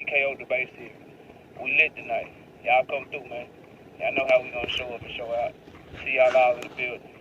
KO the basic. We lit tonight. Y'all come through, man. Y'all know how we gonna show up and show out. See y'all all in the building.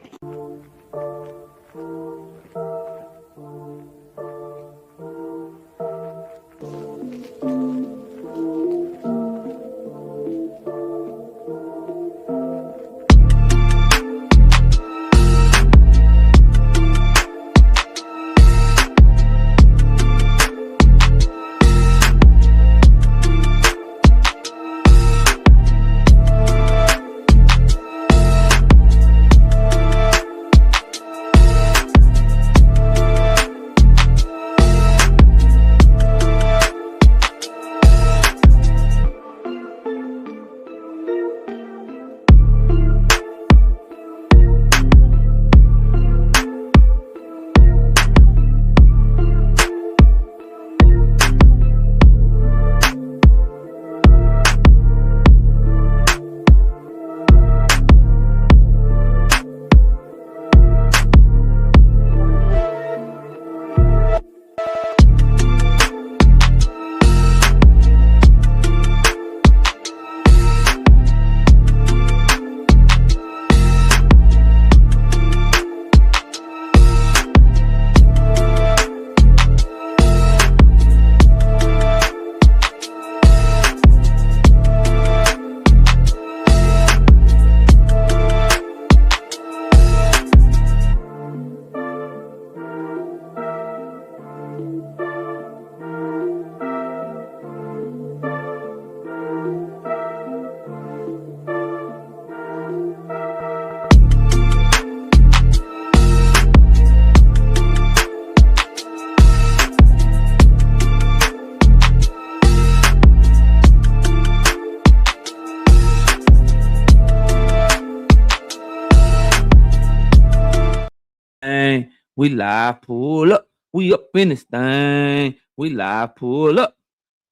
We live, pull up. We up in this thing. We live, pull up.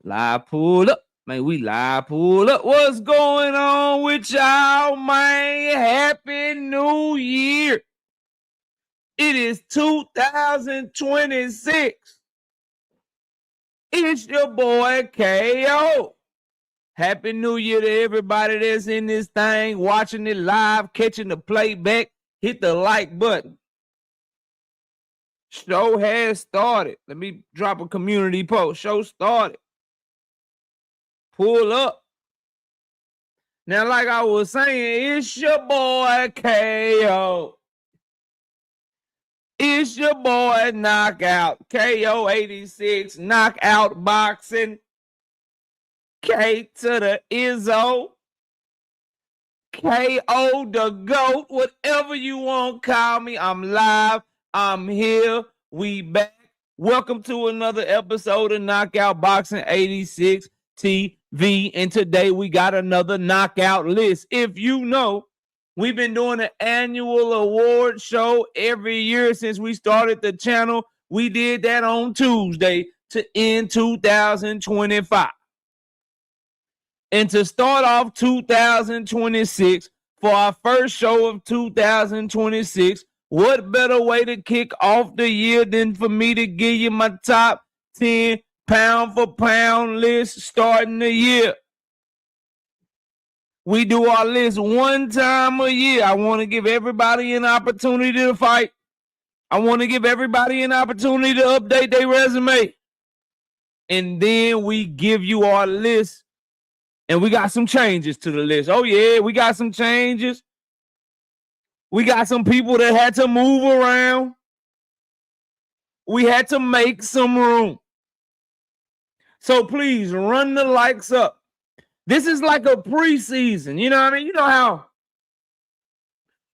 Live, pull up. Man, we live, pull up. What's going on with y'all, man? Happy New Year. It is 2026. It's your boy, KO. Happy New Year to everybody that's in this thing, watching it live, catching the playback. Hit the like button. Show has started. Let me drop a community post. Show started. Pull up. Now, like I was saying, it's your boy KO. It's your boy Knockout. KO 86, Knockout Boxing. K to the Izzo. KO the GOAT. Whatever you want, call me. I'm live. I'm here. We back. Welcome to another episode of Knockout Boxing 86 TV. And today we got another knockout list. If you know, we've been doing an annual award show every year since we started the channel. We did that on Tuesday to end 2025. And to start off 2026, for our first show of 2026, what better way to kick off the year than for me to give you my top 10 pound for pound list starting the year? We do our list one time a year. I want to give everybody an opportunity to fight. I want to give everybody an opportunity to update their resume. And then we give you our list. And we got some changes to the list. Oh, yeah, we got some changes. We got some people that had to move around. We had to make some room. So please run the likes up. This is like a preseason. You know what I mean? You know how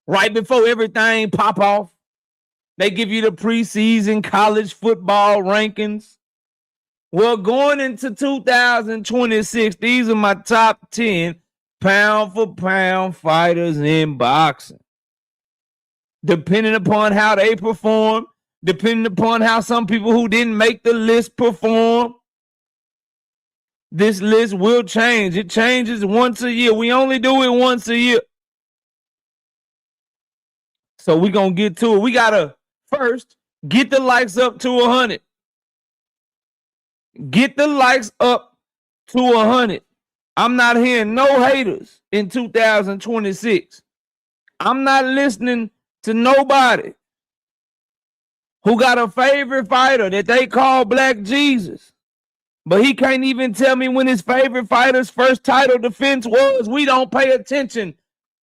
right before everything pop off, they give you the preseason college football rankings. Well, going into 2026, these are my top 10 pound for pound fighters in boxing. Depending upon how they perform, depending upon how some people who didn't make the list perform, this list will change. It changes once a year. We only do it once a year. So we're going to get to it. We got to first get the likes up to 100. Get the likes up to 100. I'm not hearing no haters in 2026. I'm not listening to nobody who got a favorite fighter that they call Black Jesus, but he can't even tell me when his favorite fighter's first title defense was. We don't pay attention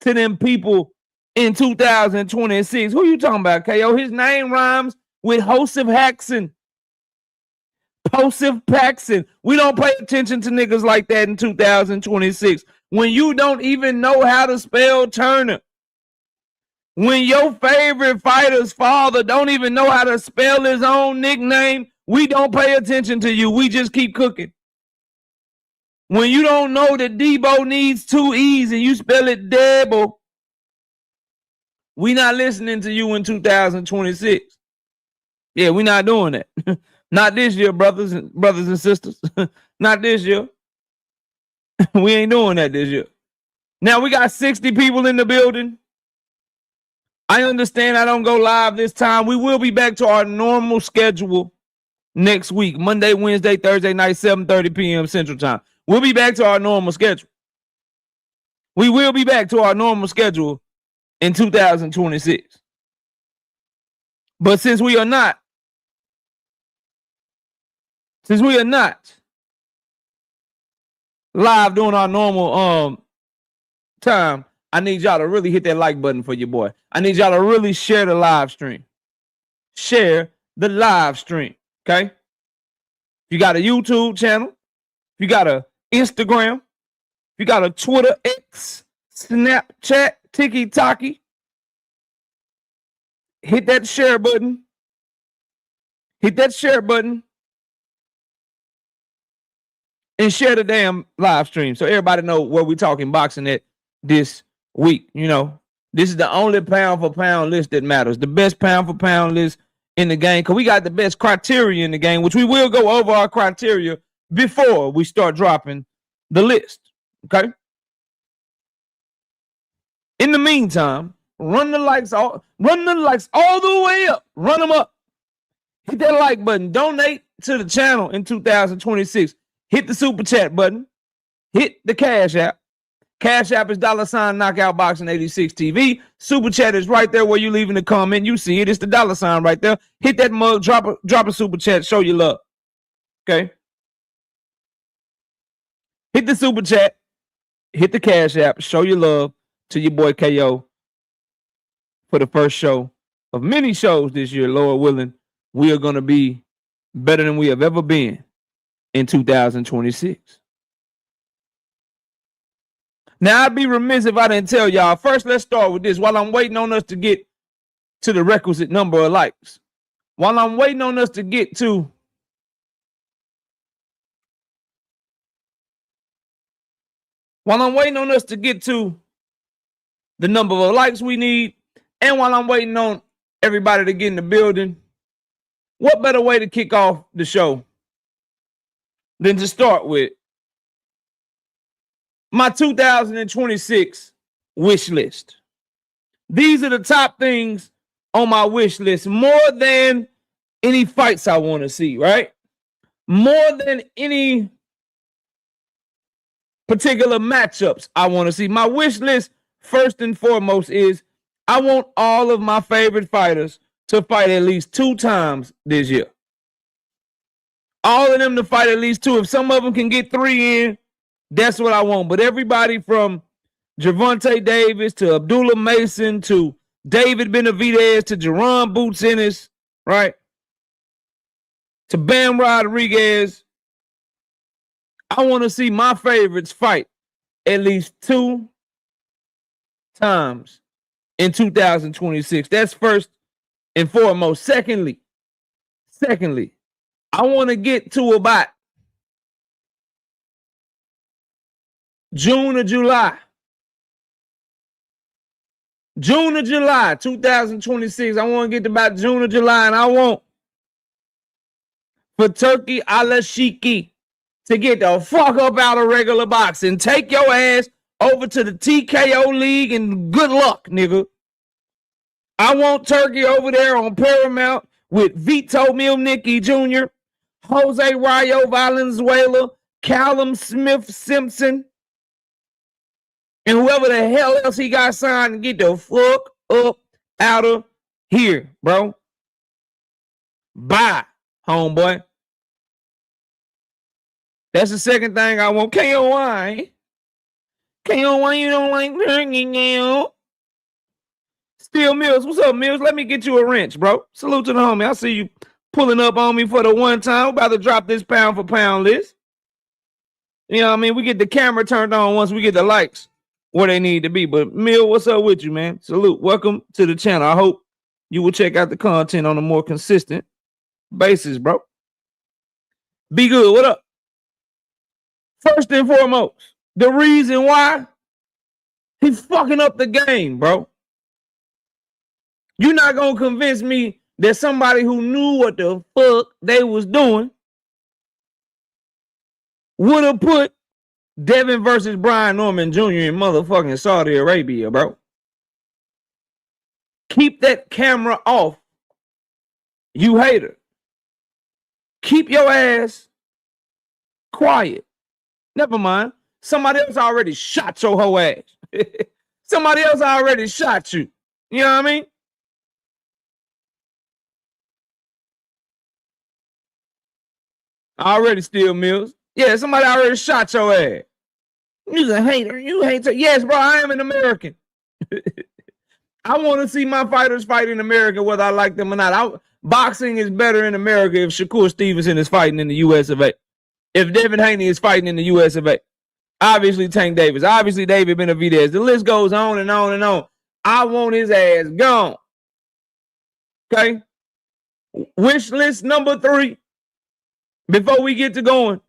to them people in 2026. Who you talking about, KO? His name rhymes with Joseph Haxon. Joseph Paxson. We don't pay attention to niggas like that in 2026. When you don't even know how to spell Turner. When your favorite fighter's father don't even know how to spell his own nickname, we don't pay attention to you. We just keep cooking. When you don't know that Debo needs 2 E's and you spell it Debo, we not listening to you in 2026. Yeah, we not doing that. Not this year, brothers and sisters. Not this year. We ain't doing that this year. Now we got 60 people in the building. I understand I don't go live this time. We will be back to our normal schedule next week. Monday, Wednesday, Thursday night, 7:30 p.m. Central Time. We'll be back to our normal schedule. We will be back to our normal schedule in 2026. But since we are not live during our normal time, I need y'all to really hit that like button for your boy. I need y'all to really share the live stream. Share the live stream, okay? If you got a YouTube channel, if you got a Instagram, if you got a Twitter, X, Snapchat, TikTok, hit that share button. Hit that share button. And share the damn live stream so everybody know where we talking boxing at this week. You know, this is the only pound for pound list that matters. The best pound for pound list in the game, because we got the best criteria in the game, which we will go over our criteria before we start dropping the list. Okay. In the meantime, run the likes all the way up. Run them up. Hit that like button. Donate to the channel in 2026. Hit the super chat button. Hit the Cash App. Cash App is $ Knockoutboxing 86Tv. Super chat is right there where you leaving the comment. You see it. It's the $ right there. Hit that mug. Drop a super chat. Show your love. Okay. Hit the super chat. Hit the Cash App. Show your love to your boy KO for the first show of many shows this year. Lord willing, we are going to be better than we have ever been in 2026. Now, I'd be remiss if I didn't tell y'all. First, let's start with this. While I'm waiting on us to get to the requisite number of likes, while I'm waiting on us to get to the number of likes we need, and while I'm waiting on everybody to get in the building, what better way to kick off the show than to start with my 2026 wish list. These are the top things on my wish list, more than any fights I want to see, right? More than any particular matchups I want to see. My wish list, first and foremost, is I want all of my favorite fighters to fight at least 2 times this year. All of them to fight at least 2. If some of them can get 3 in, that's what I want. But everybody from Gervonta Davis to Abdullah Mason to David Benavidez to Jerron Boots Ennis, right? To Bam Rodriguez. I want to see my favorites fight at least 2 times in 2026. That's first and foremost. Secondly, I want to get to about June or July. 2026. I want to get to about June or July, and I want for Turkey Al-Shiki to get the fuck up out of regular boxing. Take your ass over to the TKO League and good luck, nigga. I want Turkey over there on Paramount with Vito Milnicki Jr., Jose Rayo Valenzuela, Callum Smith Simpson, and whoever the hell else he got signed, get the fuck up out of here, bro. Bye, homeboy. That's the second thing I want. KOI. KOI, you don't like hanging out. Steel Mills, what's up, Mills? Let me get you a wrench, bro. Salute to the homie. I see you pulling up on me for the one time. We're about to drop this pound for pound list. You know what I mean? We get the camera turned on once we get the lights where they need to be. But Mill, what's up with you, man? Salute. Welcome to the channel. I hope you will check out the content on a more consistent basis, bro. Be good. What up? First and foremost, the reason why he's fucking up the game, bro. You're not going to convince me that somebody who knew what the fuck they was doing would have put Devin versus Brian Norman Jr. in motherfucking Saudi Arabia, bro. Keep that camera off, you hater. Keep your ass quiet. Never mind. Somebody else already shot your whole ass. Somebody else already shot you. You know what I mean? Already Steel Mills. Yeah, somebody already shot your ass. You're a hater. You hate. Yes, bro, I am an American. I want to see my fighters fight in America, whether I like them or not. Boxing is better in America if Shakur Stevenson is fighting in the US of A. If Devin Haney is fighting in the US of A. Obviously, Tank Davis. Obviously, David Benavidez. The list goes on and on and on. I want his ass gone. Okay? Wish list number 3. Before we get to going.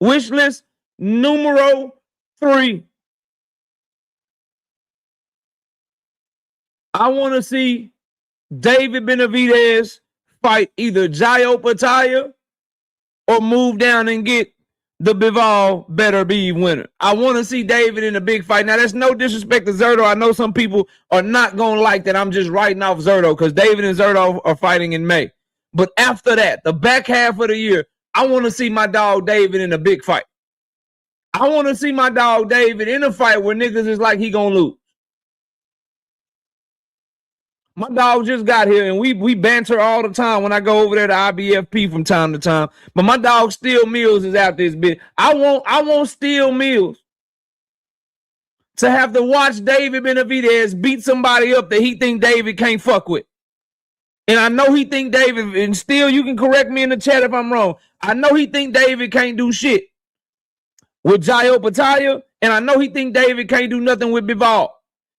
Wish list numero 3. I want to see David Benavidez fight either Jayo Pataya or move down and get the Bivol Better Be winner. I want to see David in a big fight. Now, that's no disrespect to Zerto. I know some people are not going to like that I'm just writing off Zerto because David and Zerto are fighting in May. But after that, the back half of the year, I want to see my dog David in a big fight. I want to see my dog David in a fight where niggas is like he going to lose. My dog just got here, and we banter all the time when I go over there to IBFP from time to time. But my dog Steel Mills is out this bitch. I want Steel Mills to have to watch David Benavidez beat somebody up that he think David can't fuck with. And I know he think David, and Steel, you can correct me in the chat if I'm wrong. I know he think David can't do shit with Jayo Pataya, and I know he think David can't do nothing with Bivol.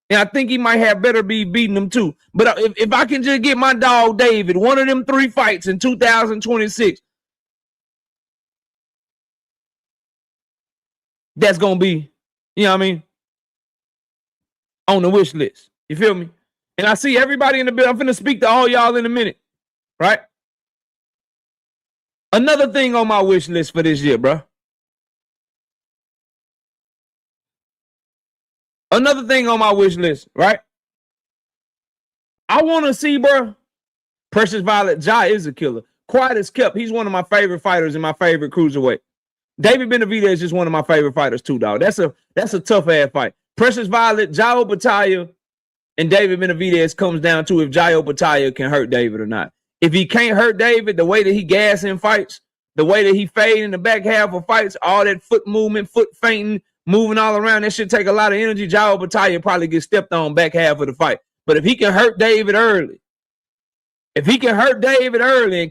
And I think he might have better be beating them too. But if I can just get my dog David one of them 3 fights in 2026, that's going to be, you know what I mean, on the wish list. You feel me? And I see everybody in the building. I'm finna speak to all y'all in a minute, right? Another thing on my wish list for this year, bro. Another thing on my wish list, right? I want to see, bro. Precious Violet, Jai is a killer. Quiet as kept. He's one of my favorite fighters and my favorite cruiserweight. David Benavidez is just one of my favorite fighters too, dog. That's a tough ass fight. Precious Violet, Jayo Pataya, and David Benavidez comes down to if Jayo Pataya can hurt David or not. If he can't hurt David, the way that he gas in fights, the way that he fade in the back half of fights, all that foot movement, foot fainting, moving all around, that shit take a lot of energy. Jayo Pataya probably gets stepped on back half of the fight. But if he can hurt David early, and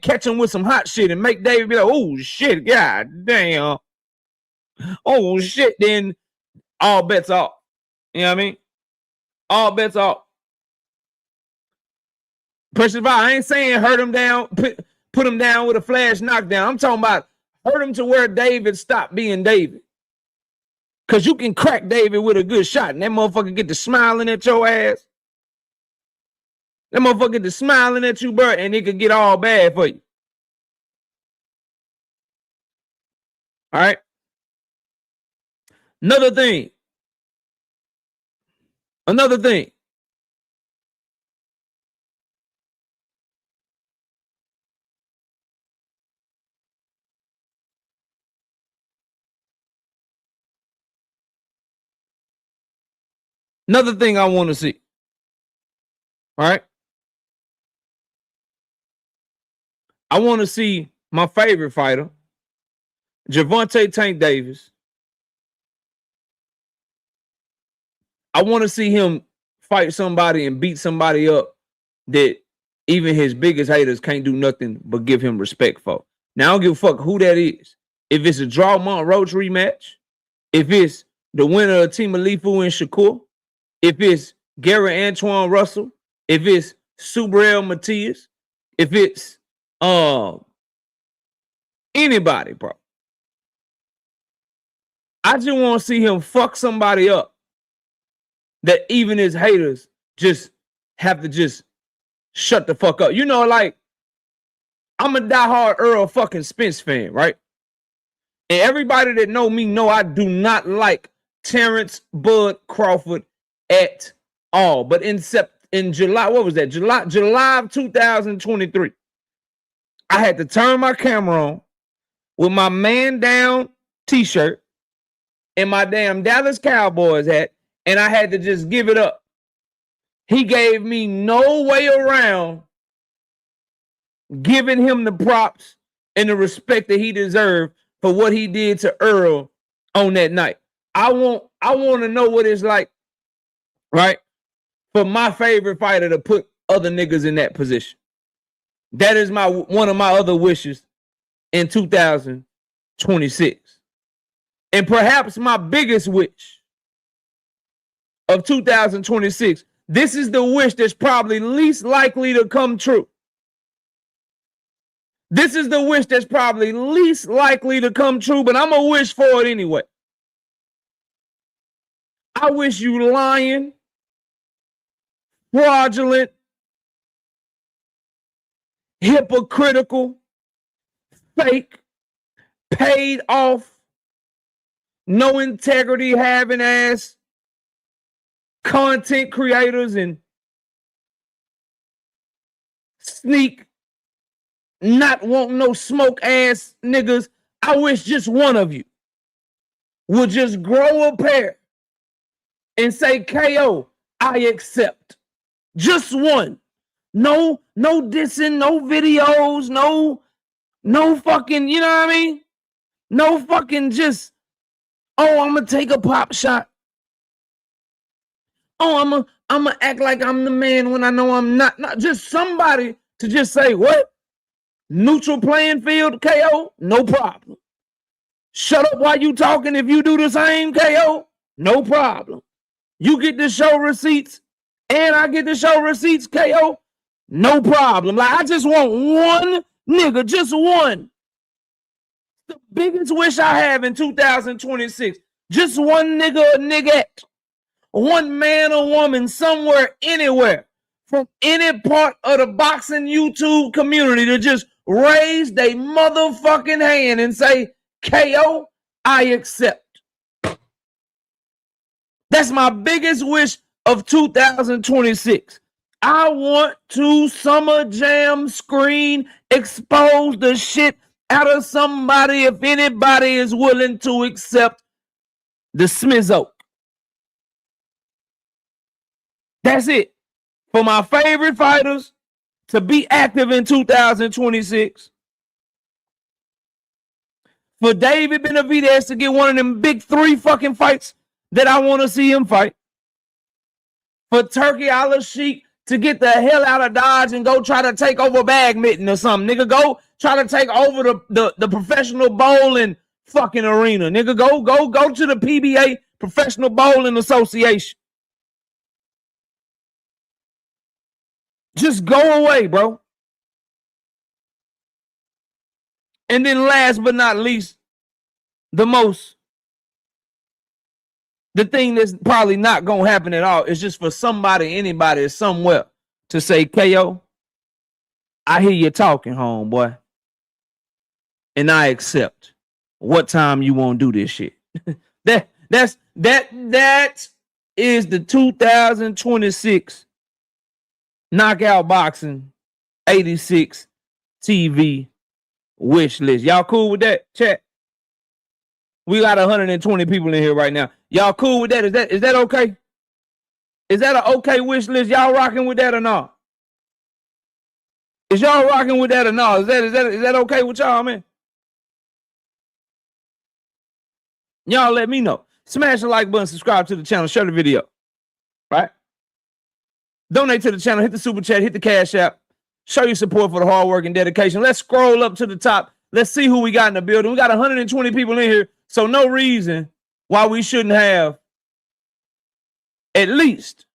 catch him with some hot shit and make David be like, oh shit, god damn, oh shit, then all bets off. You know what I mean? All bets off. Precious Violet, I ain't saying hurt him down, put him down with a flash knockdown. I'm talking about hurt him to where David stopped being David. Because you can crack David with a good shot, and that motherfucker get to smiling at your ass. That motherfucker get to smiling at you, bro, and it could get all bad for you. All right? Another thing. Another thing I want to see. All right. I want to see my favorite fighter, Gervonta Tank Davis. I want to see him fight somebody and beat somebody up that even his biggest haters can't do nothing but give him respect for. Now, I don't give a fuck who that is. If it's a Draw Roach rematch, if it's the winner of Team Alifu and Shakur, if it's Gary Antoine Russell, if it's Subriel Matias, if it's anybody, bro. I just want to see him fuck somebody up that even his haters just have to just shut the fuck up. You know, like, I'm a diehard Earl fucking Spence fan, right? And everybody that know me know I do not like Terrence Bud Crawford at all. But in July, what was that? July of 2023, I had to turn my camera on with my man down t-shirt and my damn Dallas Cowboys hat, and I had to just give it up. He gave me no way around giving him the props and the respect that he deserved for what he did to Earl on that night. I want to know what it's like, right, for my favorite fighter to put other niggas in that position. That is one of my other wishes in 2026. And perhaps my biggest wish of 2026, this is the wish that's probably least likely to come true. This is the wish that's probably least likely to come true, but I'm going to wish for it anyway. I wish you lying, fraudulent, hypocritical, fake, paid off, no integrity having ass content creators and sneak, not want no smoke ass niggas. I wish just one of you would just grow a pair and say, KO, I accept. Just one. No dissing, no videos, no fucking, you know what I mean? No fucking just, oh, I'm gonna take a pop shot. Oh, I'm gonna act like I'm the man when I know I'm not. Not just somebody to just say, what? Neutral playing field, KO? No problem. Shut up while you talking if you do the same, KO? No problem. You get to show receipts and I get to show receipts, KO? No problem. Like, I just want one nigga, just one. The biggest wish I have in 2026. Just one nigga or nigga, one man or woman somewhere, anywhere, from any part of the boxing YouTube community to just raise their motherfucking hand and say, KO, I accept. That's my biggest wish of 2026. I want to Summer Jam screen, expose the shit out of somebody if anybody is willing to accept the Smizzo. That's it. For my favorite fighters to be active in 2026. For David Benavidez to get one of them big 3 fucking fights that I want to see him fight. For Turkey Al-Sheikh to get the hell out of Dodge and go try to take over Badminton or something. Nigga, go try to take over the professional bowling fucking arena. Nigga, go to the PBA, Professional Bowling Association. Just go away, bro. And then last but not least, the thing that's probably not going to happen at all is just for somebody, anybody, somewhere to say, KO, I hear you talking, homeboy. And I accept. What time you want to do this shit? that is the 2026 Knockout Boxing 86 TV wish list. Y'all cool with that, chat? We got 120 people in here right now. Y'all cool with that? Is that okay? Is that an okay wish list? Y'all rocking with that or not? Is y'all rocking with that or not? Is that okay with y'all, man? Y'all let me know. Smash the like button, subscribe to the channel, share the video. Right? Donate to the channel, hit the super chat, hit the Cash App. Show your support for the hard work and dedication. Let's scroll up to the top. Let's see who we got in the building. We got 120 people in here, so no reason why we shouldn't have at least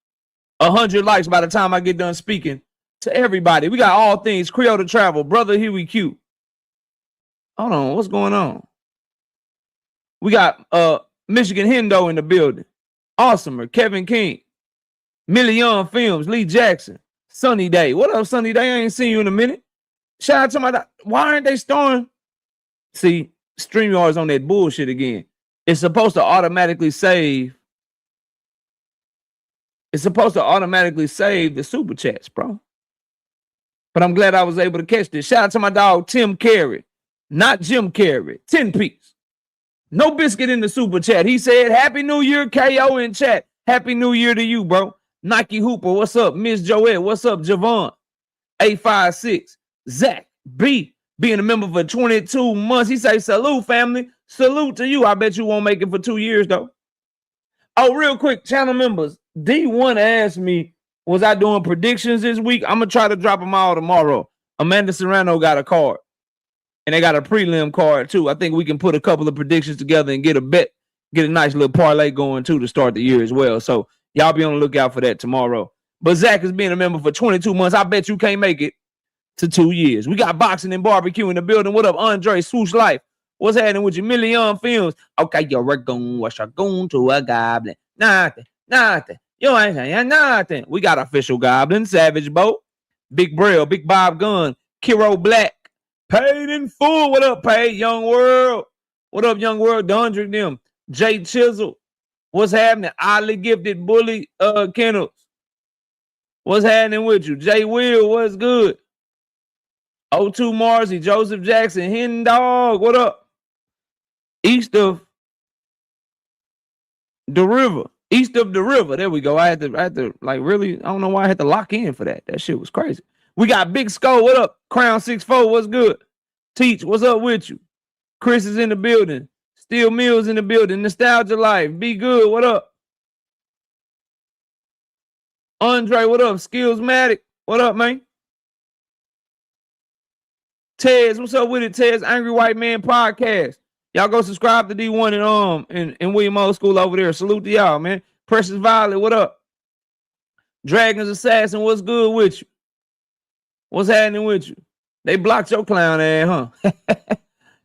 100 likes by the time I get done speaking to everybody. We got all things Creole to Travel, Brother Huey Q. Hold on, what's going on? We got Michigan Hendo in the building. Awesomer, Kevin King. Million Films, Lee Jackson. Sunny Day. What up, Sunny Day? I ain't seen you in a minute. Shout out to my... Why aren't they storing? See, StreamYard's on that bullshit again. It's supposed to automatically save. It's supposed to automatically save the super chats, bro. But I'm glad I was able to catch this. Shout out to my dog, Tim Carey. Not Jim Carey. 10 piece. No biscuit in the super chat. He said, Happy New Year, KO in chat. Happy New Year to you, bro. Nike Hooper, what's up? Miss Joette, what's up? Javon, 856. Zach B, being a member for 22 months. He say, salute, family. Salute to you. I bet you won't make it for 2 years, though. Oh, real quick, channel members. D1 asked me, was I doing predictions this week? I'm going to try to drop them all tomorrow. Amanda Serrano got a card. And they got a prelim card, too. I think we can put a couple of predictions together and get a bet, get a nice little parlay going, too, to start the year as well. So, y'all be on the lookout for that tomorrow. But Zach is being a member for 22 months. I bet you can't make it to 2 years. We got boxing and barbecue in the building. What up, Andre? Swoosh Life. What's happening with you? Million Films. Okay, you're going. What's your going to a goblin? Nothing. You ain't saying nothing. We got official goblin. Savage Boat. Big Braille. Big Bob Gun. Kiro Black. Paid in full. What up, Paid? Young World. What up, Young World? Dundrick them. Jay Chisel. What's happening? Oddly Gifted Bully Kennels. What's happening with you? Jay Will, what's good? O2 Marcy, Joseph Jackson, Hen Dog, what up? East of the river. East of the river. There we go. I had to like really, I don't know why I had to lock in for that. That shit was crazy. We got Big Skull, what up? Crown 6'4", what's good? Teach, what's up with you? Chris is in the building. Steel Mills in the building. Nostalgia Life. Be good. What up? Andre, what up? Skillsmatic. What up, man? Tez, what's up with it, Tez? Angry White Man Podcast. Y'all go subscribe to D1 and William Old School over there. Salute to y'all, man. Precious Violet, what up? Dragons Assassin, what's good with you? What's happening with you? They blocked your clown ass, huh?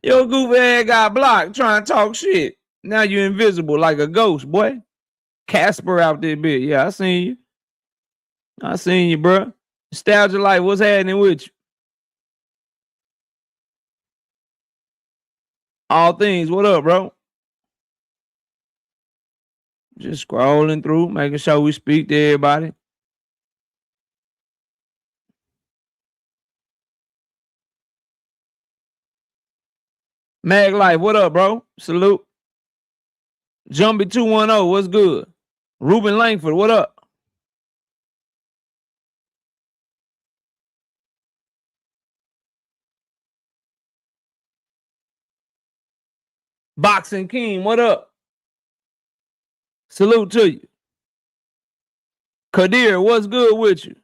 Your goofy ass got blocked trying to talk shit. Now you're invisible like a ghost, boy. Casper out there, bit. Yeah, I seen you, bro. Nostalgia Life, what's happening with you? All things, what up, bro? Just scrolling through, making sure we speak to everybody. Mag Life, what up, bro? Salute. Jumpy 210, what's good? Ruben Langford, what up? Boxing King, what up? Salute to you. Kadir, what's good with you?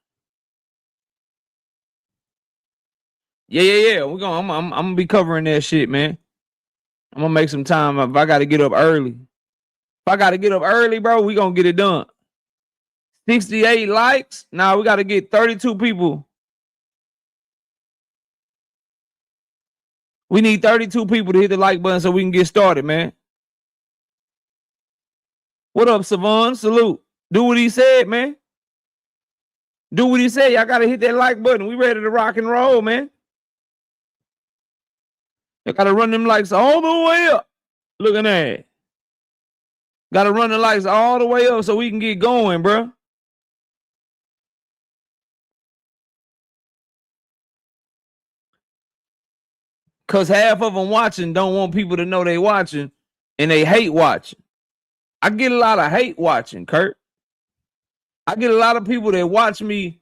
Yeah. I'm gonna be covering that shit, man. I'm gonna make some time. If I gotta get up early. Bro, we gonna get it done. 68 likes. Now we gotta get 32 people. We need 32 people to hit the like button so we can get started, man. What up, Savon? Salute. Do what he said, man. Do what he said. Y'all gotta hit that like button. We ready to rock and roll, man. You gotta run them likes all the way up. Look at that. Gotta run the likes all the way up so we can get going, bro. Cause half of them watching don't want people to know they watching, and they hate watching. I get a lot of hate watching, Kurt. I get a lot of people that watch me.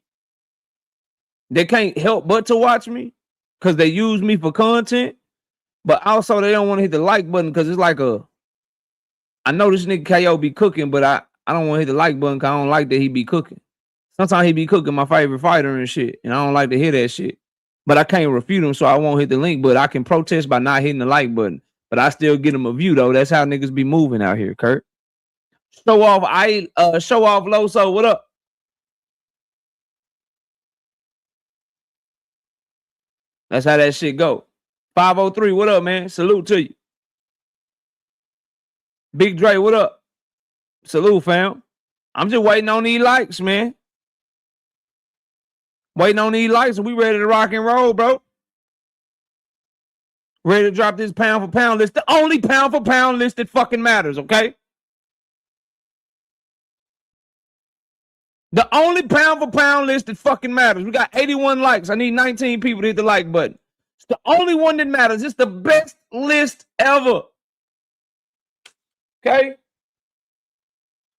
They can't help but to watch me because they use me for content. But also they don't want to hit the like button because it's like I know this nigga KO be cooking, but I don't want to hit the like button because I don't like that he be cooking. Sometimes he be cooking my favorite fighter and shit, and I don't like to hear that shit. But I can't refute him, so I won't hit the link. But I can protest by not hitting the like button. But I still get him a view though. That's how niggas be moving out here, Kurt. Show off, show off Loso. What up? That's how that shit go. 503, what up, man? Salute to you. Big Dre, what up? Salute, fam. I'm just waiting on these likes, man. Waiting on these likes, and we ready to rock and roll, bro. Ready to drop this pound for pound list. The only pound for pound list that fucking matters, okay? The only pound for pound list that fucking matters. We got 81 likes. I need 19 people to hit the like button. It's the only one that matters. It's the best list ever. Okay?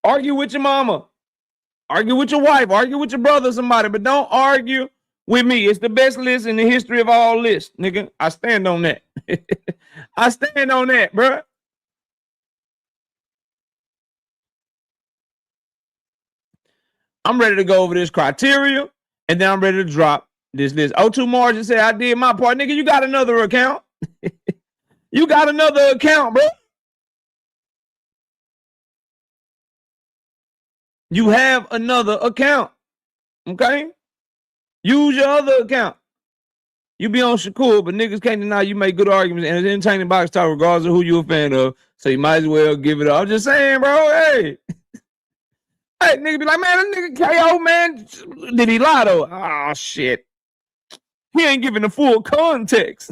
Argue with your mama. Argue with your wife. Argue with your brother or somebody. But don't argue with me. It's the best list in the history of all lists, nigga. I stand on that. I stand on that, bro. I'm ready to go over this criteria, and then I'm ready to drop this list. O2 Margin said, I did my part. Nigga, you got another account. You got another account, bro. You have another account. Okay? Use your other account. You be on Shakur, but niggas can't deny you make good arguments and it's entertaining box talk regardless of who you're a fan of. So you might as well give it up. I'm just saying, bro, hey. Hey, nigga be like, man, that nigga KO, man. Did he lie though? Oh, shit. He ain't giving the full context.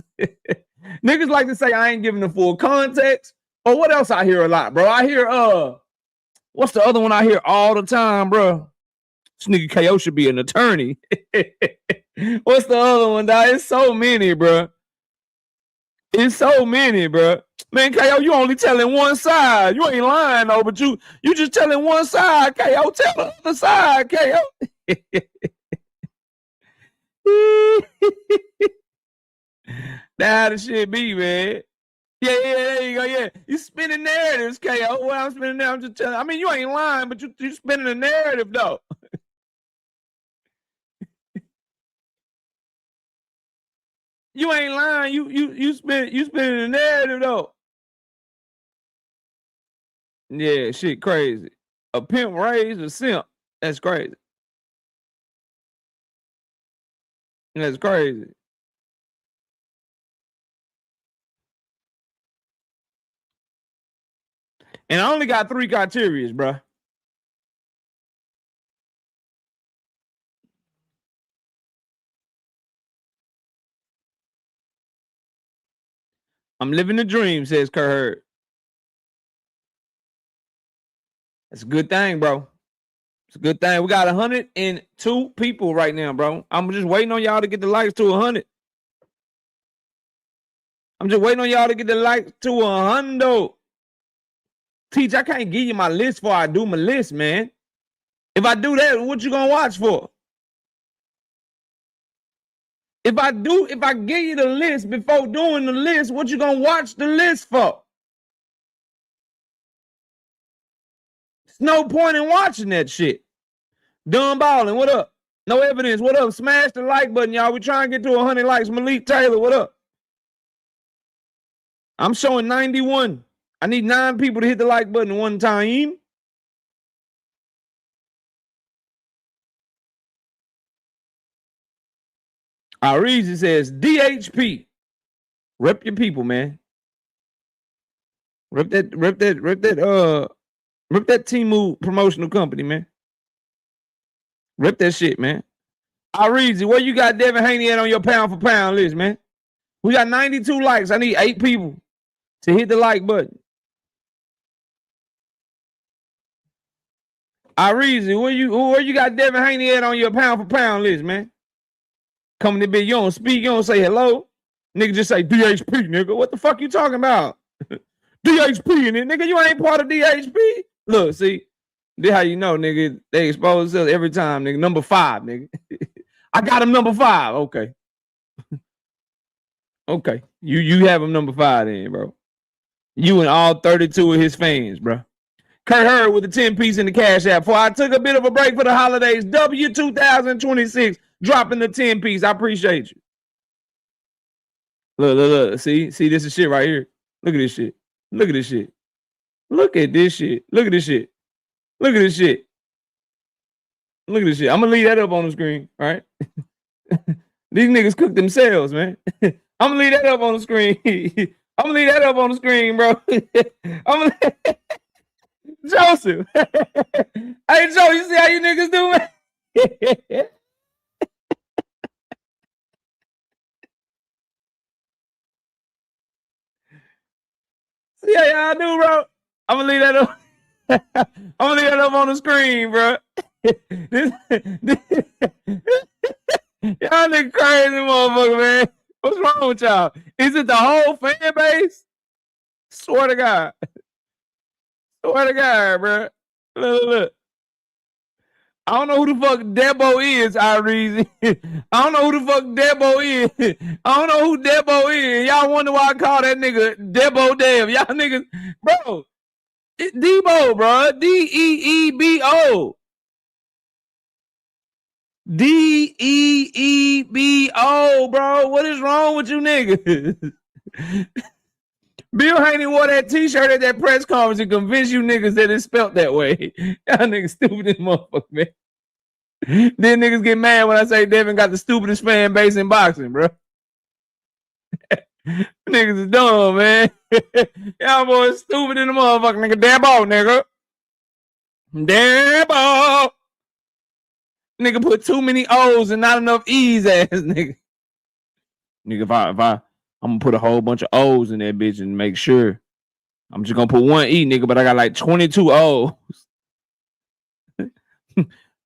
Niggas like to say I ain't giving the full context. Or what else I hear a lot, bro? I hear, what's the other one I hear all the time, bro? This nigga KO should be an attorney. What's the other one, dog? It's so many, bro. It's so many, bro. Man, KO, you only telling one side. You ain't lying, though, but you just telling one side, KO. Tell the other side, KO. That's how the shit be, man. Yeah, there you go, yeah. You spinning narratives, KO. Well, I'm spinning there. I'm just telling. I mean, you ain't lying, but you spinning a narrative, though. You ain't lying. You spinning a narrative, though. Yeah, shit crazy. A pimp raised a simp. That's crazy. That's crazy. And I only got 3 criteria, bro. I'm living the dream, says Kurt. That's a good thing, bro. It's a good thing. We got 102 people right now, bro. I'm just waiting on y'all to get the likes to 100. I'm just waiting on y'all to get the likes to 100. Teach, I can't give you my list before I do my list, man. If I do that, what you gonna watch for? If I give you the list before doing the list, what you gonna watch the list for? There's no point in watching that shit. Dumb Ballin', what up? No evidence, what up? Smash the like button, y'all. We trying to get to 100 likes. Malik Taylor, what up? I'm showing 91. I need 9 people to hit the like button one time. Arizi says, DHP. Rep your people, man. Rep that Temu promotional company, man. Rep that shit, man. Arizi, where you got Devin Haney at on your pound for pound list, man? We got 92 likes. I need 8 people to hit the like button. Arizi, where you got Devin Haney at on your pound for pound list, man? Coming to be, you don't speak, you don't say hello. Nigga just say DHP, nigga. What the fuck you talking about? DHP in it, nigga. You ain't part of DHP. Look, see, This how you know, nigga. They expose us every time, nigga. Number 5, nigga. I got him number 5. Okay. Okay. You have him number 5 then, bro. You and all 32 of his fans, bro. Kurt Hurd with the 10-piece in the Cash App. Before I took a bit of a break for the holidays, W2026 dropping the 10-piece. I appreciate you. Look. See, this is shit right here. Look at this shit. Look at this shit. Look at this shit. Look at this shit. Look at this shit. Look at this shit. I'm gonna leave that up on the screen, all right? These niggas cook themselves, man. I'm gonna leave that up on the screen. I'm gonna leave that up on the screen, bro. Joseph. Hey, Joe, you see how you niggas doing? See how y'all do, bro? I'm gonna leave that up. I'm gonna leave that up on the screen, bro. Y'all niggas crazy motherfucker, man. What's wrong with y'all? Is it the whole fan base? Swear to God. Swear to God, bro. Look. I don't know who the fuck Debo is, Ireezy. I don't know who the fuck Debo is. I don't know who Debo is. Y'all wonder why I call that nigga Debo Dev. Y'all niggas, bro. Debo, bro. Deebo. Deebo, bro. What is wrong with you niggas? Bill Haney wore that t-shirt at that press conference and convinced you niggas that it's spelt that way. Y'all niggas stupid as motherfucker, man. Then niggas get mad when I say Devin got the stupidest fan base in boxing, bro. Niggas is dumb, man. Y'all boys stupid in the motherfucker, nigga. Debo, nigga. Debo. Nigga put too many O's and not enough E's, ass nigga. Nigga, if I'm gonna put a whole bunch of O's in that bitch and make sure. I'm just gonna put one E, nigga, but I got like 22 O's.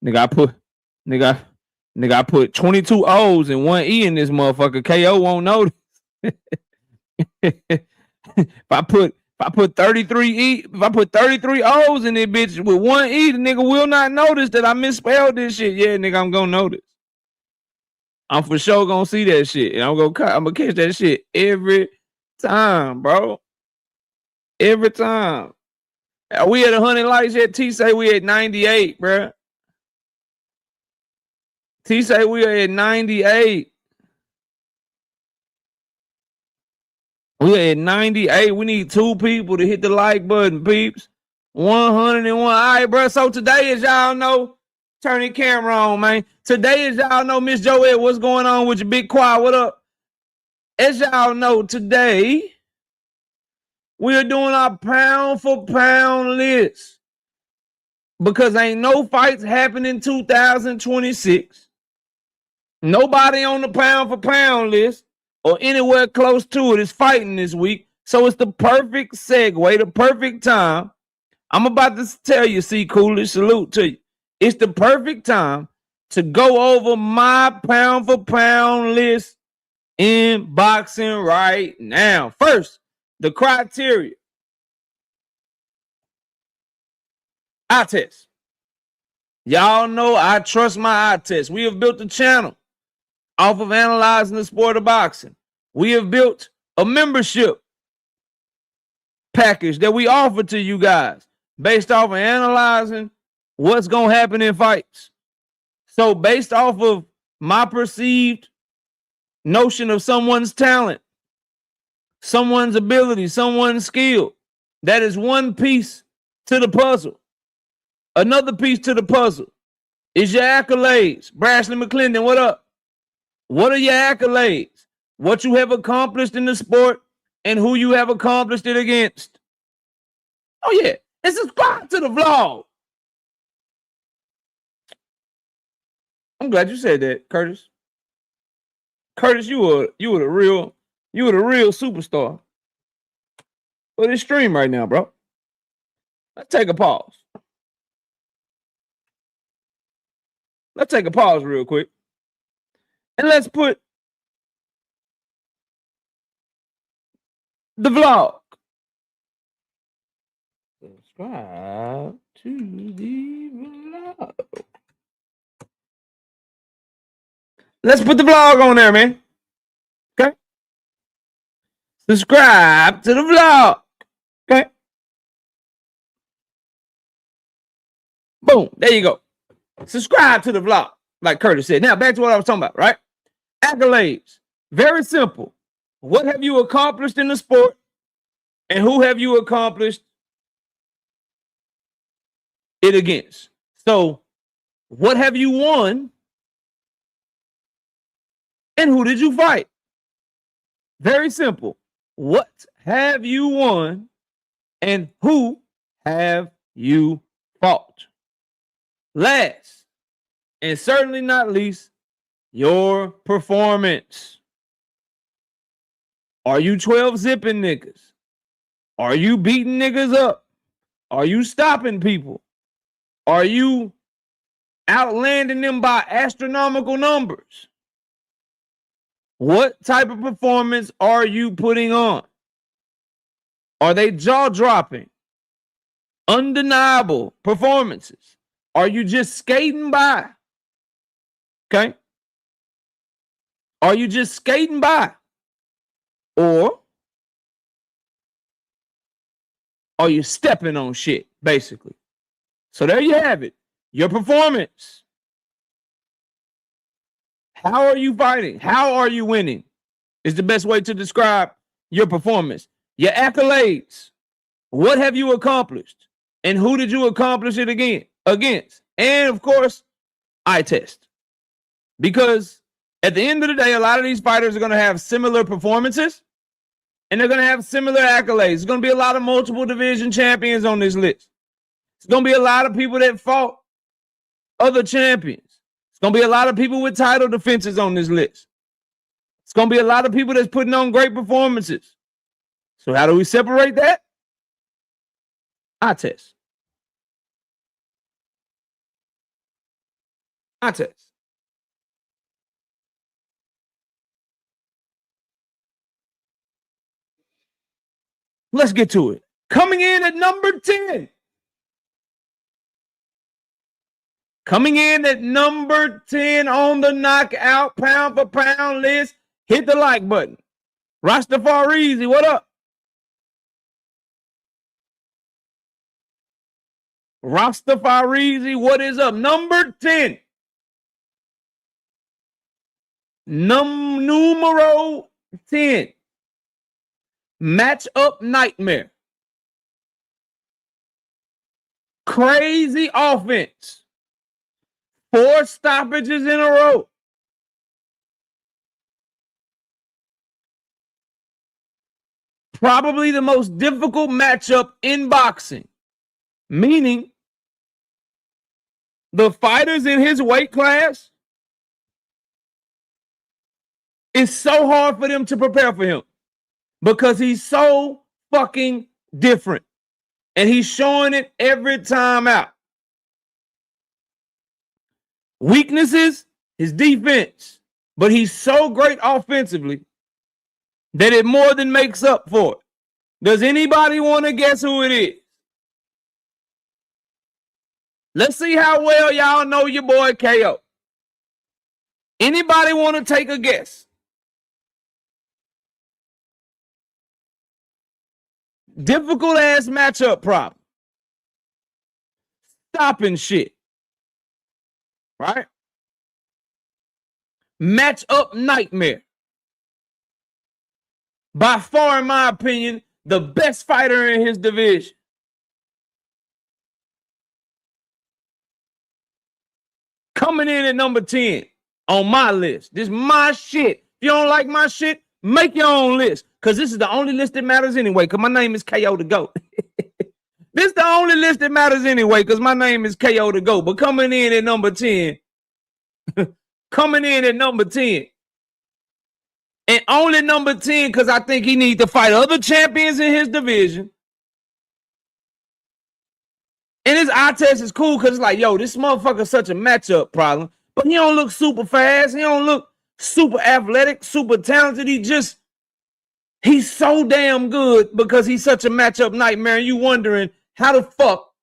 Nigga, I put 22 O's and one E in this motherfucker. KO won't notice. If I put 33 O's in this bitch with one E, the nigga will not notice that I misspelled this shit. Yeah, nigga, I'm gonna notice. I'm for sure gonna see that shit, and I'm gonna catch that shit every time, bro. Every time. We at 100 likes yet. T say we at 98, bro. T say we are at 98. We are at 98. We need 2 people to hit the like button, peeps. 101. All right, bro. So today, as y'all know, turn your camera on, man. Today, as y'all know, Miss Joette, what's going on with your big choir? What up? As y'all know, today, we are doing our pound for pound list. Because ain't no fights happening in 2026. Nobody on the pound for pound list or anywhere close to it is fighting this week. So it's the perfect segue, the perfect time. I'm about to tell you, C. Coolidge, salute to you. It's the perfect time to go over my pound for pound list in boxing right now. First, the criteria. Eye test. Y'all know I trust my eye test. We have built a channel off of analyzing the sport of boxing. We have built a membership package that we offer to you guys based off of analyzing what's going to happen in fights. So based off of my perceived notion of someone's talent, someone's ability, someone's skill, that is one piece to the puzzle. Another piece to the puzzle is your accolades. Brashley McClendon, what up? What are your accolades? What you have accomplished in the sport and who you have accomplished it against. Oh yeah, and subscribe to the vlog. I'm glad you said that, Curtis. Curtis, you were the real superstar for this stream right now, bro. Let's take a pause. Let's take a pause real quick. And let's put the vlog Subscribe to the vlog. Let's put the vlog on there, man. Okay. Subscribe to the vlog. Okay. Boom. There you go. Subscribe to the vlog, like Curtis said. Now, back to what I was talking about, right? Accolades. Very simple. What have you accomplished in the sport? And who have you accomplished it against? So, what have you won? And who did you fight? Very simple. What have you won? And who have you fought? Last, and certainly not least, your performance. Are you 12 zipping niggas? Are you beating niggas up? Are you stopping people? Are you outlanding them by astronomical numbers? What type of performance are you putting on? Are they jaw-dropping, undeniable performances? Are you just skating by? Okay? Are you just skating by? Or are you stepping on shit, basically? So there you have it. Your performance. How are you fighting? How are you winning? Is the best way to describe your performance. Your accolades. What have you accomplished? And who did you accomplish it against? And of course, eye test. Because at the end of the day, a lot of these fighters are going to have similar performances. And they're going to have similar accolades. There's going to be a lot of multiple division champions on this list. It's going to be a lot of people that fought other champions. It's going to be a lot of people with title defenses on this list. It's going to be a lot of people that's putting on great performances. So how do we separate that? Eye test. Eye test. Let's get to it. Coming in at number 10. Coming in at number 10 on the knockout pound for pound list. Hit the like button. Rastafarizi, what up? Rastafarizi, what is up? Number 10. Numero 10. Matchup nightmare. Crazy offense. 4 stoppages in a row. Probably the most difficult matchup in boxing. Meaning, the fighters in his weight class, it's so hard for them to prepare for him. Because he's so fucking different. And he's showing it every time out. Weaknesses, his defense. But he's so great offensively that it more than makes up for it. Does anybody want to guess who it is? Let's see how well y'all know your boy KO. Anybody want to take a guess? Difficult ass matchup problem. Stopping shit. Right? Matchup nightmare. By far, in my opinion, the best fighter in his division. Coming in at number 10 on my list. This is my shit. If you don't like my shit, make your own list. Because this is the only list that matters anyway. Because my name is KO the GOAT. This is the only list that matters anyway. Because my name is KO the GOAT. But coming in at number 10. Coming in at number 10. And only number 10 because I think he needs to fight other champions in his division. And his eye test is cool because it's like, yo, this motherfucker's such a matchup problem. But he don't look super fast. He don't look super athletic, super talented. He's so damn good because he's such a matchup nightmare. And you wondering, How the fuck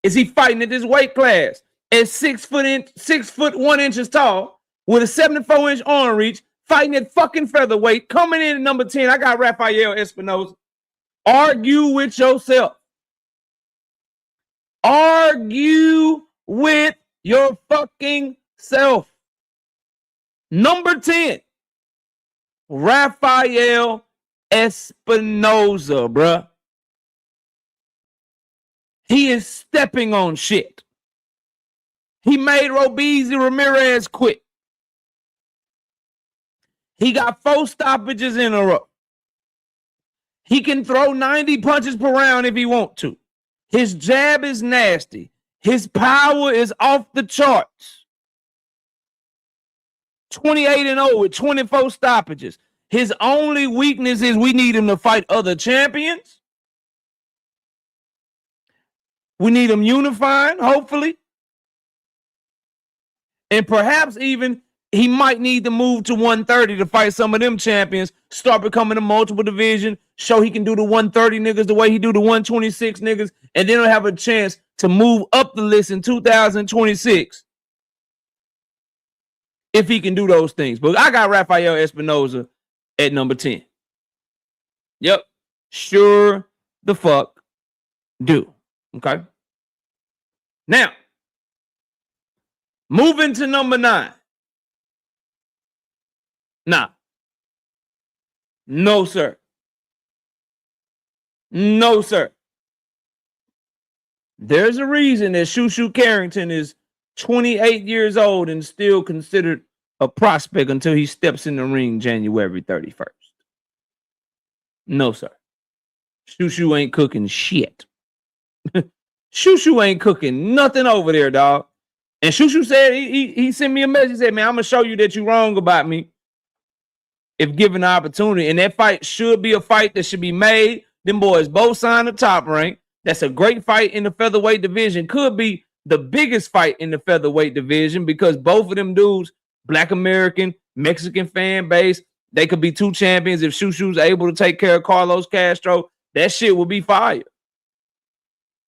is he fighting at this weight class at 6 foot 1 inches tall with a 74-inch arm reach, fighting at fucking featherweight, coming in at number 10? I got Rafael Espinoza. Argue with yourself. Argue with your fucking self. Number 10, Rafael Espinoza, bruh. He is stepping on shit. He made Robeisy Ramirez quit. He got 4 stoppages in a row. He can throw 90 punches per round if he wants to. His jab is nasty. His power is off the charts. 28-0 with 24 stoppages. His only weakness is we need him to fight other champions. We need him unifying, hopefully. And perhaps even he might need to move to 130 to fight some of them champions, start becoming a multiple division, show he can do the 130 niggas the way he do the 126 niggas, and then he'll have a chance to move up the list in 2026 if he can do those things. But I got Rafael Espinoza at number 10. Yep. Sure the fuck do. Okay. Now, moving to number 9. Nah. No, sir. No, sir. There's a reason that Shushu Carrington is 28 years old and still considered a prospect until he steps in the ring January 31st. No, sir. Shushu ain't cooking shit. Shushu ain't cooking nothing over there, dog. And Shushu said, he sent me a message, said, man, I'm going to show you that you're wrong about me if given the opportunity. And that fight should be a fight that should be made. Them boys both signed the top rank. That's a great fight in the featherweight division. Could be the biggest fight in the featherweight division because both of them dudes, Black American, Mexican fan base, they could be 2 champions. If Shushu's able to take care of Carlos Castro, that shit will be fire.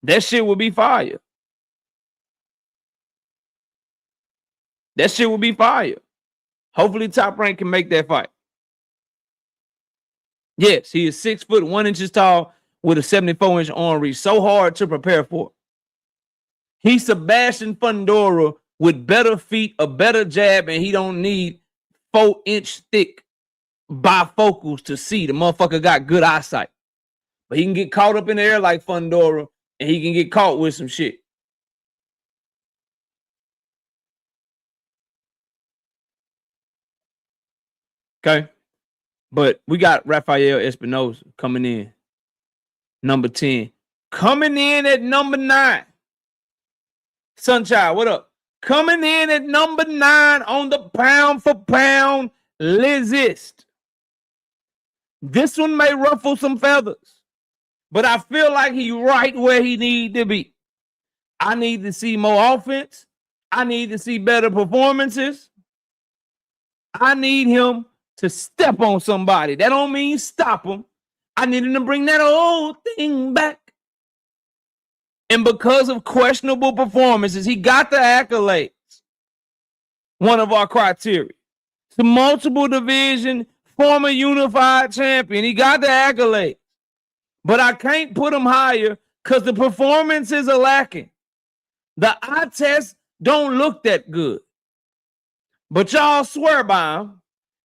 That shit will be fire. That shit will be fire. Hopefully Top Rank can make that fight. Yes, he is 6 foot 1 inches tall with a 74-inch arm reach. So hard to prepare for. He's Sebastian Fundora with better feet, a better jab, and he don't need 4-inch thick bifocals to see. The motherfucker got good eyesight. But he can get caught up in the air like Fundora, and he can get caught with some shit. Okay. But we got Rafael Espinoza coming in. Number 10. Coming in at number 9. Sunchild, what up? Coming in at number 9 on the pound for pound list. This one may ruffle some feathers, but I feel like he's right where he need to be. I need to see more offense. I need to see better performances. I need him to step on somebody. That don't mean stop him. I need him to bring that old thing back. And because of questionable performances, he got the accolades. One of our criteria. The multiple division, former unified champion. He got the accolades. But I can't put him higher because the performances are lacking. The eye tests don't look that good. But y'all swear by him.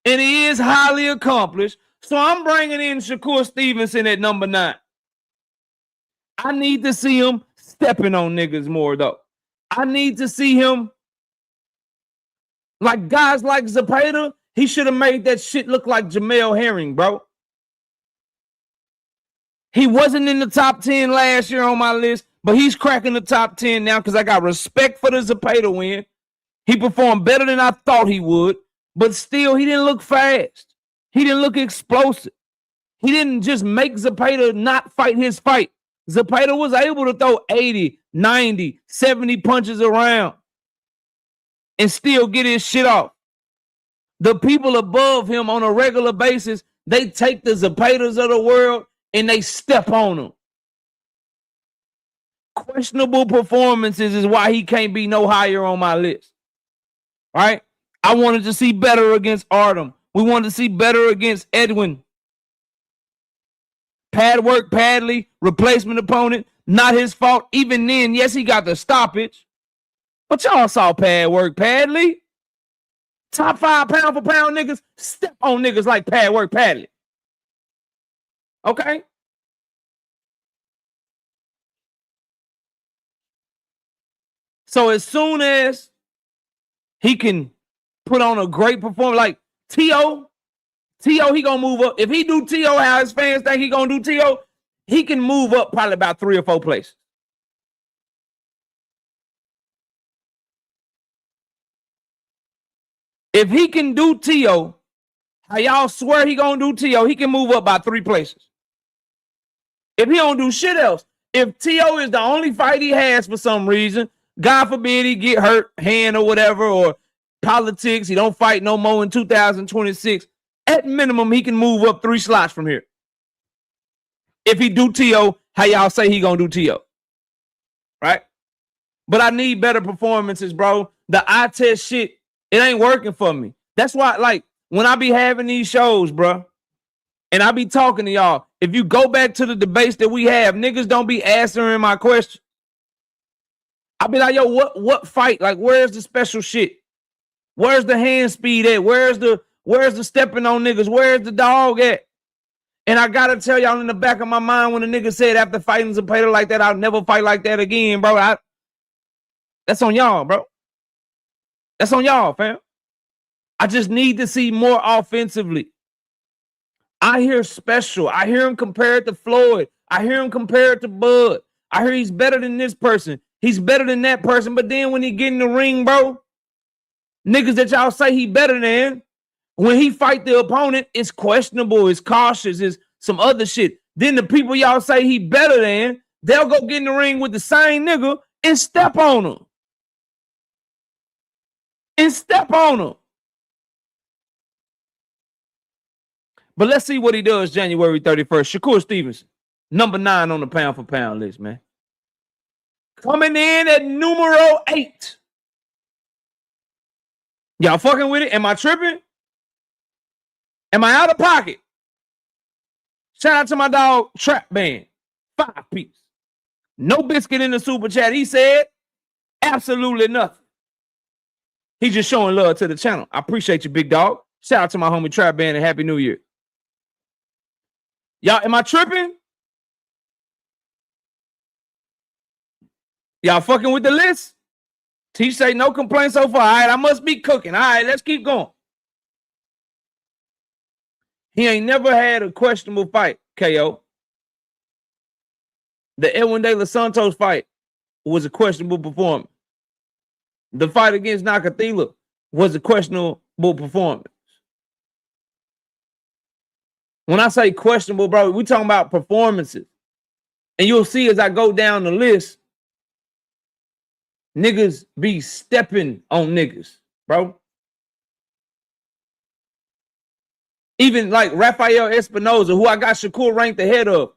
And he is highly accomplished. So I'm bringing in Shakur Stevenson at number 9. I need to see him stepping on niggas more, though. I need to see him like guys like Zapata. He should have made that shit look like Jamel Herring, bro. He wasn't in the top 10 last year on my list, but he's cracking the top 10 now because I got respect for the Zapata win. He performed better than I thought he would, but still, he didn't look fast. He didn't look explosive. He didn't just make Zapata not fight his fight. Zapata was able to throw 80, 90, 70 punches around and still get his shit off. The people above him on a regular basis, they take the Zapatas of the world and they step on them. Questionable performances is why he can't be no higher on my list. Right? I wanted to see better against Artem. We wanted to see better against Edwin. Pad work, Padley, replacement opponent, not his fault. Even then, yes, he got the stoppage. But y'all saw Pad work, Padley. Top 5 pound for pound niggas, step on niggas like Pad work, Padley. Okay? So as soon as he can put on a great performance, like T.O., he gonna move up. If he do T.O. how his fans think he gonna do T.O., he can move up probably about 3 or 4 places. If he can do T.O. how y'all swear he gonna do T.O., he can move up by 3 places. If he don't do shit else, if T.O. is the only fight he has for some reason, God forbid he get hurt, hand or whatever, or politics, he don't fight no more in 2026, at minimum, he can move up 3 slots from here. If he do T.O., how y'all say he gonna do T.O., right? But I need better performances, bro. The eye test shit, it ain't working for me. That's why, like, when I be having these shows, bro, and I be talking to y'all, if you go back to the debates that we have, niggas don't be answering my question. I be like, yo, what fight? Like, where's the special shit? Where's the hand speed at? Where's the stepping on niggas? Where's the dog at? And I gotta tell y'all in the back of my mind when the nigga said after fighting Zepeda like that, I'll never fight like that again, bro. That's on y'all, bro. That's on y'all, fam. I just need to see more offensively. I hear special. I hear him compared to Floyd. I hear him compared to Bud. I hear he's better than this person. He's better than that person. But then when he get in the ring, bro, niggas that y'all say he better than, when he fight the opponent, it's questionable, it's cautious, it's some other shit. Then the people y'all say he better than, they'll go get in the ring with the same nigga and step on him. But let's see what he does January 31st. Shakur Stevenson, number 9 on the pound for pound list, man. Coming in at numero 8. Y'all fucking with it? Am I tripping? Am I out of pocket? Shout out to my dog, Trap Band. 5-piece. No biscuit in the super chat. He said absolutely nothing. He's just showing love to the channel. I appreciate you, big dog. Shout out to my homie Trap Band and Happy New Year. Y'all, am I tripping? Y'all fucking with the list? T say no complaints so far. All right, I must be cooking. All right, let's keep going. He ain't never had a questionable fight, KO. The Edwin De Los Santos fight was a questionable performance. The fight against Nakatila was a questionable performance. When I say questionable, bro, we talking about performances. And you'll see as I go down the list, niggas be stepping on niggas, bro. Even like Rafael Espinoza, who I got Shakur ranked ahead of.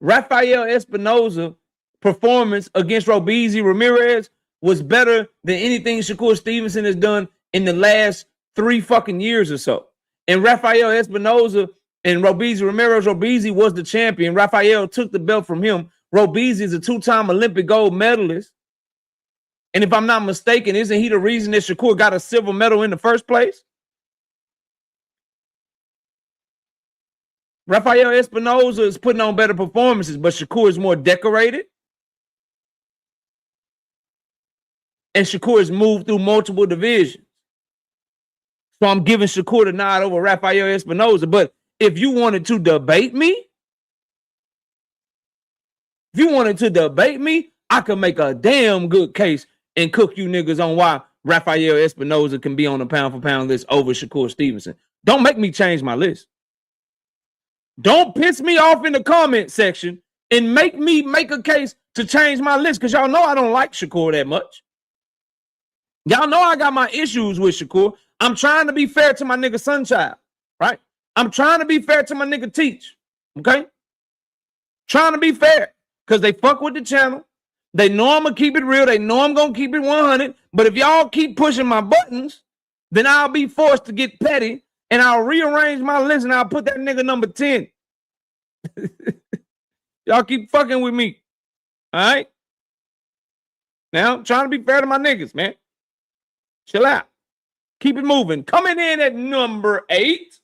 Rafael Espinoza performance against Robeisy Ramirez was better than anything Shakur Stevenson has done in the last 3 fucking years or so. And Rafael Espinoza and Robeisy Ramirez, Robeisy was the champion. Rafael took the belt from him. Robeisy is a 2-time Olympic gold medalist. And if I'm not mistaken, isn't he the reason that Shakur got a silver medal in the first place? Rafael Espinoza is putting on better performances, but Shakur is more decorated. And Shakur has moved through multiple divisions. So I'm giving Shakur the nod over Rafael Espinoza. But if you wanted to debate me, I could make a damn good case and cook you niggas on why Rafael Espinoza can be on the pound for pound list over Shakur Stevenson. Don't make me change my list. Don't piss me off in the comment section and make me make a case to change my list, because y'all know I don't like Shakur that much. Y'all know I got my issues with Shakur. I'm trying to be fair to my nigga Sunchild, right? I'm trying to be fair to my nigga Teach, okay? Trying to be fair, because they fuck with the channel. They know I'm going to keep it real. They know I'm going to keep it 100. But if y'all keep pushing my buttons, then I'll be forced to get petty, and I'll rearrange my list, and I'll put that nigga number 10. Y'all keep fucking with me. All right? Now, I'm trying to be fair to my niggas, man. Chill out. Keep it moving. Coming in at number 8.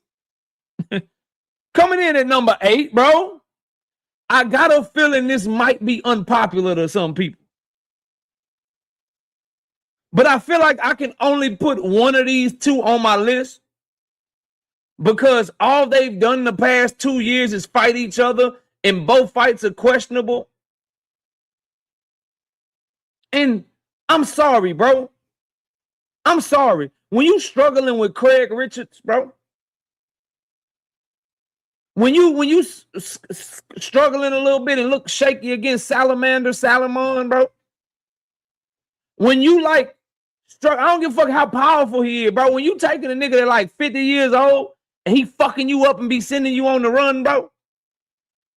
Coming in at number 8, bro. I got a feeling this might be unpopular to some people. But I feel like I can only put one of these two on my list because all they've done in the past 2 years is fight each other, and both fights are questionable. And I'm sorry, bro. I'm sorry. When you struggling with Craig Richards, bro, when you struggling a little bit and look shaky against Salamon, bro, when you like, I don't give a fuck how powerful he is, bro. When you taking a nigga that like 50 years old and he fucking you up and be sending you on the run, bro,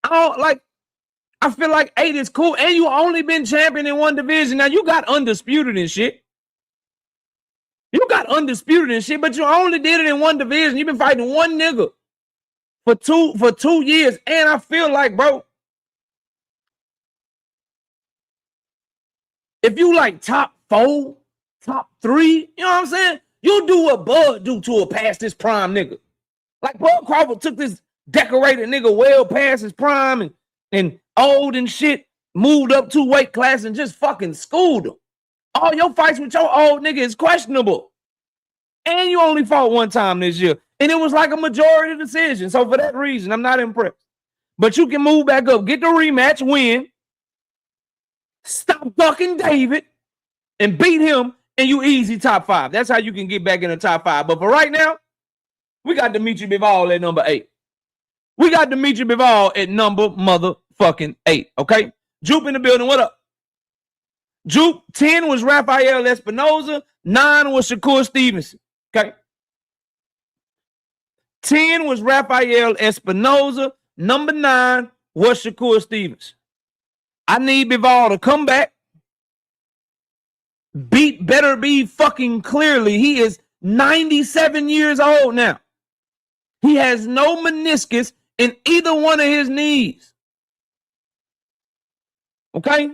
I feel like 8 is cool, and you only been champion in one division. Now you got undisputed and shit. You got undisputed and shit, but you only did it in one division. You've been fighting one nigga for 2 years, and I feel like, bro, if you like top 4, top 3, you know what I'm saying? You do what Bud do to a past his prime nigga. Like Bud Crawford took this decorated nigga well past his prime and old and shit, moved up 2 weight class and just fucking schooled him. All your fights with your old nigga is questionable. And you only fought 1 time this year. And it was like a majority decision. So for that reason, I'm not impressed. But you can move back up, get the rematch, win, stop ducking David, and beat him, and you easy top 5. That's how you can get back in the top 5. But for right now, we got Dimitri Bivol at number 8. We got Dimitri Bivol at number motherfucking 8, okay? Jupe in the building, what up? Jupe, 10 was Rafael Espinoza, 9 was Shakur Stevenson, okay? 10 was Rafael Espinoza, number 9 was Shakur Stevenson. I need Bivol to come back, beat Better Be fucking clearly. He is 97 years old now. He has no meniscus in either one of his knees. Okay?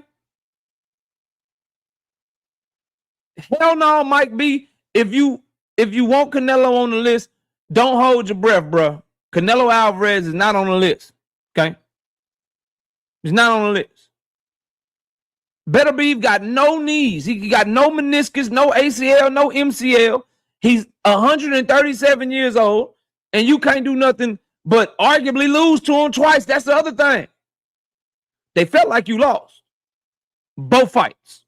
Hell no, Mike B. If you want Canelo on the list, don't hold your breath, bro. Canelo Alvarez is not on the list. Okay? He's not on the list. Better Beef got no knees. He got no meniscus, no ACL, no MCL. He's 137 years old, and you can't do nothing but arguably lose to him twice. That's the other thing. They felt like you lost. Both fights.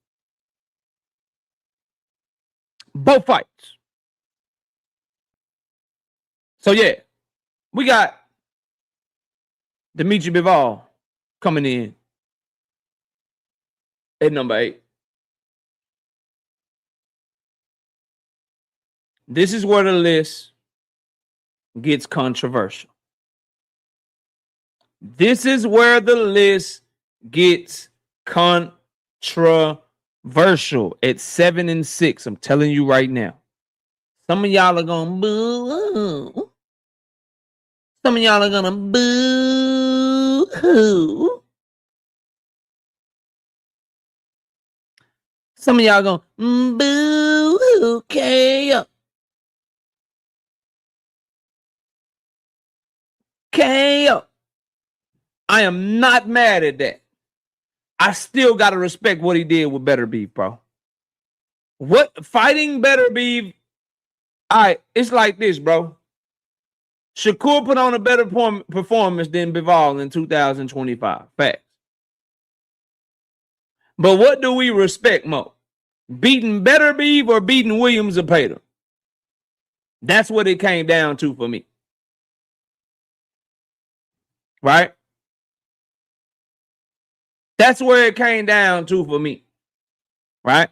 Both fights. So, yeah, we got Dimitri Bivol coming in at number 8. This is where the list gets controversial. This is where the list gets controversial at 7 and 6. I'm telling you right now. Some of y'all are going to boo. Some of y'all are going to boo. Some of y'all going boo. KO. KO. I am not mad at that. I still got to respect what he did with Better Beef, bro. What fighting Better Beef? All right, it's like this, bro. Shakur put on a better performance than Bivol in 2025. Facts. But what do we respect more? Beating Better Beef or beating Williams Zepeda? That's what it came down to for me. Right? That's where it came down to for me. Right?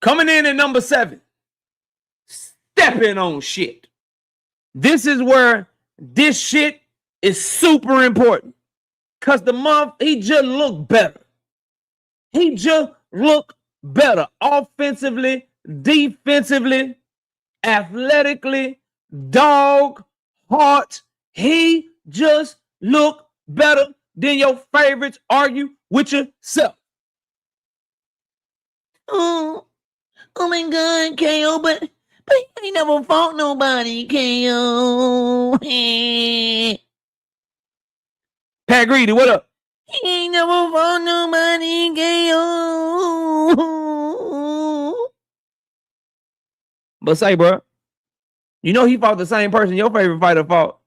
Coming in at number 7. Stepping on shit. This is where this shit is super important. Because he just looked better. He just looked better offensively, defensively, athletically, dog, heart. He just looked better than your favorites. Argue with yourself. Oh my God, KO, but he ain't never fought nobody, KO. Pat Greedy, what up? He ain't never fought nobody, KO. But say, bro, you know he fought the same person your favorite fighter fought.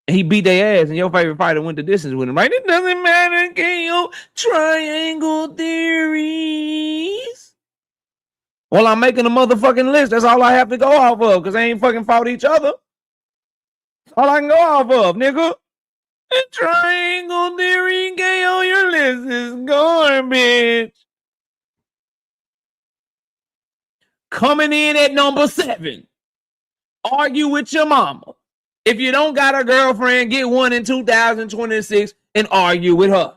And he beat their ass, and your favorite fighter went the distance with him, right? It doesn't matter, KO. Triangle theories. Well, I'm making a motherfucking list. That's all I have to go off of, because they ain't fucking fought each other. That's all I can go off of, nigga. And triangle theory, KO, your list is garbage. Coming in at number 7. Argue with your mama. If you don't got a girlfriend, get one in 2026 and argue with her.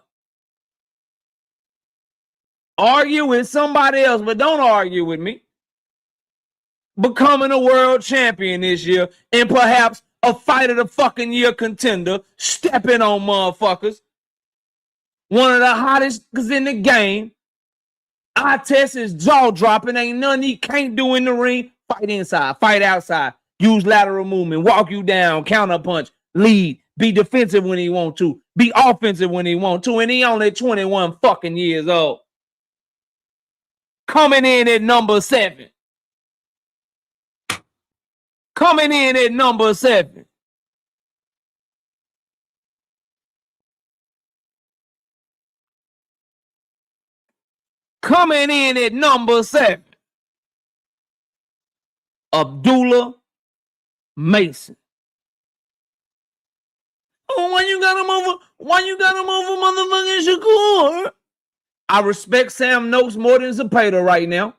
Argue with somebody else, but don't argue with me. Becoming a world champion this year and perhaps a fight of the fucking year contender, stepping on motherfuckers. One of the hottest in the game. Eye test is jaw dropping. Ain't nothing he can't do in the ring. Fight inside, fight outside. Use lateral movement, walk you down, counter punch, lead, be defensive when he want to, be offensive when he want to, and he only 21 fucking years old. Coming in at number 7. Coming in at number 7. Coming in at number 7. Abdullah Mason. Oh, why you got him over? Why you got him over motherfucking Shakur? I respect Sam Noakes more than Zepeda right now.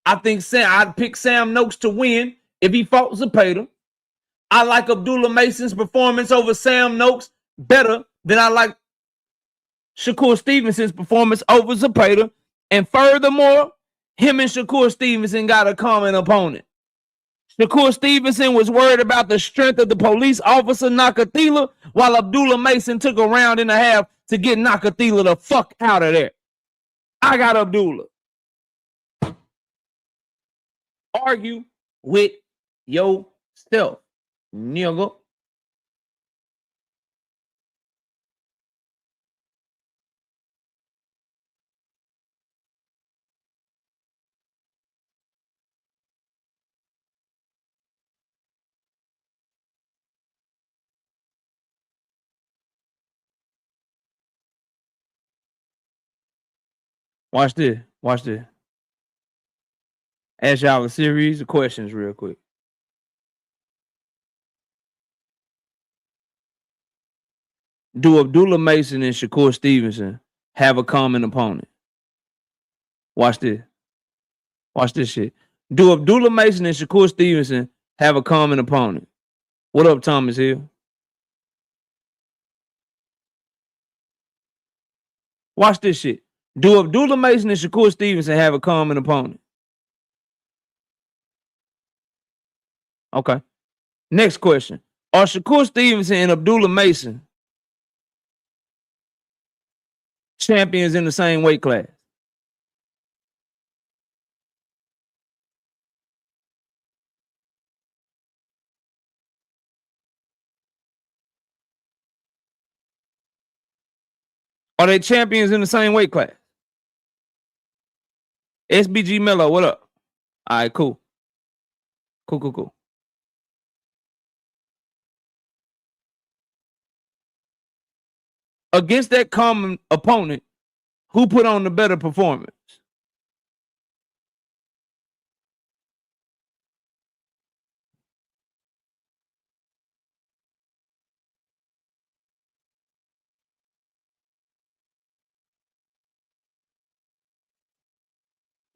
I think I'd pick Sam Noakes to win if he fought Zepeda. I like Abdullah Mason's performance over Sam Noakes better than I like Shakur Stevenson's performance over Zepeda. And furthermore, him and Shakur Stevenson got a common opponent. Shakur Stevenson was worried about the strength of the police officer Nakathila, while Abdullah Mason took a round and a half to get Nakathila the fuck out of there. I got Abdullah. Argue with yourself, nigga. Watch this. Watch this. Ask y'all a series of questions real quick. Do Abdullah Mason and Shakur Stevenson have a common opponent? Watch this. Watch this shit. Do Abdullah Mason and Shakur Stevenson have a common opponent? What up, Thomas Hill? Watch this shit. Do Abdullah Mason and Shakur Stevenson have a common opponent? Okay. Next question. Are Shakur Stevenson and Abdullah Mason champions in the same weight class? Are they champions in the same weight class? SBG Mello, what up? All right, cool. Cool. Against that common opponent, who put on the better performance?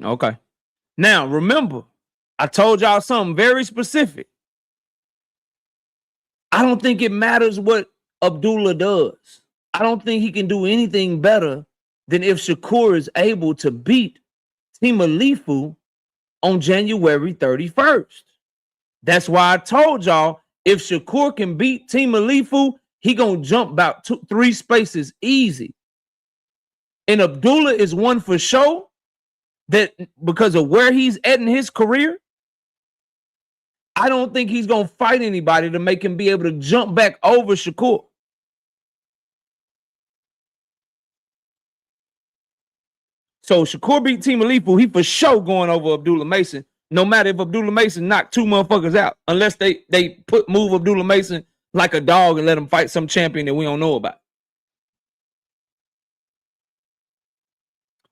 Okay. Now, remember, I told y'all something very specific. I don't think it matters what Abdullah does. I don't think he can do anything better than if Shakur is able to beat Timalifu on January 31st. That's why I told y'all, if Shakur can beat Timalifu, he gonna jump about 3 spaces easy. And Abdullah is one for sure that because of where he's at in his career, I don't think he's gonna fight anybody to make him be able to jump back over Shakur. So Shakur beat Timalifu, he for sure going over Abdullah Mason, no matter if Abdullah Mason knocked 2 motherfuckers out, unless they move Abdullah Mason like a dog and let him fight some champion that we don't know about.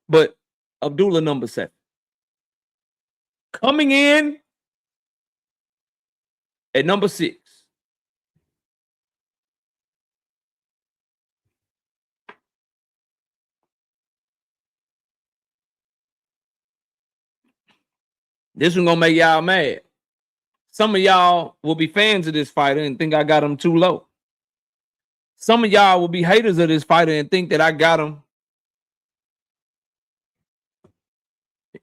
But Abdullah number 7. Coming in at number 6. This one gonna make y'all mad. Some of y'all will be fans of this fighter and think I got him too low. Some of y'all will be haters of this fighter and think that I got him,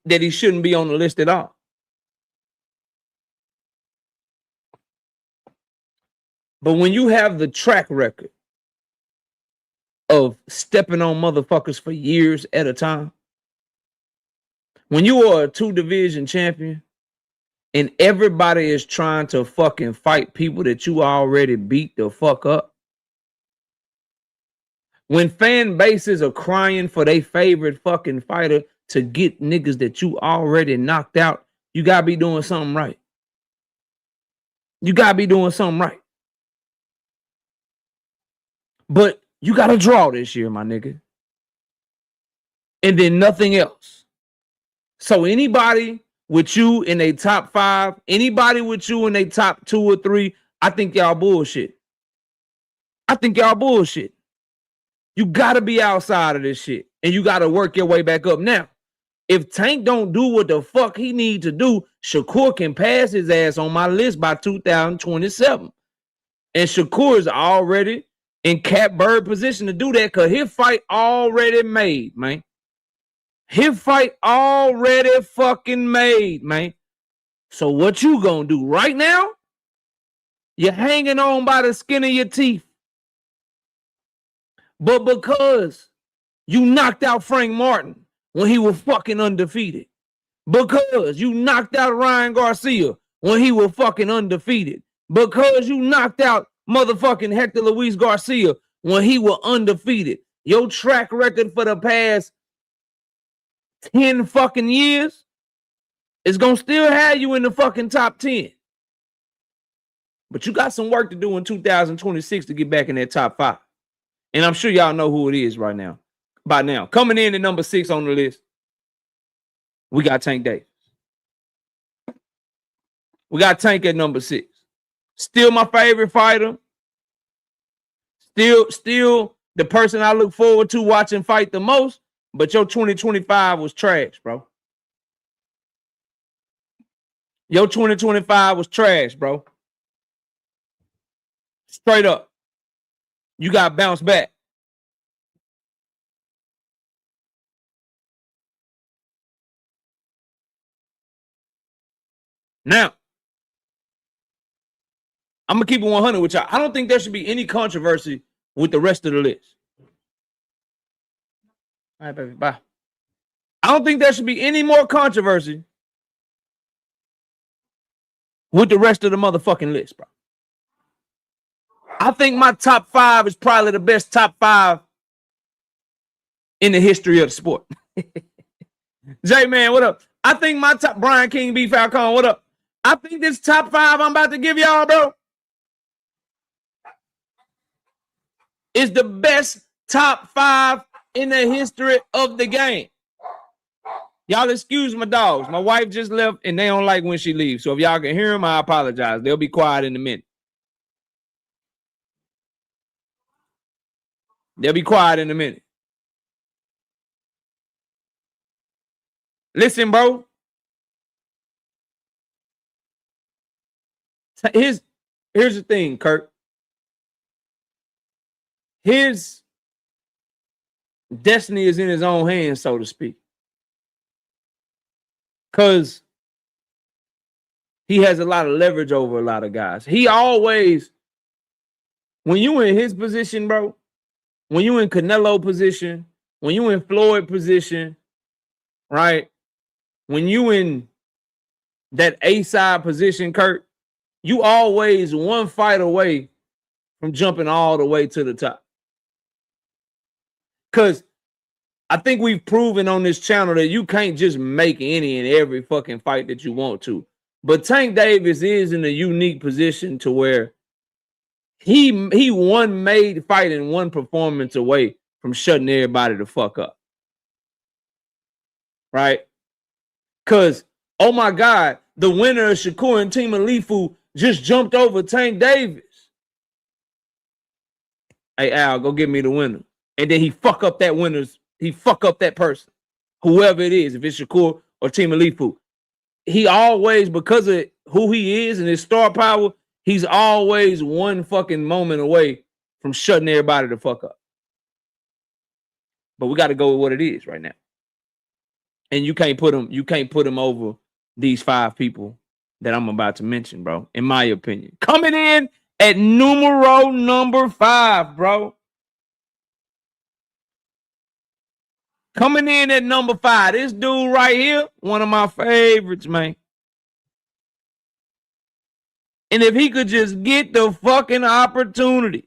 that he shouldn't be on the list at all. But when you have the track record of stepping on motherfuckers for years at a time, when you are a 2-division champion and everybody is trying to fucking fight people that you already beat the fuck up, when fan bases are crying for their favorite fucking fighter to get niggas that you already knocked out, you gotta be doing something right. You gotta be doing something right. But you gotta draw this year, my nigga. And then nothing else. So anybody with you in a top 5, anybody with you in a top 2 or 3, I think y'all bullshit. I think y'all bullshit. You gotta be outside of this shit. And you gotta work your way back up. Now, if Tank don't do what the fuck he need to do, Shakur can pass his ass on my list by 2027. And Shakur is already in catbird position to do that because his fight already made, man. His fight already fucking made, man. So what you gonna do right now? You're hanging on by the skin of your teeth. But because you knocked out Frank Martin when he was fucking undefeated, because you knocked out Ryan Garcia when he was fucking undefeated, because you knocked out motherfucking Hector Luis Garcia when he was undefeated, your track record for the past 10 fucking years is gonna still have you in the fucking top 10. But you got some work to do in 2026 to get back in that top 5. And I'm sure y'all know who it is right now. By now. Coming in at number 6 on the list, we got Tank Davis. We got Tank at number 6. Still my favorite fighter. Still the person I look forward to watching fight the most. But your 2025 was trash, bro. Your 2025 was trash, bro. Straight up. You got bounced back. Now, I'm going to keep it 100 with y'all. I don't think there should be any controversy with the rest of the list. All right, baby, bye. I don't think there should be any more controversy with the rest of the motherfucking list, bro. I think my top 5 is probably the best top 5 in the history of the sport. J-Man, what up? I think my top, Brian King B. Falcon, what up? I think this top 5 I'm about to give y'all, bro, is the best top 5 in the history of the game. Y'all excuse my dogs. My wife just left and they don't like when she leaves. So if y'all can hear them, I apologize. They'll be quiet in a minute. They'll be quiet in a minute. Listen, bro. Here's the thing, Kurt. His destiny is in his own hands, so to speak. Because he has a lot of leverage over a lot of guys. He always, when you in his position, bro, when you in Canelo position, when you in Floyd position, right? When you in that A-side position, Kurt, you always one fight away from jumping all the way to the top. Because I think we've proven on this channel that you can't just make any and every fucking fight that you want to. But Tank Davis is in a unique position to where he one made fight and one performance away from shutting everybody the fuck up. Right? Because, oh my God, the winner of Shakur and Team Alifu just jumped over Tank Davis. Hey, Al, go get me the winner. And then he fuck up that winner's, he fuck up that person. Whoever it is, if it's Shakur or Team Alifu. He always, because of who he is and his star power, he's always one fucking moment away from shutting everybody the fuck up. But we got to go with what it is right now. And you can't put him over these 5 people that I'm about to mention, bro, in my opinion. Coming in at number 5, bro. Coming in at number 5, this dude right here, one of my favorites, man. And if he could just get the fucking opportunities,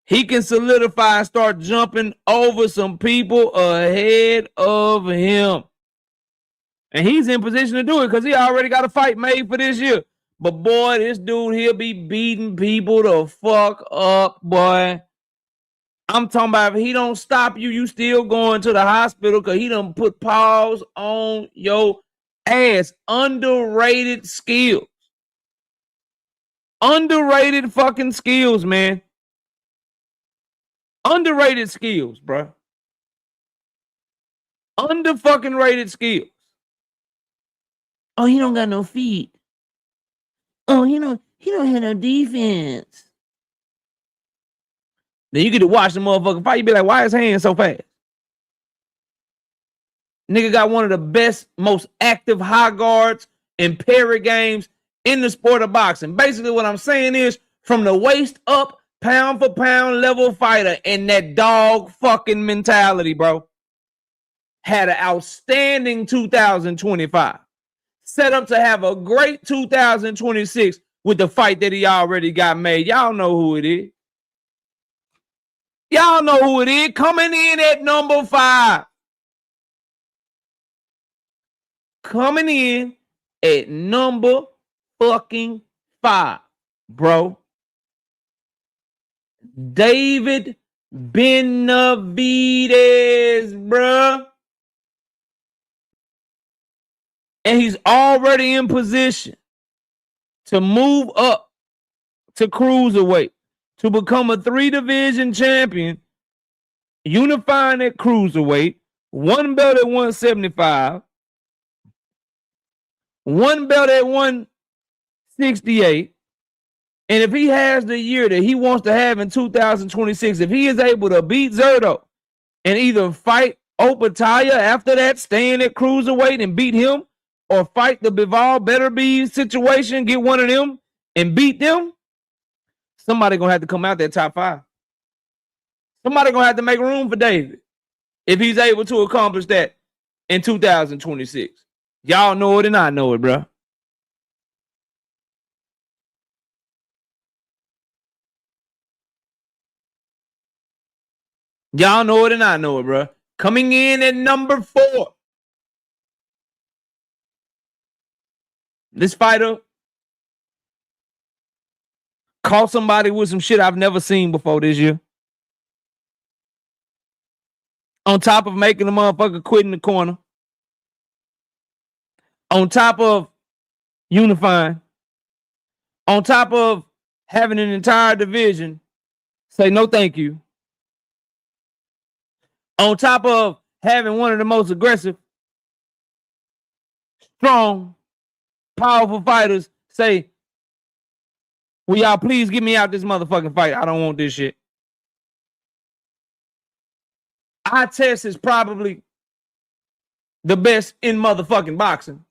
he can solidify and start jumping over some people ahead of him. And he's in position to do it because he already got a fight made for this year. But boy, this dude, he'll be beating people the fuck up, boy. I'm talking about if he don't stop you, you still going to the hospital because he done put paws on your ass. Underrated skills. Underrated fucking skills, man. Underrated skills, bro. Under fucking rated skills. Oh, he don't got no feet. Oh, he don't have no defense. Then you get to watch the motherfucker fight. You be like, why his hand so fast? Nigga got one of the best, most active high guards and parry games in the sport of boxing. Basically, what I'm saying is, from the waist up, pound for pound level fighter and that dog fucking mentality, bro. Had an outstanding 2025. Set up to have a great 2026 with the fight that he already got made. Y'all know who it is. Y'all know who it is. Coming in at number 5. Coming in at number fucking 5, bro. David Benavidez, bro. And he's already in position to move up to cruiserweight, to become a 3-division champion, unifying at cruiserweight, 1 belt at 175, 1 belt at 168. And if he has the year that he wants to have in 2026, if he is able to beat Zerto and either fight Opataya after that, staying at cruiserweight and beat him, or fight the Bivol Beterbiev situation, get one of them and beat them, somebody gonna have to come out that top 5. Somebody gonna have to make room for David if he's able to accomplish that in 2026. Y'all know it and I know it, bro. Y'all know it and I know it, bro. Coming in at number 4. This fighter caught somebody with some shit I've never seen before this year. On top of making the motherfucker quit in the corner. On top of unifying. On top of having an entire division say no thank you. On top of having one of the most aggressive, strong, powerful fighters say, will y'all please get me out this motherfucking fight? I don't want this shit. eye test is probably the best in motherfucking boxing.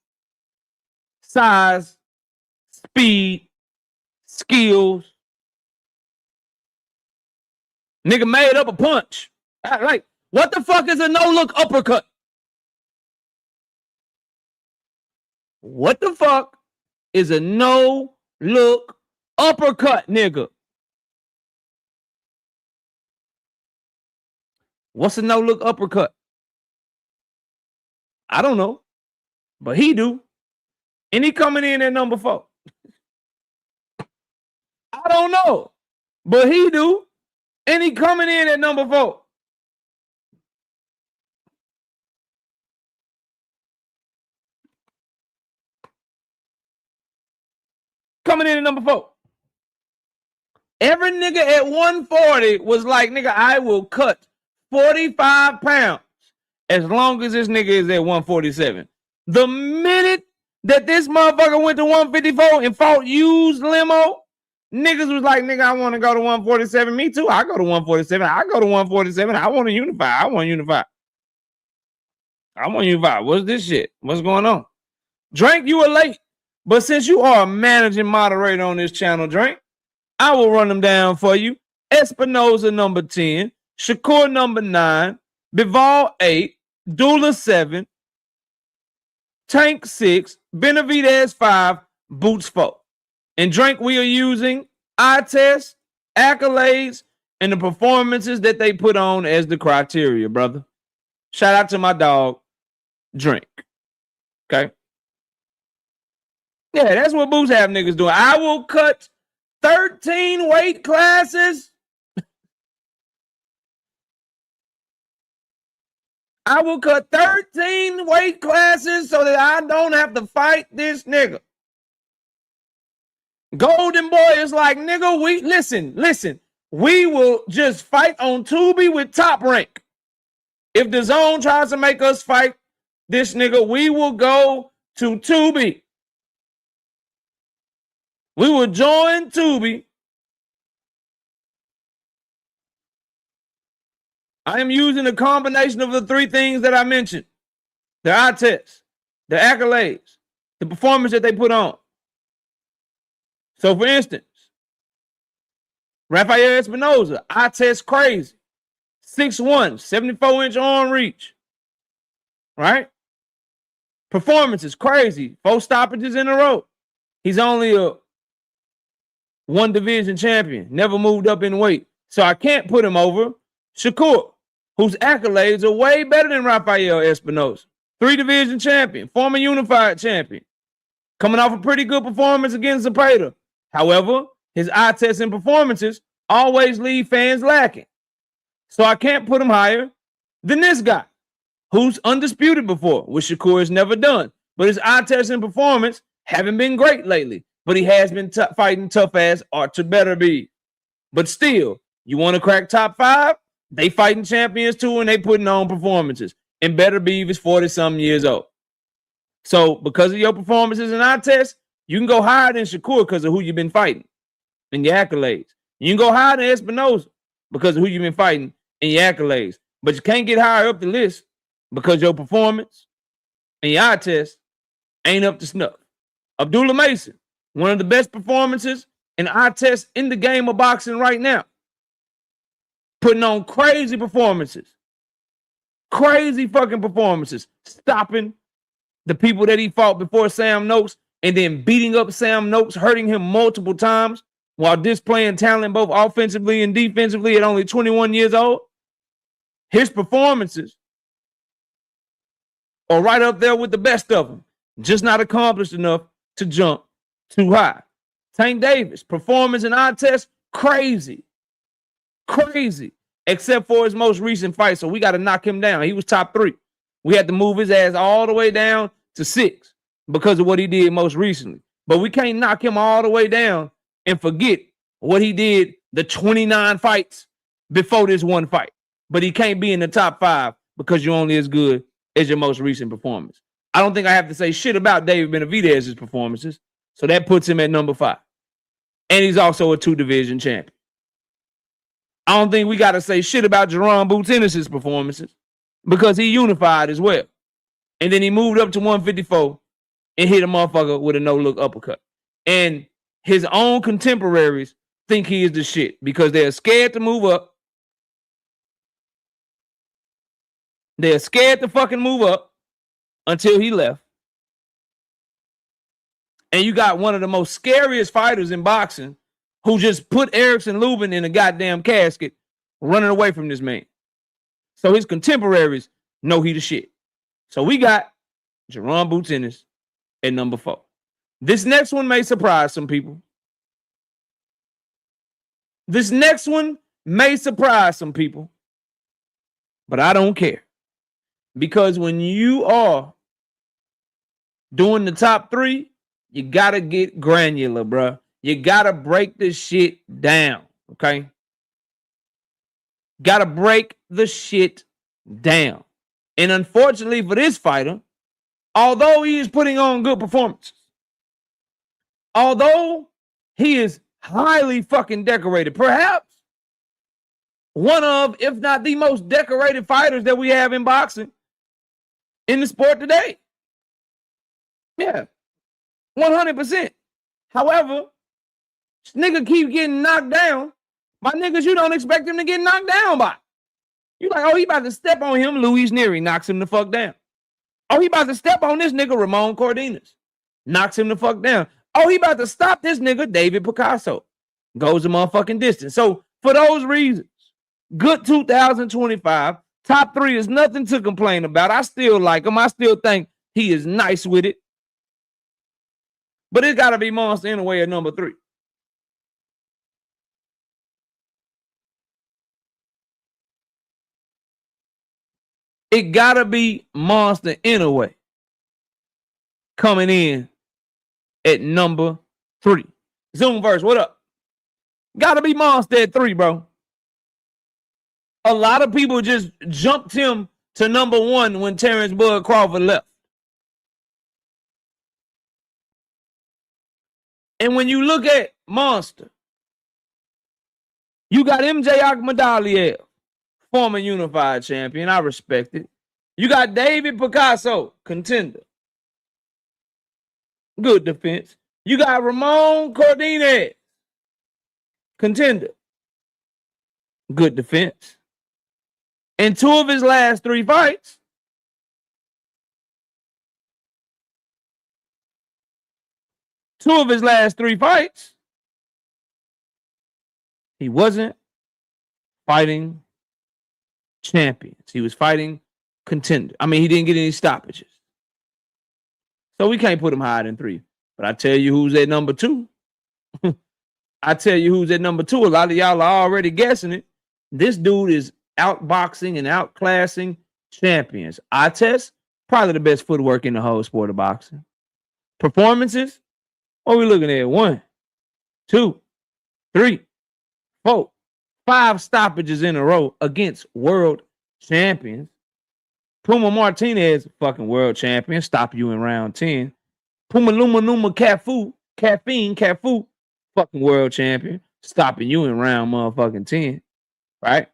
Size, speed, skills. Nigga made up a punch. Like, what the fuck is a no-look uppercut? What the fuck is a no-look uppercut, nigga? What's a no-look uppercut? I don't know, but he do. And he coming in at number 4. I don't know, but he do. And he coming in at number 4. Coming in at number 4. Every nigga at 140 was like, nigga, I will cut 45 pounds as long as this nigga is at 147. The minute that this motherfucker went to 154 and fought used limo, niggas was like, nigga, I want to go to 147. Me too. I go to 147. I go to 147. I want to unify. I want to unify. I want to unify. What's this shit? What's going on? Drink, you were late. But since you are a managing moderator on this channel, Drink, I will run them down for you. Espinoza, number 10. Shakur, number 9. Bivol, 8. Dula, 7. Tank, 6. Benavidez, 5. Boots, 4. And Drink, we are using eye tests, accolades, and the performances that they put on as the criteria, brother. Shout out to my dog, Drink. Okay? Yeah, that's what Boots have niggas doing. I will cut 13 weight classes. I will cut 13 weight classes so that I don't have to fight this nigga. Golden Boy is like, nigga, listen. We will just fight on Tubi with Top Rank. If the zone tries to make us fight this nigga, we will go to Tubi. We will join Tubi. I am using a combination of the 3 things that I mentioned. The eye test, the accolades, the performance that they put on. So, for instance, Rafael Espinoza, eye test crazy. 6'1", 74-inch arm reach. Right? Performance is crazy. 4 stoppages in a row. He's only a 1 division champion. Never moved up in weight. So I can't put him over Shakur, whose accolades are way better than Rafael Espinoza. 3 division champion. Former unified champion. Coming off a pretty good performance against Zapata. However, his eye tests and performances always leave fans lacking. So I can't put him higher than this guy, who's undisputed before, which Shakur has never done. But his eye tests and performance haven't been great lately. But he has been fighting tough ass Archer Better Be. But still, you want to crack top 5? They fighting champions too, and they putting on performances. And Better Beeve is 40-something years old. So because of your performances and eye tests, you can go higher than Shakur because of who you've been fighting and your accolades. You can go higher than Espinoza because of who you've been fighting and your accolades. But you can't get higher up the list because your performance and your eye test ain't up to snuff. Abdullah Mason, one of the best performances and eye tests in the game of boxing right now. Putting on crazy performances. Crazy fucking performances. Stopping the people that he fought before Sam Noakes and then beating up Sam Noakes, hurting him multiple times while displaying talent both offensively and defensively at only 21 years old. His performances are right up there with the best of them. Just not accomplished enough to jump too high. Tank Davis, performance and eye test, crazy. Crazy. Except for his most recent fight. So we got to knock him down. He was top 3. We had to move his ass all the way down to 6 because of what he did most recently. But we can't knock him all the way down and forget what he did the 29 fights before this one fight. But he can't be in the top 5 because you're only as good as your most recent performance. I don't think I have to say shit about David Benavidez's performances. So that puts him at number 5. And he's also a 2 division champion. I don't think we got to say shit about Jerome Boots Ennis's performances because he unified as well. And then he moved up to 154 and hit a motherfucker with a no-look uppercut. And his own contemporaries think he is the shit because they're scared to move up. They're scared to fucking move up until he left. And you got one of the most scariest fighters in boxing who just put Erickson Lubin in a goddamn casket running away from this man. So his contemporaries know he the shit. So we got Jerome Boots Ennis at number 4. This next one may surprise some people. This next one may surprise some people. But I don't care. Because when you are doing the top 3, you got to get granular, bro. You got to break this shit down, okay? Got to break the shit down. And unfortunately for this fighter, although he is putting on good performances, although he is highly fucking decorated, perhaps one of, if not the most decorated fighters that we have in boxing in the sport today. Yeah, 100%. However, this nigga keep getting knocked down by niggas you don't expect him to get knocked down by. You like, oh, he about to step on him. Luis Nery knocks him the fuck down. Oh, he about to step on this nigga, Ramon Cardenas. Knocks him the fuck down. Oh, he about to stop this nigga, David Picasso. Goes a motherfucking distance. So for those reasons, good 2025. Top 3 is nothing to complain about. I still like him. I still think he is nice with it. But it got to be Monster Inoue at number 3. It got to be Monster Inoue coming in at number 3. Zoomverse, what up? Got to be Monster at 3, bro. A lot of people just jumped him to number 1 when Terrence Bud Crawford left. And when you look at Monster, you got MJ Akhmadaliev, former unified champion. I respect it. You got David Picasso, contender. Good defense. You got Ramon Cardenas, contender. Good defense. And 2 of his last 3 fights, he wasn't fighting champions. He was fighting contender. I mean, he didn't get any stoppages. So we can't put him higher than 3. But I tell you who's at number 2. I tell you who's at number 2. A lot of y'all are already guessing it. This dude is outboxing and outclassing champions. I test probably the best footwork in the whole sport of boxing. Performances, what are we looking at? 1, 2, 3, 4, 5 stoppages in a row against world champions. Puma Martinez, fucking world champion, stop you in round 10. Puma Luma Numa Caffeine, fucking world champion, stopping you in round motherfucking 10. Right?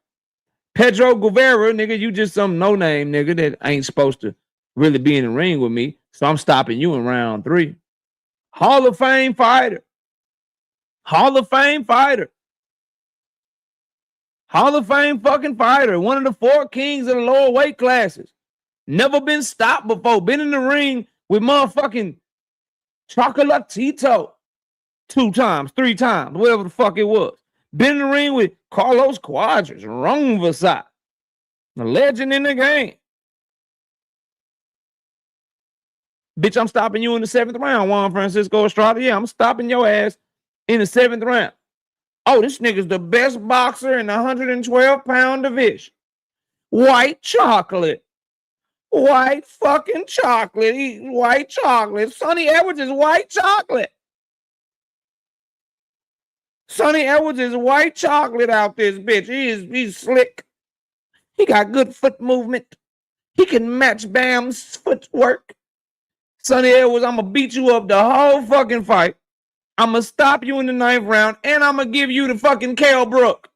Pedro Guevara, nigga, you just some no-name nigga that ain't supposed to really be in the ring with me, so I'm stopping you in round 3. Hall of Fame fighter. Hall of Fame fighter. Hall of Fame fucking fighter. One of the 4 kings of the lower weight classes. Never been stopped before. Been in the ring with motherfucking Chocolatito 2 times, 3 times, whatever the fuck it was. Been in the ring with Carlos Quadras, Ron Vasat, a legend in the game. Bitch, I'm stopping you in the 7th round, Juan Francisco Estrada. Yeah, I'm stopping your ass in the 7th round. Oh, this nigga's the best boxer in the 112-pound division. White chocolate. White fucking chocolate. White chocolate. Sonny Edwards is white chocolate. Sonny Edwards is white chocolate out this bitch. He's slick. He got good foot movement. He can match Bam's footwork. Sonny Edwards, I'm going to beat you up the whole fucking fight. I'm going to stop you in the 9th round, and I'm going to give you the fucking Kell Brook.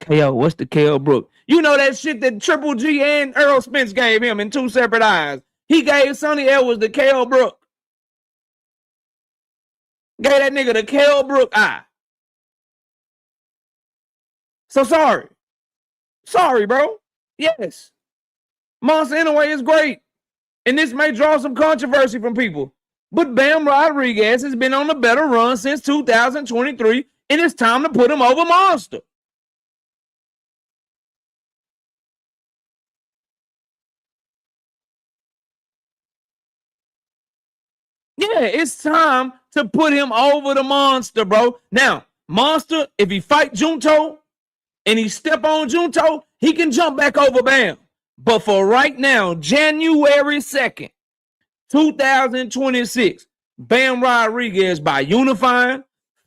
KO, what's the KO Brook? You know that shit that Triple G and Earl Spence gave him in 2 separate eyes. He gave Sonny Edwards the KO Brook. Gave that nigga the KO Brook eye. So sorry. Sorry, bro. Yes. Monster anyway is great. And this may draw some controversy from people. But Bam Rodriguez has been on a better run since 2023, and it's time to put him over Monster. Yeah, it's time to put him over the Monster, bro. Now, Monster, if he fight Junto and he step on Junto, he can jump back over Bam. But for right now, January 2nd, 2026, Bam Rodriguez, by unifying,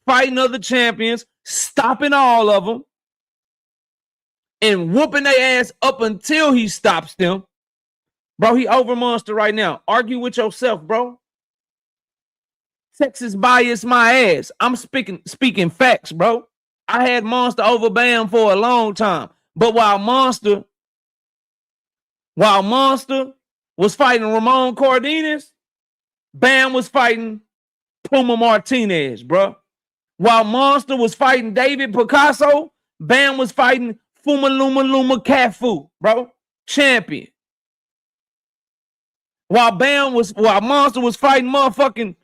fighting other champions, stopping all of them, and whooping their ass up until he stops them. Bro, he over Monster right now. Argue with yourself, bro. Texas bias my ass. I'm speaking facts, bro. I had Monster over Bam for a long time. But while Monster was fighting Ramon Cardenas, Bam was fighting Puma Martinez, bro. While Monster was fighting David Picasso, Bam was fighting Fuma Luma Cafu, bro. Champion. While Monster was fighting motherfucking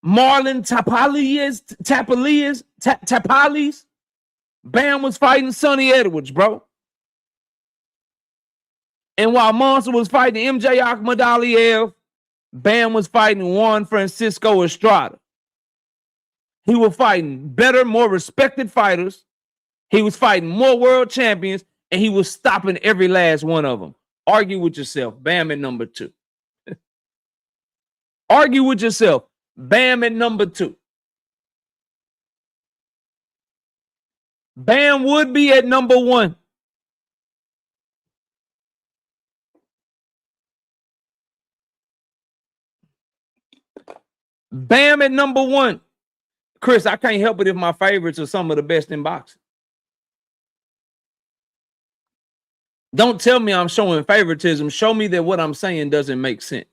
Marlon Tapales, Bam was fighting Sonny Edwards, bro. And while Monster was fighting MJ Akhmadaliev, Bam was fighting Juan Francisco Estrada. He was fighting better, more respected fighters. He was fighting more world champions, and he was stopping every last one of them. Argue with yourself. Bam at number 2. Argue with yourself. Bam at number 2. Bam would be at number 1. Bam at number 1. Chris, I can't help it if my favorites are some of the best in boxing. Don't tell me I'm showing favoritism. Show me that what I'm saying doesn't make sense.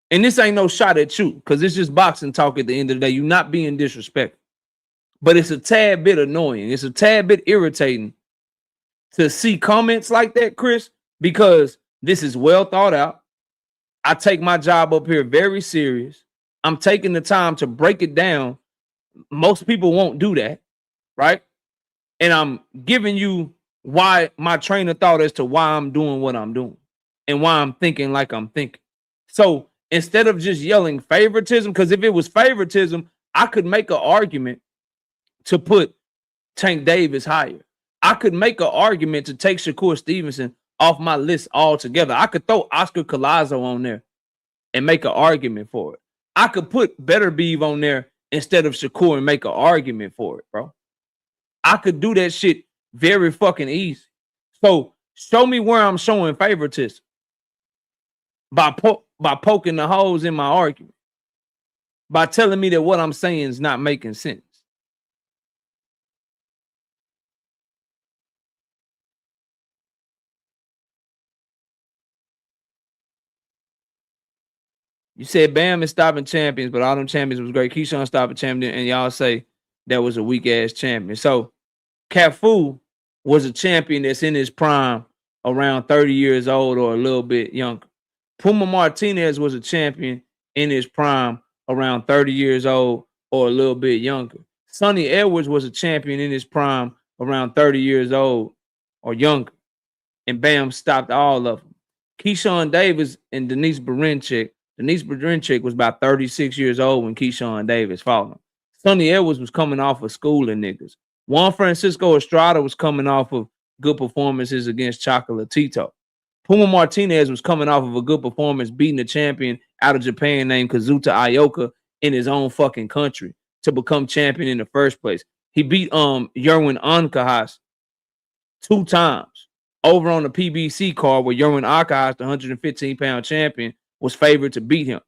And this ain't no shot at you, because it's just boxing talk at the end of the day. You're not being disrespectful. But it's a tad bit annoying. It's a tad bit irritating to see comments like that, Chris, because this is well thought out. I take my job up here very serious. I'm taking the time to break it down. Most people won't do that, right? And I'm giving you why my train of thought as to why I'm doing what I'm doing and why I'm thinking like I'm thinking. So instead of just yelling favoritism, because if it was favoritism, I could make an argument to put Tank Davis higher. I could make an argument to take Shakur Stevenson off my list altogether. I could throw Oscar Collazo on there and make an argument for it. I could put Better Beeve on there instead of Shakur and make an argument for it, bro. I could do that shit very fucking easy. So show me where I'm showing favoritism by poking the holes in my argument, by telling me that what I'm saying is not making sense. You said Bam is stopping champions, but all them champions was great. Keyshawn stopping champion, and y'all say that was a weak-ass champion. So Cafu was a champion that's in his prime around 30 years old or a little bit younger. Puma Martinez was a champion in his prime around 30 years old or a little bit younger. Sonny Edwards was a champion in his prime around 30 years old or younger. And Bam stopped all of them. Keyshawn Davis and Denise Berinchik was about 36 years old when Keyshawn Davis fought him. Sonny Edwards was coming off of schooling niggas. Juan Francisco Estrada was coming off of good performances against Chocolatito. Puma Martinez was coming off of a good performance beating a champion out of Japan named Kazuta Ioka in his own fucking country to become champion in the first place. He beat Yerwin Ancajas 2 times over on the PBC card where Yerwin Ancajas, the 115-pound champion, was favored to beat him.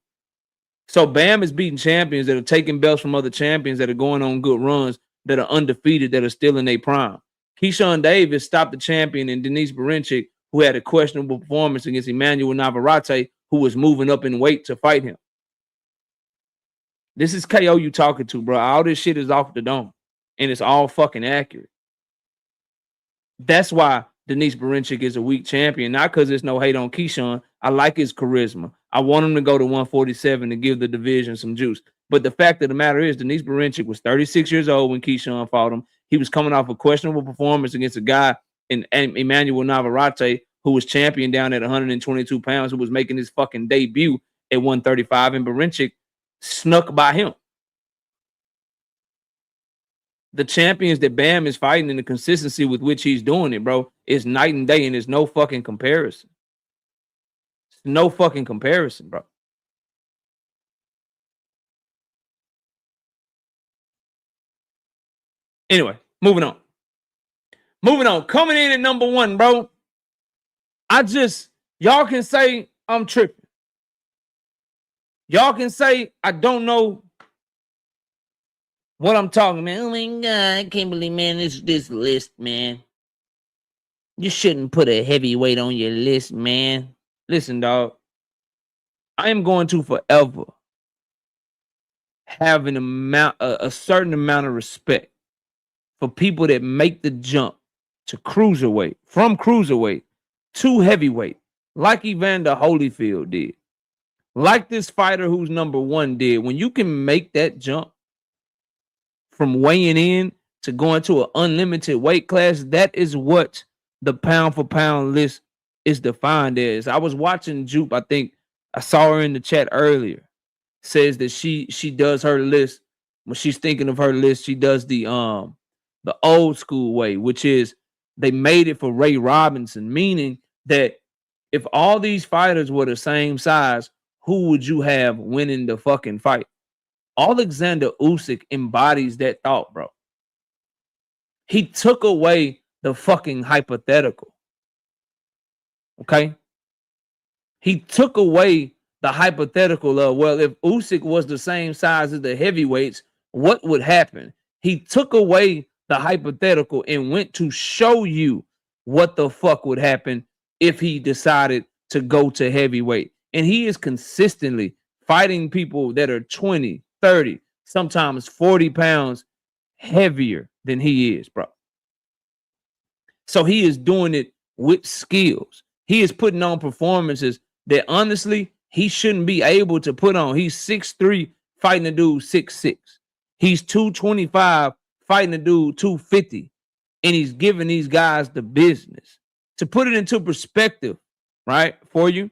So Bam is beating champions that are taking belts from other champions that are going on good runs, that are undefeated, that are still in their prime. Keyshawn Davis stopped the champion in Denise Berinchik, who had a questionable performance against Emmanuel Navarrete, who was moving up in weight to fight him. This is KO you talking to, bro. All this shit is off the dome, and it's all fucking accurate. That's why Denise Berinchik is a weak champion, not because there's no hate on Keyshawn. I like his charisma. I want him to go to 147 to give the division some juice. But the fact of the matter is, Denise Berinchik was 36 years old when Keyshawn fought him. He was coming off a questionable performance against a guy in Emmanuel Navarrete, who was champion down at 122 pounds, who was making his fucking debut at 135, and Berinchik snuck by him. The champions that Bam is fighting and the consistency with which he's doing it, bro, is night and day, and there's no fucking comparison. No fucking comparison, bro. Anyway, moving on. Coming in at number 1, bro. Y'all can say I'm tripping. Y'all can say I don't know what I'm talking, man. Oh my God, I can't believe, man, this list, man. You shouldn't put a heavyweight on your list, man. Listen, dog. I am going to forever have a certain amount of respect for people that make the jump to cruiserweight, from cruiserweight to heavyweight, like Evander Holyfield did, like this fighter who's number 1 did. When you can make that jump from weighing in to going to an unlimited weight class, that is what the pound for pound list is defined as. I was watching Jupe, I think I saw her in the chat earlier, says that she does her list. When she's thinking of her list, she does the old school way, which is they made it for Ray Robinson, meaning that if all these fighters were the same size, who would you have winning the fucking fight? Alexander Usyk embodies that thought, bro. He took away the fucking hypothetical. Okay? He took away the hypothetical of, well, if Usyk was the same size as the heavyweights, what would happen? He took away the hypothetical and went to show you what the fuck would happen if he decided to go to heavyweight. And he is consistently fighting people that are 20, 30, sometimes 40 pounds heavier than he is, bro. So he is doing it with skills. He is putting on performances that honestly he shouldn't be able to put on. He's 6'3", fighting a dude 6'6". He's 225, fighting a dude 250, and he's giving these guys the business. To put it into perspective, right, for you,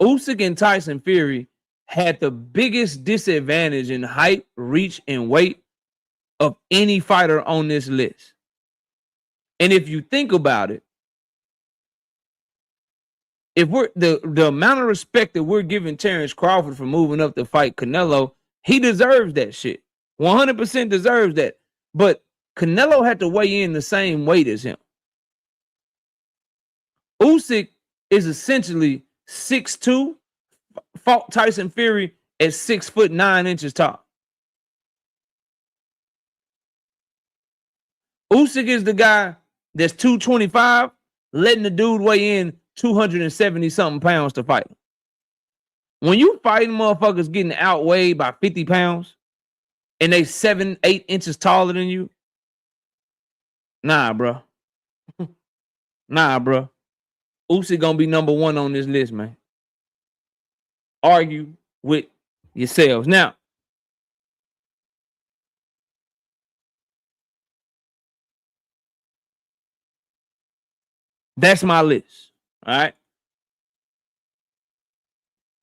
Usyk and Tyson Fury had the biggest disadvantage in height, reach, and weight of any fighter on this list. And if you think about it, if we're the amount of respect that we're giving Terrence Crawford for moving up to fight Canelo, he deserves that shit. 100% deserves that. But Canelo had to weigh in the same weight as him. Usyk is essentially 6'2", fought Tyson Fury at 6'9" tall. Usyk is the guy that's 225, letting the dude weigh in 270 something pounds to fight him. When you fighting motherfuckers getting outweighed by 50 pounds and they 7-8 inches taller than you, nah, bro. Nah, bro. Usyk gonna be number 1 on this list, man. Argue with yourselves. Now, that's my list. All right.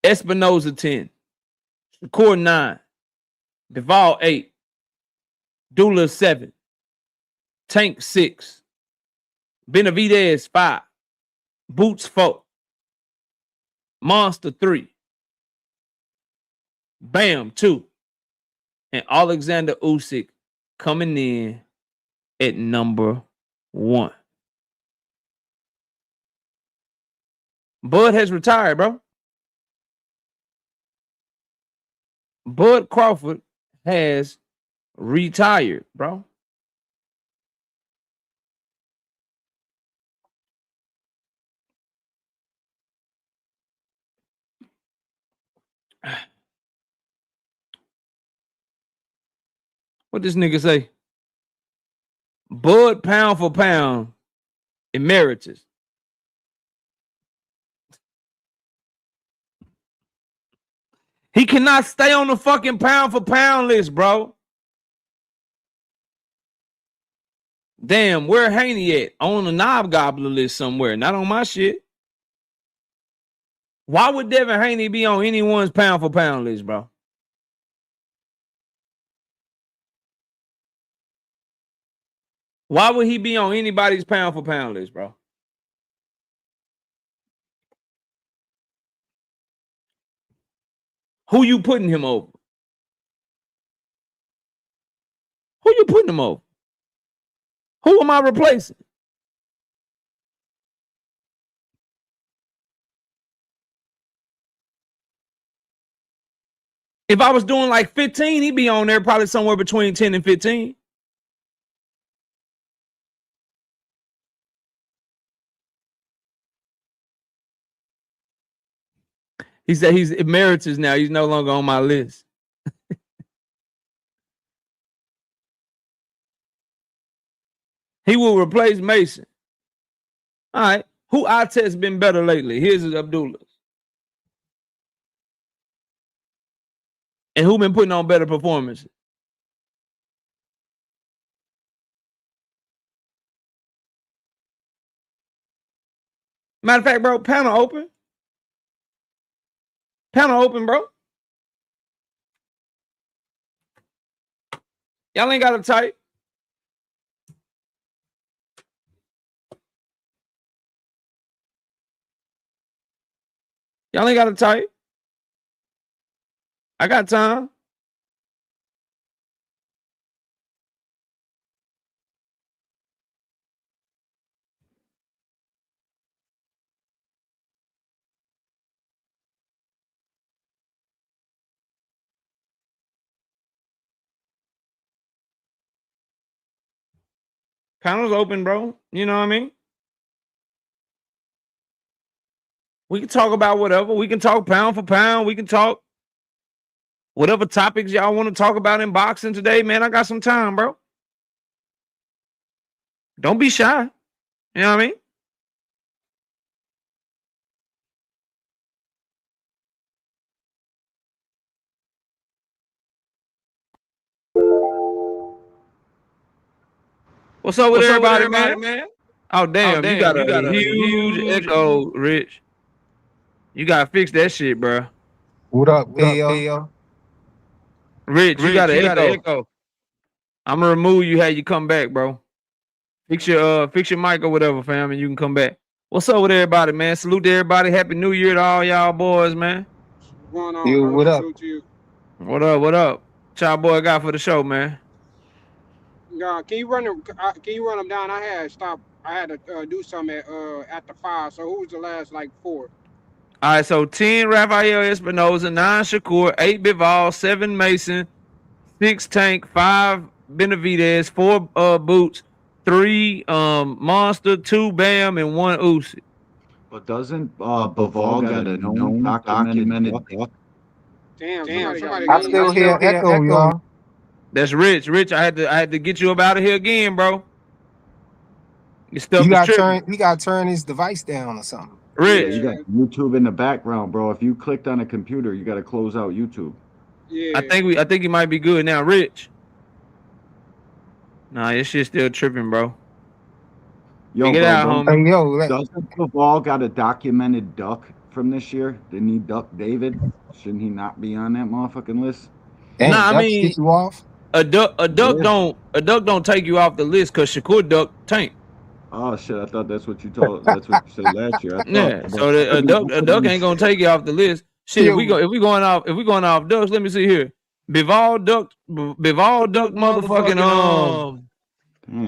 Espinoza 10. Shakur 9. Bivol 8. Dula 7. Tank 6. Benavidez 5. Boots 4. Monster 3. Bam 2. And Alexander Usyk coming in at number 1. Bud has retired, bro. Bud Crawford has retired, bro. What this nigga say? Bud pound for pound emeritus. He cannot stay on the fucking pound for pound list, bro. Damn, where Haney at? On the knob gobbler list somewhere, not on my shit. Why would Devin Haney be on anyone's pound for pound list, bro? Why would he be on anybody's pound for pound list, bro? Who you putting him over? Who you putting him over? Who am I replacing? If I was doing like 15, he'd be on there probably somewhere between 10 and 15. He said he's emeritus now. He's no longer on my list. He will replace Mason. All right. Who eye test been better lately? Here's Abdullah's. And who been putting on better performances? Matter of fact, bro, panel open. Panel open, bro. Y'all ain't got to type. Y'all ain't got to type. I got time. Panel's open, bro. You know what I mean? We can talk about whatever. We can talk pound for pound. We can talk whatever topics y'all want to talk about in boxing today, man. I got some time, bro. Don't be shy. You know what I mean? What's up with everybody, man? Oh, damn. You got a huge echo, Rich. You got to fix that shit, bro. What up, Theo? Rich, you got an echo. I'm going to remove you, have you come back, bro. Fix your mic or whatever, fam, and you can come back. What's up with everybody, man? Salute to everybody. Happy New Year to all y'all boys, man. What's going on? Yo, what up? What up? What up? Child boy got for the show, man. Can you run them down? I had to do something at the 5. So who was the last 4? All right, so 10 Rafael Espinoza, 9 Shakur, 8 Bivol, 7 Mason, 6 Tank, 5 Benavidez, 4 Boots, 3 Monster, 2 Bam, and 1 Usyk. But doesn't Bivol got a known documented duck? Damn, somebody I still hear echo, y'all. That's Rich. Rich, I had to get you up out of here again, bro. Your stuff You is gotta tripping. he gotta turn his device down or something. Rich. You got YouTube in the background, bro. If you clicked on a computer, you got to close out YouTube. Yeah. I think he might be good now, Rich. Nah, this shit's still tripping, bro. Yo, Get bro, out, homie. Hey, yo, doesn't Bivol got a documented duck from this year? Didn't he duck David? Shouldn't he not be on that motherfucking list? damn, Nah, I ducks mean, get you off. A duck don't take you off the list because Shakur duck Tank. Oh shit! I thought that's what you told. That's what you said last year. Yeah, so a duck ain't gonna take you off the list. Shit, if we going off ducks, let me see here. Bivol duck motherfucking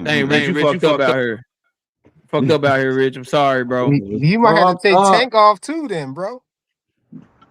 Dang, Rich, you fucked up out here. Fucked up out here, Rich. I'm sorry, bro. You might have to take Tank off too, then, bro.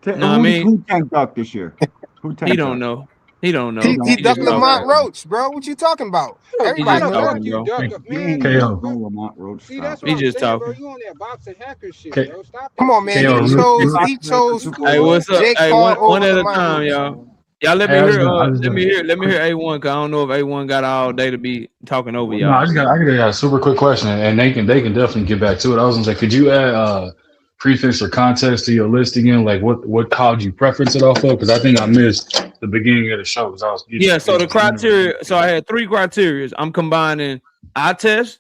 No, I mean, who Tank duck this year? Who He tanked don't that? know. He don't know. He don't- He ducked just he don't talking. Lamont know. Roach, bro. What you talking about? He Everybody just I know know that. what talking, you bro. duck, You man. ain't duck KO. no Lamont Roach. See, Stop that's it. what He I'm just saying, bro. talking. You on that boxing hacker shit, K bro. Stop Come that on, shit. man. You KO. He could Real, chose real, he chose you could Hey, lose. what's up? Jake Hey, Paul one over at a Lamont time, Roach. y'all. Y'all let hey, me I just hear. got, I just Let got. me hear. Let me Quick, hear A1. Cause I don't know if A1 got all day to be talking over no, y'all. I got a super quick question, and they can definitely get back to it. I was gonna say, could you add prefix or context to your list again? Like what called you preference it off of? Because I think I missed the beginning of the show because I was Yeah. So the criteria. So I getting. had 3 criteria. I'm combining eye test.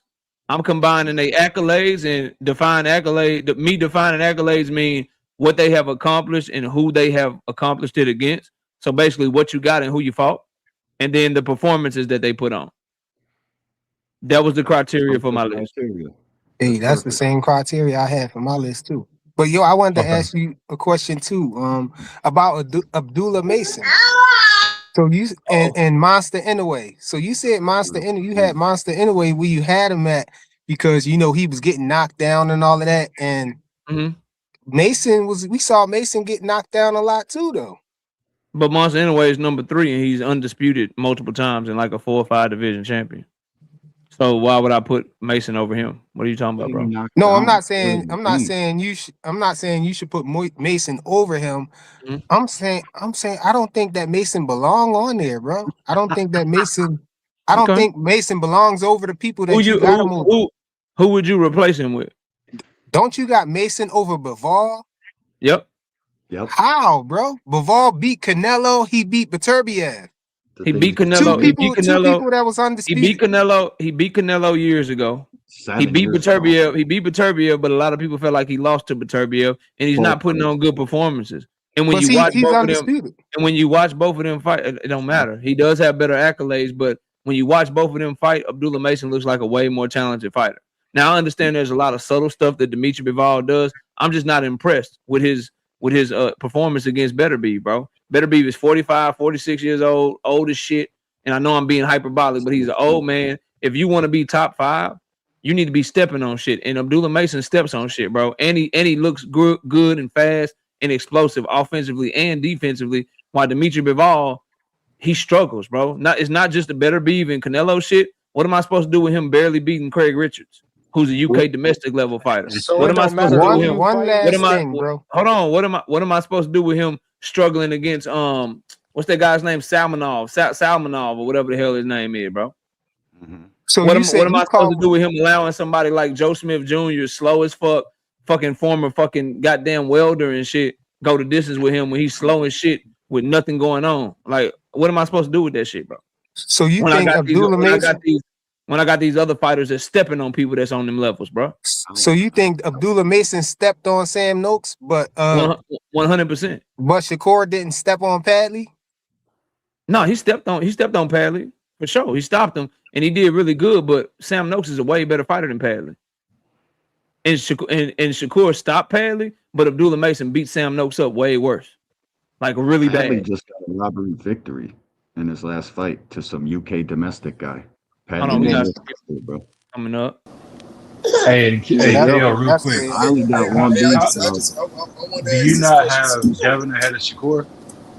I'm combining the accolades and define accolade. Me defining accolades mean what they have accomplished and who they have accomplished it against. So basically, what you got and who you fought, and then the performances that they put on. That was the criteria for my list. Criteria. Hey, that's the perfect. same criteria I had for my list too. But yo, I wanted to Okay. ask you a question too. About Abdullah Mason. So you and Monster Inouye. So you said Monster Inouye. You had Monster Inouye where you had him at because you know he was getting knocked down and all of that. And Mhm. Mason was. We saw Mason get knocked down a lot too, though. But Monster Inouye is number 3, and he's undisputed multiple times and like a 4 or 5 division champion. So why would I put Mason over him? What are you talking about, bro? No, I'm not saying. I'm not saying you should. I'm not saying you should put Mason over him. Mhm. I'm saying. I don't think that Mason belong on there, bro. I don't think that Mason. I don't Okay. think Mason belongs over the people Who that you you got him over. who would you replace him with? Don't you got Mason over Bivol? Yep. How, bro? Bivol beat Canelo. He beat Beterbiev. He beat Canelo. Two He beat people Canelo. that was He undisputed. beat Canelo. He beat Canelo years ago. He 7 beat years ago. Beterbiev. He beat Beterbiev, but a lot of people felt like he lost to Beterbiev, and he's not putting on good performances. And when But you see, watch he's both of them, undisputed. and when you watch both of them fight, it don't matter. He does have better accolades, but when you watch both of them fight, Abdullah Mason looks like a way more talented fighter. Now I understand there's a lot of subtle stuff that Dimitri Bivol does. I'm just not impressed with his performance against Beterbiev, bro. Beterbiev is 45, 46 years old as shit. And I know I'm being hyperbolic, but he's an old man. If you want to be top 5, you need to be stepping on shit. And Abdullah Mason steps on shit, bro. And he looks good and fast and explosive offensively and defensively. While Dimitri Bivol, he struggles, bro. It's not just the Beterbiev and Canelo shit. What am I supposed to do with him barely beating Craig Richards, who's a UK domestic level fighter? So What it am I don't supposed to matter do with who him? you One fighting. What am last I? thing, bro. Hold on. What am I supposed to do with him struggling against what's that guy's name? Salmanov or whatever the hell his name is, bro. So What you am said I you supposed to called. do with him allowing somebody like Joe Smith Jr., slow as fuck, fucking former fucking goddamn welder and shit, go to distance with him when he's slow as shit with nothing going on? Like, what am I supposed to do with that shit, bro? So you When I think got these, Abdullah Mason? when I got these other fighters that's stepping on people that's on them levels, bro. So you think Abdullah Mason stepped on Sam Noakes, but 100%. But Shakur didn't step on Padley? No, he stepped on Padley for sure. He stopped him and he did really good, but Sam Noakes is a way better fighter than Padley. And Shakur stopped Padley, but Abdullah Mason beat Sam Noakes up way worse. Like really Padley bad. just got a robbery victory in his last fight to some UK domestic guy. Hold on, we got bro. coming up. Hey, KO, real That's quick. it. I only got one beef. Do you not have Devin ahead of Shakur?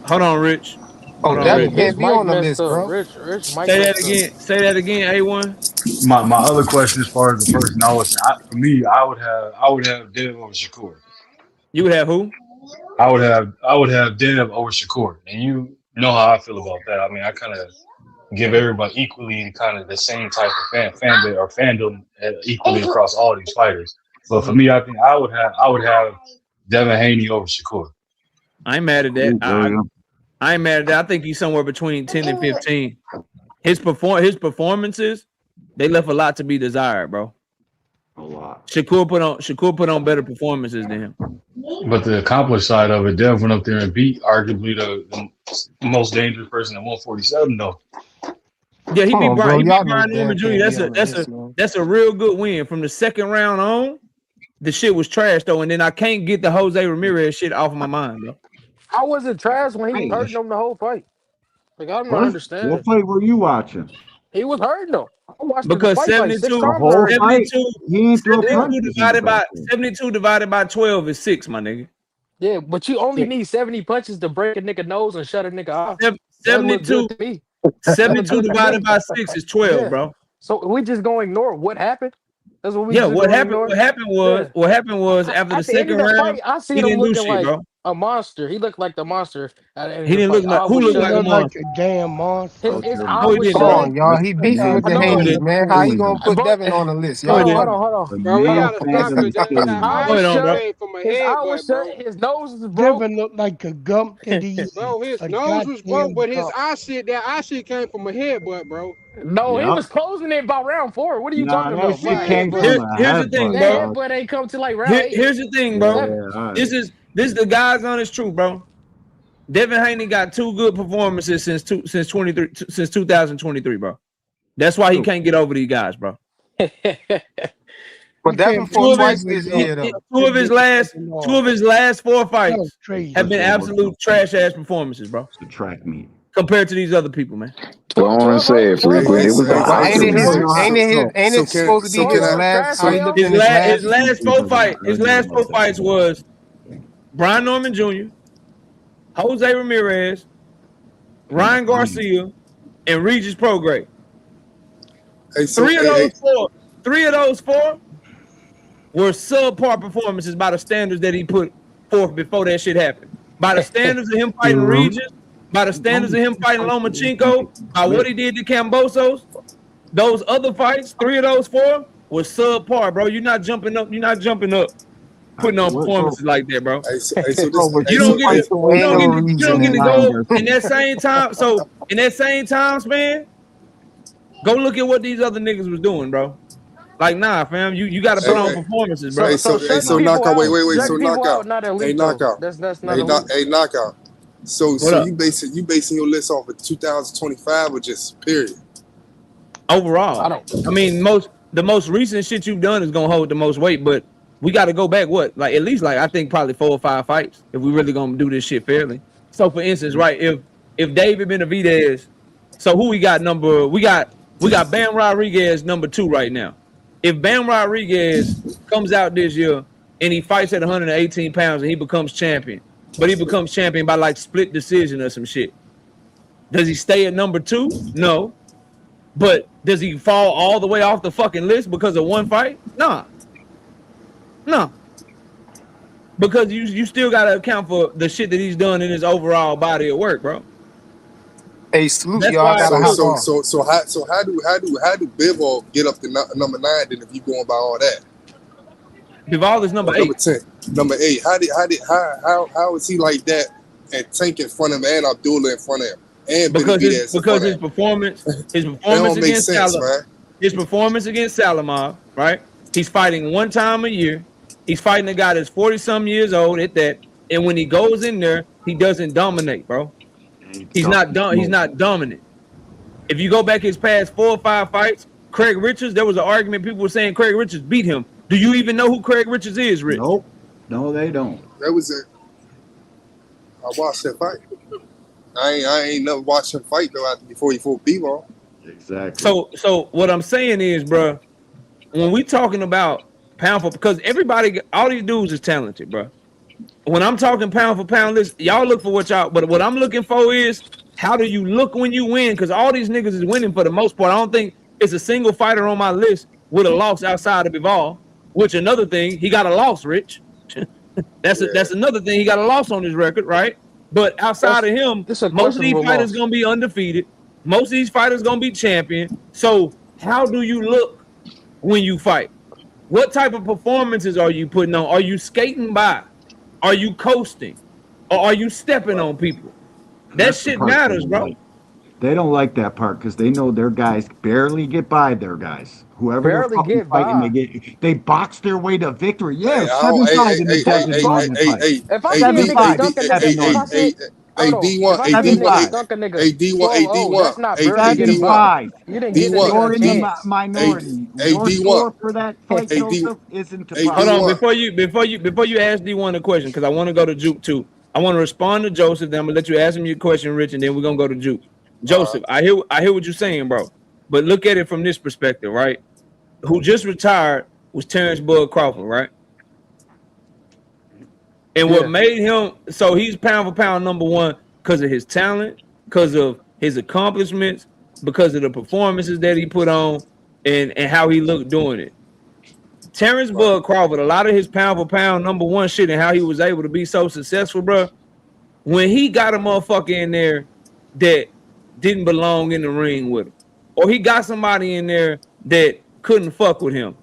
Hold on, Rich. Oh, Hold on, Devin Rich. His can't be mic on the messed list, up. bro. Rich mic Say that messed up. again. Say that again, A1. My other question, as far as the person I was, for me, I would have Dev over Shakur. You would have who? I would have Dev over Shakur, and you know how I feel about that. I mean, I kind of give everybody equally kind of the same type of fan base or fandom equally across all these fighters. But for me, I think I would have Devin Haney over Shakur. I ain't mad at that. I ain't mad at that. I think he's somewhere between 10 and 15. His performances, they left a lot to be desired, bro. A lot. Shakur put on better performances than him. But the accomplished side of it, Dev went up there and beat arguably the most dangerous person at 147, though. Yeah, he beat Brian know Norman Jr. That's a real good win. From the second round on, the shit was trash though, and then I can't get the Jose Ramirez shit off of my mind, bro. How was it trash when he was hurting him the whole fight? Like, I'm not understanding. What fight were you watching? He was hurting him. I watched the Because fight 72, like 6 times whole already. fight? He ain't throw 72 punches in the divided by back there. 72 divided by 12 is 6, my nigga. Yeah, but you only need 70 punches to break a nigga nose and shut a nigga off. That look 72, good to me. 72 divided by 6 is 12, Yeah. bro. So we just gonna ignore what happened. That's what we Yeah, just what gonna happened? ignore. What happened was after the At the end second of the round, fight, I he seen him didn't do looking shit, like bro. a monster. He looked like the monster at the end He of the didn't fight. look like I who was looked He like a shut. looked like monster. a damn monster. His Okay, eye No, he was didn't. Come shut. on, y'all. He beefing with I the know, Haney's, man. How he gonna put but Devin on the list? No, Y'all he hold didn't. on, bugging. hold on. the Bro, we man gotta His, stop Devin it. his killed eye him. No, he was don't, shut. bro. Came from a His eye was headbutt, shut. bro. His nose was broke. Devin looked like a gump and easy. Bro, his A nose was broke, goddamn but his gump. eye shit came from a headbutt, bro. No, he Yep. was closing it by round 4. What are you Nah, talking that about? He shit My came did. headbutt. from a Here's the thing, headbutt, That bro. dog. headbutt ain't come to like round 8, Here's the thing, Yeah, bro. 7. all This right. is the guy's honest truth, bro. Devin Haney got 2 good performances since 2023, bro. That's why he True. can't get over these guys, bro. But You Devin can't Two fought of believe his twice what this y'all year, though. two of his did last fucking two of his last 4 That fights was crazy. have been First of all, absolute trash ass performances, bro. it's a track meet. Compared to these other people, man. Go on and say it, 12 Felipe. Hey, It fights? was so, a hey, But so, hot ain't so, it meet. his? so, Ain't so, it his? Ain't so it can, supposed to be so 12 can his I, last trash so, fight KO? in his last? His last 4 I don't fights know about that. was Brian Norman Jr., Jose Ramirez, And the Ryan final. Garcia, and Regis Prograis. hey, so, Three of hey, those four were subpar performances by the standards that he put forth before that shit happened. By the standards of him fighting Mhm. Regis, by the standards of him fighting Lomachenko, by what he did to Cambosos, those other fights, 3 of those 4 were subpar, bro. You're not jumping up, putting on What? performances like that, bro. so Oh, this, but hey, You so, don't two get hey, to fights away, ain't no you don't reason get to in Ryan go Garcia. in that same time. So in that same time span, go look at what these other niggas was doing, bro. Like, nah, fam, you got to hey, put on hey, performances, bro. hey, So so shutting No, people knockout. Wait, out, wait, wait. So shutting people out, knockout. not Hey, elite though. knockout. That's not elite. Hey, knockout. So, What up? you basing your list off of 2025 or just period? I Overall, don't. I mean, the most recent shit you've done is gonna hold the most weight, but we got to go back like at least like I think probably 4 or 5 fights if we really gonna do this shit fairly. So for instance, right, if David Benavidez, so who we got number we got Bam Rodriguez number 2 right now. If Bam Rodriguez comes out this year and he fights at 118 pounds and he becomes champion, but he becomes champion by like split decision or some shit, does he stay at number 2? No. But does he fall all the way off the fucking list because of one fight? Nah. No. Because you still gotta account for the shit that he's done in his overall body of work, bro. Hey, salute, That's y'all. I why gotta So, hop so, off. so, so, how do Bivol get up to number 9? Then if you going by all that, Bivol is number or number 8. 10, number 8, how is he like that and Tank in front of him and Abdullah in front of him and Benavidez in front of His him? performance That don't make against sense, man. Salamov, right? He's fighting 1 time a year. He's fighting a guy that's 40-some years old at that. And when he goes in there, he doesn't dominate, bro. He's not dominant. If you go back his past 4 or 5 fights, Craig Richards, there was an argument. People were saying Craig Richards beat him. Do you even know who Craig Richards is, Rich? Nope. No, they don't. That was it. I watched that fight. I ain't never watched him fight though before he fought Bivol. Exactly. So what I'm saying is, bro, when we talking about pound for, because everybody, all these dudes is talented, bro. When I'm talking pound for pound list, y'all look for but what I'm looking for is how do you look when you win? Because all these niggas is winning for the most part. I don't think it's a single fighter on my list with a loss outside of Bivol. Which another thing, he got a loss, Rich. That's another thing. He got a loss on his record, right? But outside of him, It's a most of these questionable fighters loss. gonna be undefeated. Most of these fighters gonna be champion. So how do you look when you fight? What type of performances are you putting on? Are you skating by? Are you coasting? Or are you stepping on people? That shit matters, bro. They don't like that part because they know their guys barely get by their guys. Whoever they're Barely fucking get fighting, by. they box their way to victory. Hey, Yeah, 7-5 in the Devin Norman fight. If I see a nigga dunk a nigga, if I see hold on, if I see a nigga dunk a nigga 12-0, that's not barely getting by. 7-5. You didn't give the nigga a You're in the chance. minority. Your score for that fight, Joseph, isn't to Hold on, before you ask D1 a question, because I want to go to Juke too. I want to respond to Joseph, then I'm gonna let you ask him your question, Rich, and then we're gonna go to Juke. Joseph, I hear what you're saying, bro. But look at it from this perspective, right? Who just retired was Terrence Bud Crawford, right? And what made him, so he's pound for pound number one because of his talent, because of his accomplishments, because of the performances that he put on, and how he looked doing it. Terrence Bud Crawford, a lot of his pound for pound number one shit and how he was able to be so successful, bro. When he got a motherfucker in there that didn't belong in the ring with him, or he got somebody in there that couldn't fuck with him,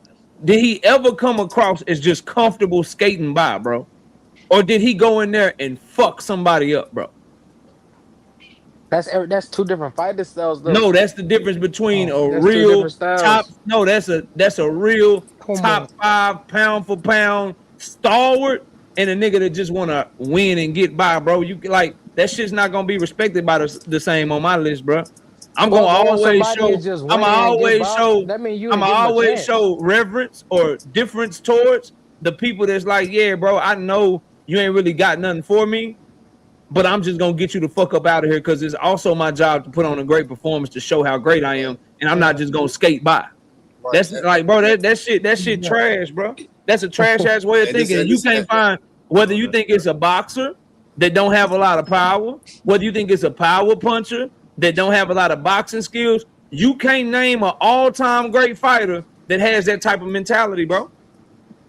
did he ever come across as just comfortable skating by, bro? Or did he go in there and fuck somebody up, bro? That's two different fighter styles, though. No, that's the difference between a That's two real different styles. top. No, that's a real top 5 pound for pound stalwart and a nigga that just want to win and get by, bro. You like that shit's not gonna be respected by the same on my list, bro. I'm gonna always show. I'm always show reverence or difference towards the people that's like, yeah, bro. I know you ain't really got nothing for me, but I'm just gonna get you the fuck up out of here because it's also my job to put on a great performance to show how great I am, and I'm not just gonna skate by. That's like, bro, that shit trash, bro. That's a trash ass way of thinking. You can't find whether you think it's a boxer that don't have a lot of power, whether you think it's a power puncher that don't have a lot of boxing skills. You can't name an all-time great fighter that has that type of mentality, bro.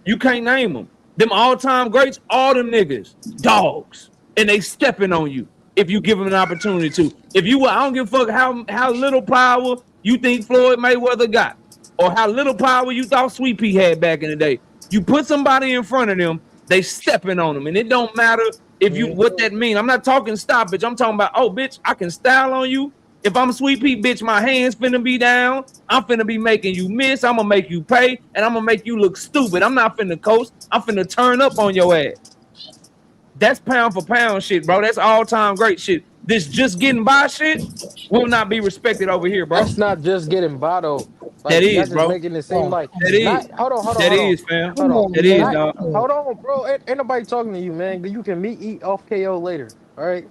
You can't name them. Them all-time greats, all them niggas, dogs. And they stepping on you if you give them an opportunity to. If you, I don't give a fuck how little power you think Floyd Mayweather got, or how little power you thought Sweet Pea had back in the day. You put somebody in front of them, they stepping on them, and it don't matter if you what that mean. I'm not talking stoppage. I'm talking about, oh, bitch, I can style on you. If I'm Sweet Pea, bitch, my hands finna be down. I'm finna be making you miss. I'm gonna make you pay, and I'm gonna make you look stupid. I'm not finna coast. I'm finna turn up on your ass. That's pound for pound shit, bro. That's all-time great shit. This just getting by shit will not be respected over here, bro. That's not just getting by, though. Like, that is, bro. Making it seem like that is. Hold on. That is, fam. Hold on. That is, dog. Hold on, bro. Ain't nobody talking to you, man. You can eat off KO later. All right.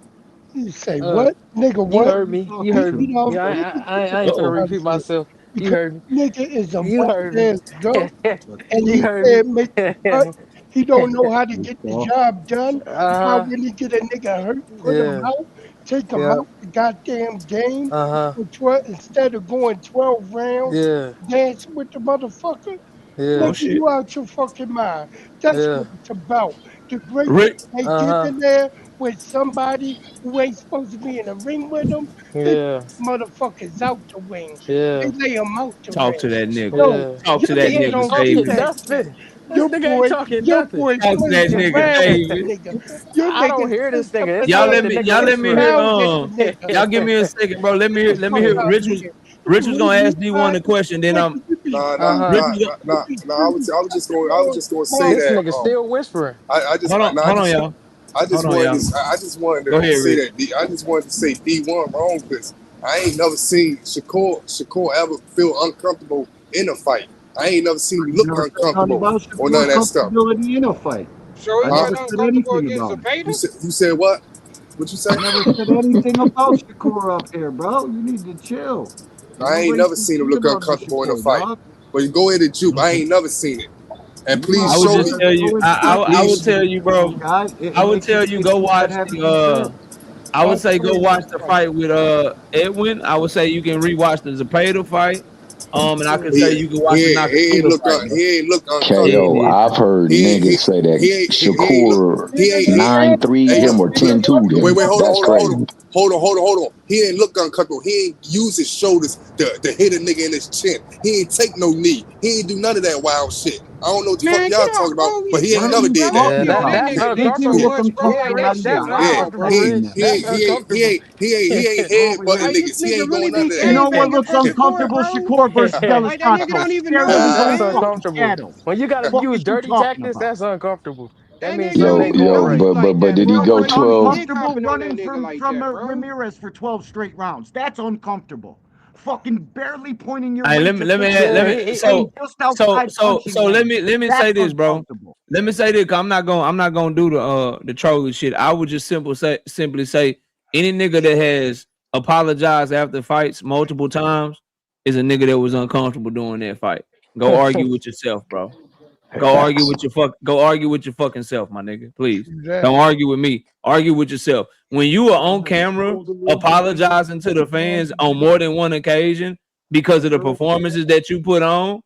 You say what, nigga? What? You heard me. You heard me. Yeah, I ain't gonna repeat myself. You heard me. Nigga is a you heard me. And he said, make he don't know how to get the job done. How when he get a nigga hurt, put him out, take him out the goddamn game. Instead of going 12 rounds, dance with the motherfucker. Nigga, you out your fucking mind. That's what it's about. The great they get in there with somebody who ain't supposed to be in the ring with them. Motherfuckers out the ring. They lay them out the ring. Talk to that nigga. Talk to that nigga, David. Your boy, talk to that nigga, David. I don't hear this nigga. Y'all let me hear. Y'all give me a second, bro. Let me hear. Rich was gonna ask D1 the question. Then I'm. I was just going to say this that. Nigga still whispering. I just hold on, y'all. I just wanted to say that. I just wanted to say D1 wrong because I ain't never seen Shakur ever feel uncomfortable in a fight. I ain't never seen him look uncomfortable or none of that stuff. In a fight. So he's not uncomfortable against Zepeda? You said what? What you say? I never said anything about Shakur up here, bro. You need to chill. I ain't never seen him look uncomfortable in a fight. But you go ahead and juke. I ain't never seen it. And please show me. I will tell you, bro. I would tell you go watch I would say go watch the fight with Edwin. I would say you can rewatch the Zepeda fight. And I can say you can watch the Knockoutboxing. He ain't look uncomfortable. KO, I've heard niggas say that Shakur 9-3 him or 10-2 him. Wait, hold That's crazy. Hold on. He ain't look uncomfortable. He ain't use his shoulders to hit a nigga in his chin. He ain't take no knee. He ain't do none of that wild shit. I don't know what the fuck y'all talking about, but he ain't never did that. He ain't headbutting niggas. He ain't going none of that. You know what looks uncomfortable? Shakur versus Dallas That's uncomfortable. When you gotta use dirty tactics, that's uncomfortable. That means but did he go 12? Uncomfortable running from Ramirez for 12 straight rounds. That's uncomfortable. Fucking barely pointing your. Let me say this, bro. Let me say this, cause I'm not gonna do the trolling shit. I would just simply say any nigga that has apologized after fights multiple times is a nigga that was uncomfortable doing that fight. Go argue with yourself, bro. Go argue with your fucking self, my nigga. Please. Don't argue with me. Argue with yourself. When you are on camera apologizing to the fans on more than one occasion because of the performances that you put on,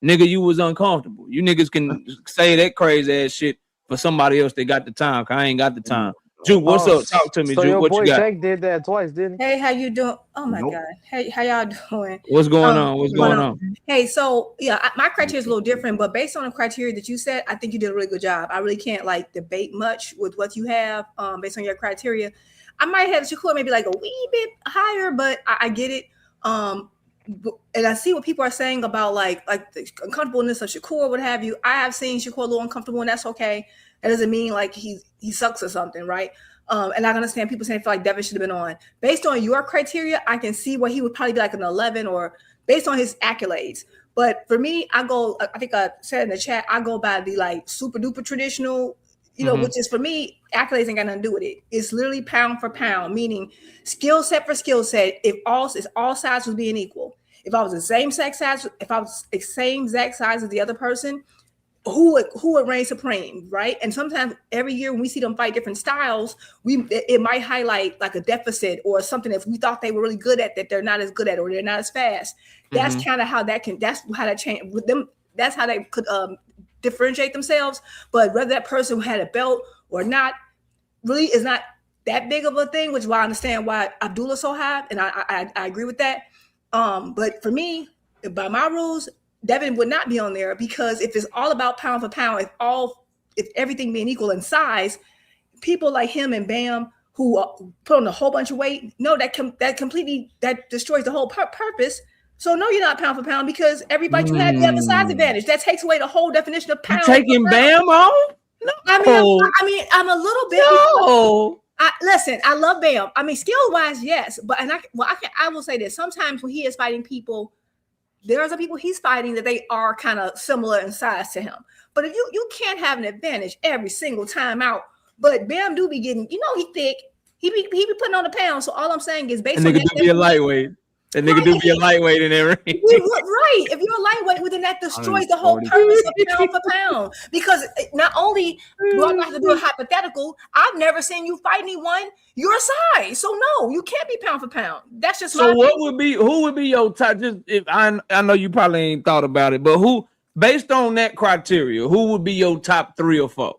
nigga, you was uncomfortable. You niggas can say that crazy ass shit for somebody else that got the time. Cause I ain't got the time. Juke, what's up? Talk to me, so Juke. your What boy you got? Tank did that twice, didn't he? Hey, how you doing? Oh my God. Hey, how y'all doing? What's going on? What's going on? Hey, so yeah, my criteria is a little different, but based on the criteria that you said, I think you did a really good job. I really can't like debate much with what you have based on your criteria. I might have Shakur maybe like a wee bit higher, but I get it. And I see what people are saying about like the uncomfortableness of Shakur, what have you. I have seen Shakur a little uncomfortable, and that's okay. That doesn't mean like he sucks or something, right? And I understand people saying feel like Devin should have been on. Based on your criteria, I can see where he would probably be like an 11 or based on his accolades. But for me, I think I said in the chat, I go by the like super duper traditional, which is for me, accolades ain't got nothing to do with it. It's literally pound for pound, meaning skill set for skill set. If all sides was being equal, if I was the same exact size, if I was the same exact size as the other person, who would reign supreme, right? And sometimes every year when we see them fight different styles, it might highlight like a deficit or something that we thought they were really good at that they're not as good at or they're not as fast. That's kind of how that change with them. That's how they could differentiate themselves. But whether that person had a belt or not really is not that big of a thing, which is why I understand why Abdullah's so high, and I agree with that. But for me, by my rules, Devin would not be on there because if it's all about pound for pound, if everything being equal in size, people like him and Bam who put on a whole bunch of weight, no, that completely destroys the whole purpose. So no, you're not pound for pound because everybody you have the other size advantage. That takes away the whole definition of pound. You taking Bam off? No. I mean, I'm a little bit. No. Listen, I love Bam. I mean, skill wise, yes, but I will say this. Sometimes when he is fighting people, there are some people he's fighting that they are kind of similar in size to him. But if you can't have an advantage every single time out. But Bam do be getting, he thick. He be putting on the pounds. So all I'm saying is based on that. Nigga do be a lightweight. That nigga do be a lightweight in there. Right. If you're a lightweight, well, then that destroys the whole purpose of pound for pound. Because not only do I not have to do a hypothetical, I've never seen you fight anyone your size. So no, you can't be pound for pound. That's just so. Who would be your top? Just if I know you probably ain't thought about it, but who, based on that criteria, who would be your top 3 or 4?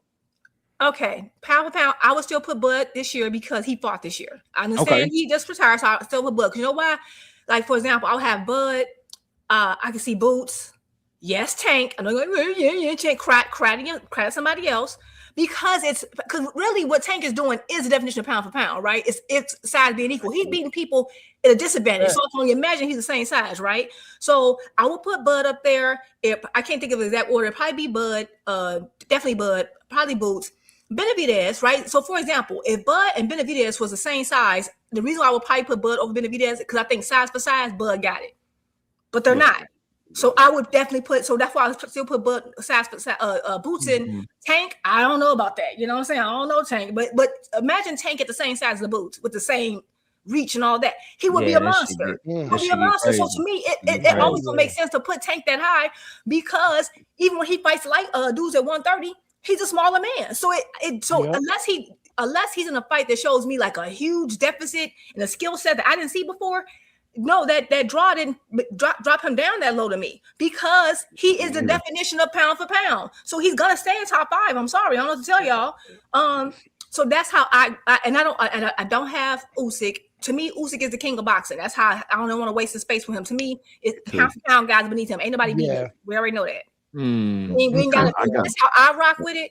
Okay, pound for pound, I would still put Bud this year because he fought this year. I understand he just retired, so I still put Bud. Because you know why? Like, for example, I'll have Bud. I can see Boots. Yes, Tank. I'm like, yeah, Tank. Credit somebody else. Because really what Tank is doing is the definition of pound for pound, right? It's size being equal. He's beating people at a disadvantage. So I can only imagine he's the same size, right? So I will put Bud up there. If I can't think of the exact order, it'd probably be Bud, definitely Bud, probably Boots. Benavidez, right? So for example, if Bud and Benavidez was the same size, the reason why I would probably put Bud over Benavidez is because I think size for size, Bud got it. But they're not. So I would definitely so that's why I would still put Bud size for size, Boots in. Tank. I don't know about that. You know what I'm saying? I don't know Tank, but imagine Tank at the same size as the Boots with the same reach and all that. He would be a monster. He would be a monster. So to me, it always gonna make sense to put Tank that high because even when he fights like dudes at 130, he's a smaller man. So unless he's in a fight that shows me like a huge deficit in a skill set that I didn't see before, no, that draw didn't drop him down that low to me because he is the definition of pound for pound. So he's gonna stay in top 5. I'm sorry, I don't know what to tell y'all. So that's how I don't have Usyk. To me, Usyk is the king of boxing. That's how I don't want to waste the space with him. To me, it's pound for pound guys beneath him. Ain't nobody beat him. We already know that. That's how I rock with it.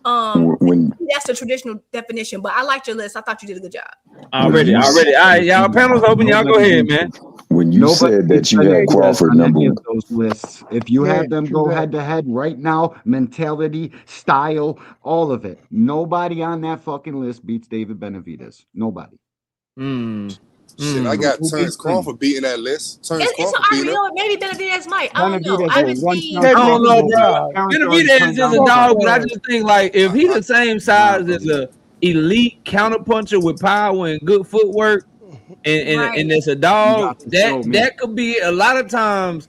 That's the traditional definition, but I liked your list. I thought you did a good job. Already. All right, y'all panels open. Y'all go ahead, man. When you said that you had Crawford number those lists, if you had them go head to head right now, mentality, style, all of it, nobody on that fucking list beats David Benavidez. Nobody. Shit, I got Terrence Crawford beating that list. Maybe Benavidez might. I don't know. I don't know, bro. Benavidez is a dog, but I just think like if he's the same size as a elite counterpuncher with power and good footwork, and it's a dog, that could be a lot of times.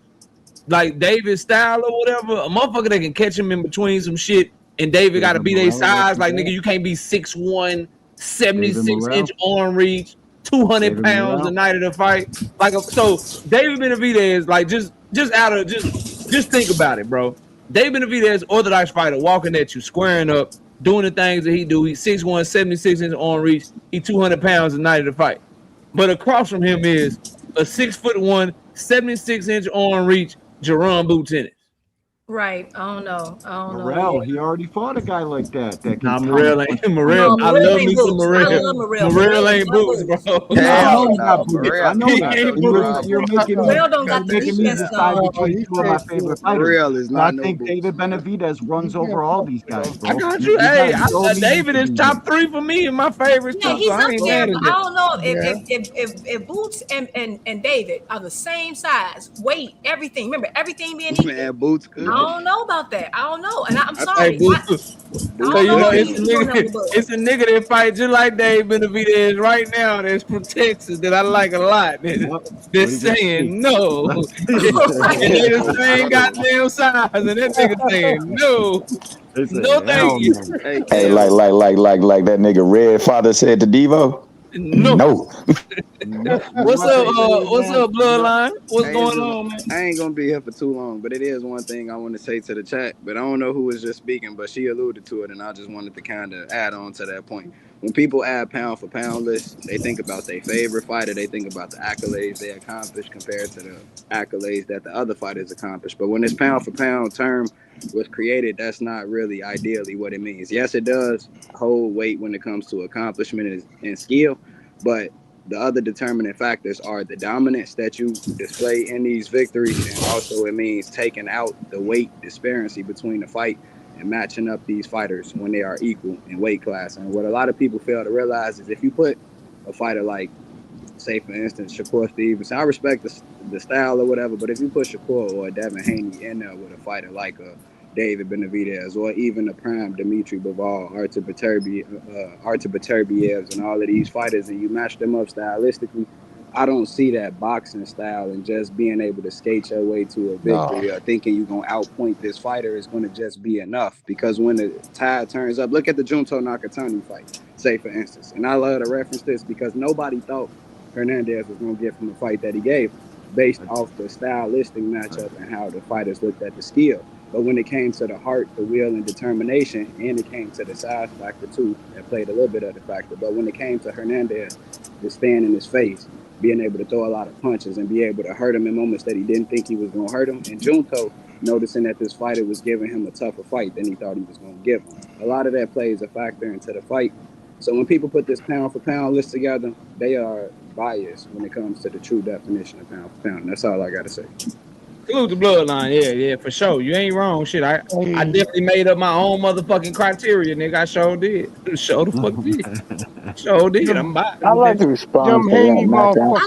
like David's style or whatever, a motherfucker that can catch him in between some shit, and David got to be their size. Like, nigga, you can't be 6'1", 76-inch arm reach, 200 pounds the night of the fight. Like, so David Benavidez, like, just think about it, bro. David Benavidez, orthodox fighter, walking at you, squaring up, doing the things that he do. He's 6'1", 76-inch arm reach. He 200 pounds the night of the fight. But across from him is a 6'1", 76-inch arm reach, Jerome Boots in it. Right. I don't know. Morrell, he already fought a guy like that. Nah, Morrell ain't Morrell. I love me some Morrell. I love Morrell. Morrell ain't Boots, bro. Hell no, I know that. You're making me decide between two of my favorite fighters. Morrell is not. I think David Benavidez runs over all these guys, bro. I got you. Hey, David is top 3 for me and my favorites too. He's so I up ain't there, mad but at I don't know if Boots and David are the same size, weight, everything. Remember, everything being equal. Man, Boots good. I don't know about that. I don't know, and I'm sorry. It's a nigga that fight just like Dave Benavidez right now that's from Texas that I like a lot. That's saying no. And they the same goddamn size, and that nigga saying no. No, thank you. Hey, like that nigga Red Father said to Devo. No. What's up, Bloodline? What's going on, man? I ain't gonna be here for too long, but it is one thing I want to say to the chat. But I don't know who was just speaking, but she alluded to it, and I just wanted to kind of add on to that point. When people add pound for pound lists, they think about their favorite fighter. They think about the accolades they accomplished compared to the accolades that the other fighters accomplished. But when this pound for pound term was created, that's not really ideally what it means. Yes, it does hold weight when it comes to accomplishment and skill, but the other determining factors are the dominance that you display in these victories, and also it means taking out the weight disparity between the fight and matching up these fighters when they are equal in weight class. And what a lot of people fail to realize is if you put a fighter like, say for instance, Shakur Stevenson, I respect the style or whatever, but if you put Shakur or Devin Haney in there with a fighter like a David Benavidez or even a prime Dmitry Bivol, Artur Beterbiev, and all of these fighters, and you match them up stylistically, I don't see that boxing style and just being able to skate your way to a victory or thinking you're going to outpoint this fighter is going to just be enough. Because when the tide turns up, look at the Junto Nakatani fight, say for instance. And I love to reference this because nobody thought Hernandez was going to get from the fight that he gave based off the stylistic matchup and how the fighters looked at the skill. But when it came to the heart, the will, and determination, and it came to the size factor too, that played a little bit of the factor. But when it came to Hernandez, just staying in his face, being able to throw a lot of punches and be able to hurt him in moments that he didn't think he was going to hurt him. And Junto noticing that this fighter was giving him a tougher fight than he thought he was going to give him. A lot of that plays a factor into the fight. So when people put this pound for pound list together, they are biased when it comes to the true definition of pound for pound. And that's all I got to say. Salute the Bloodline, yeah, for sure. You ain't wrong, shit. I definitely made up my own motherfucking criteria, nigga. I sure did. Sure the fuck did. Sure did. I'm about I like to respond to that. I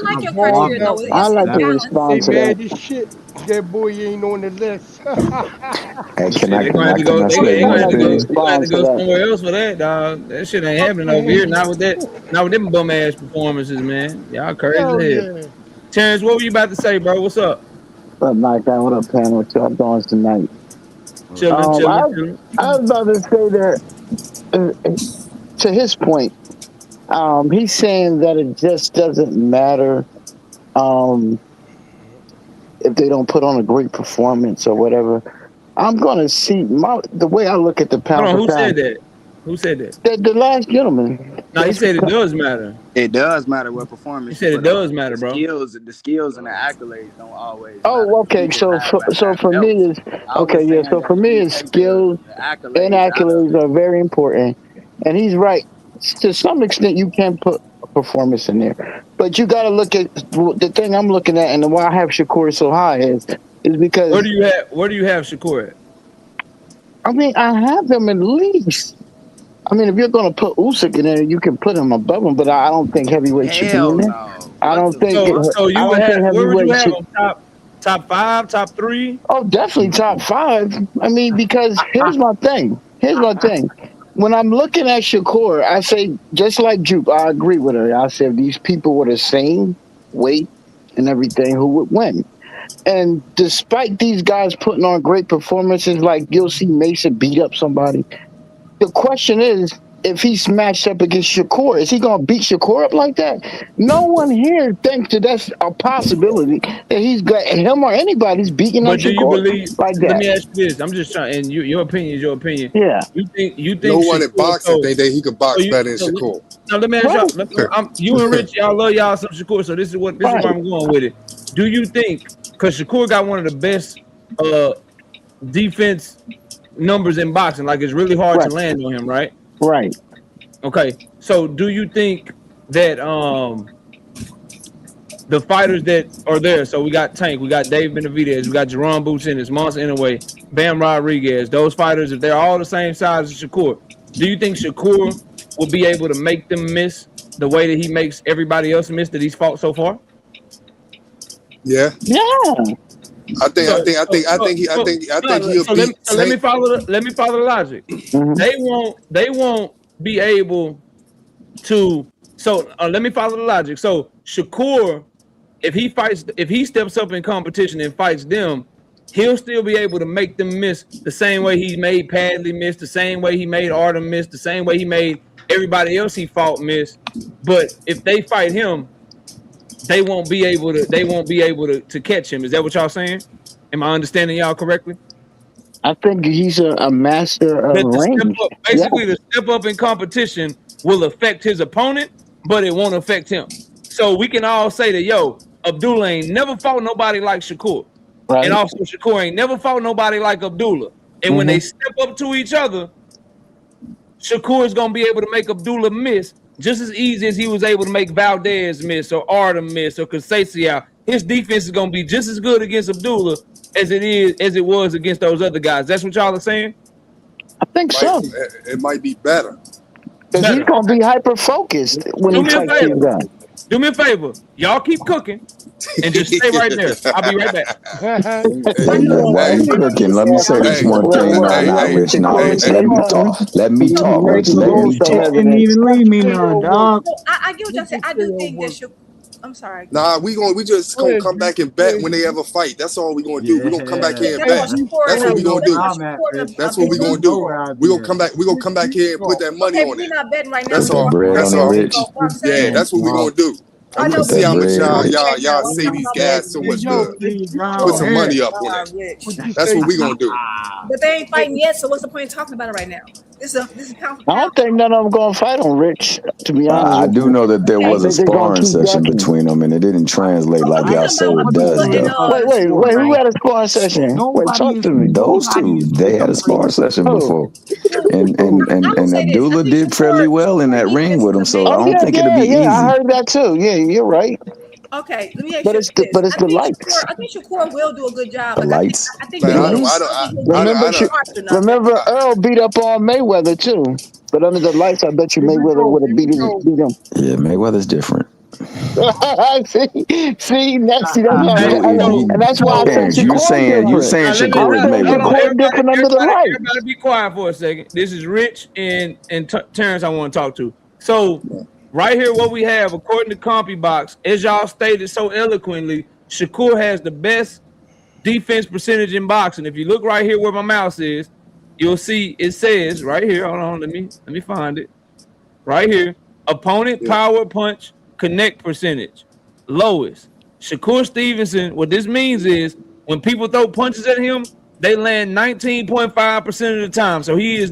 like your criteria, though. I like to respond to that. This shit, that boy ain't on the list. Hey, can I say one thing? You got to go somewhere else for that, dog. That shit ain't happening over here. Not with them bum ass performances, man. Y'all crazy as hell. Terrence, what were you about to say, bro? What's up? What up, panel? What y'all doing tonight? Chilling. I was about to say that to his point, he's saying that it just doesn't matter if they don't put on a great performance or whatever. I'm gonna see the way I look at the pound. Hold on, who said that? Who said that? The last gentleman. No, he said it does matter. It does matter what performance. He said it does matter, bro. The skills and the accolades don't always. Oh, okay. So for me is okay. Yeah. So for me is skills and accolades are very important, and he's right. To some extent, you can put performance in there, but you got to look at the thing I'm looking at, and why I have Shakur so high is because where do you have Shakur at? I mean, I have him at least. I mean, if you're going to put Usyk in there, you can put him above him, but I don't think heavyweight should be in there. No. I don't think. So you would have where would you have him? Top 5, top 3? Oh, definitely top 5. I mean, because here's my thing. When I'm looking at Shakur, I say just like Juke, I agree with her. I said if these people were the same weight and everything, who would win? And despite these guys putting on great performances, like you'll see Mason beat up somebody. The question is, if he's matched up against Shakur, is he going to beat Shakur up like that? No one here thinks that that's a possibility that he's got him or anybody's beating on But do you Shakur believe? like Let that. me ask you this. I'm just trying, and your opinion is your opinion. Yeah. You think No one in Shakur, boxing think that he could box better than Shakur. Now let me ask y'all. You and Rich, y'all love y'all some Shakur. So this is where I'm going with it. Do you think, because Shakur got one of the best defense numbers in boxing, like it's really hard to land on him, right? Right. Okay. So do you think that the fighters that are there, so we got Tank, we got Dave Benavidez, we got Jerome Boots in his Monster Inouye, Bam Rodriguez, those fighters, if they're all the same size as Shakur, do you think Shakur will be able to make them miss the way that he makes everybody else miss that he's fought so far? Yeah. Yeah. I think he'll beat. So let me follow the logic. They won't be able to. So let me follow the logic. So Shakur, if he steps up in competition and fights them, he'll still be able to make them miss the same way he made Padley miss, the same way he made Artem miss, the same way he made everybody else he fought miss. But if they fight him, they won't be able to catch him. Is that what y'all saying? Am I understanding y'all correctly? I think he's a master of range. The step up in competition will affect his opponent, but it won't affect him. So we can all say that, Abdullah ain't never fought nobody like Shakur. Right. And also Shakur ain't never fought nobody like Abdullah. And when they step up to each other, Shakur is going to be able to make Abdullah miss just as easy as he was able to make Valdez miss or Artem miss or Conceição. His defense is going to be just as good against Abdullah as it was against those other guys. That's what y'all are saying? I think so. It might be better. Because he's going to be hyper-focused when he fights these guys. Do me a favor. Y'all keep cooking and just stay right there. I'll be right back. While you cooking, let me say this one thing. Rich. Let me talk. Rich, didn't even leave me none, dog. I get what y'all saying. I do think that I'm sorry. Nah, we just gonna come back and bet when they ever fight. That's all we gonna do. We're gonna come back here and bet. That's what we gonna do. That's what we gonna do. We gonna come back here and put that money on it. Not betting right now. That's all. That's all. Yeah, that's what we gonna do. I'm gonna see how much y'all say these guys so much good. Put some money up on it. That's what we gonna do. But they ain't fighting yet, so what's the point of talking about it right now? This is pound for pound. I don't think none of them gonna fight on Rich, to be honest. I do know that there was a sparring session between them, and it didn't translate like y'all say it does, though. Wait, who had a sparring session? Wait, talk to me. Those two, they had a sparring session before. And Abdullah did fairly well in that ring with him, so I don't think it'll be easy. Yeah, I heard that too. Yeah, you're right. Okay, let me ask you this. But it's the lights. I think Shakur will do a good job. The lights. I think remember Earl beat up on Mayweather too. But under the lights, I bet you Mayweather would have beat him. Yeah, Mayweather's different. see, that's why I said you're saying Shakur is Mayweather. Different under the lights. Everybody be quiet for a second. This is Rich and Terrence I want to talk to. So right here, what we have, according to CompuBox, as y'all stated so eloquently, Shakur has the best defense percentage in boxing. If you look right here where my mouse is, you'll see it says right here. Hold on, let me find it. Right here, opponent power punch connect percentage, lowest. Shakur Stevenson, what this means is when people throw punches at him, they land 19.5% of the time. So he is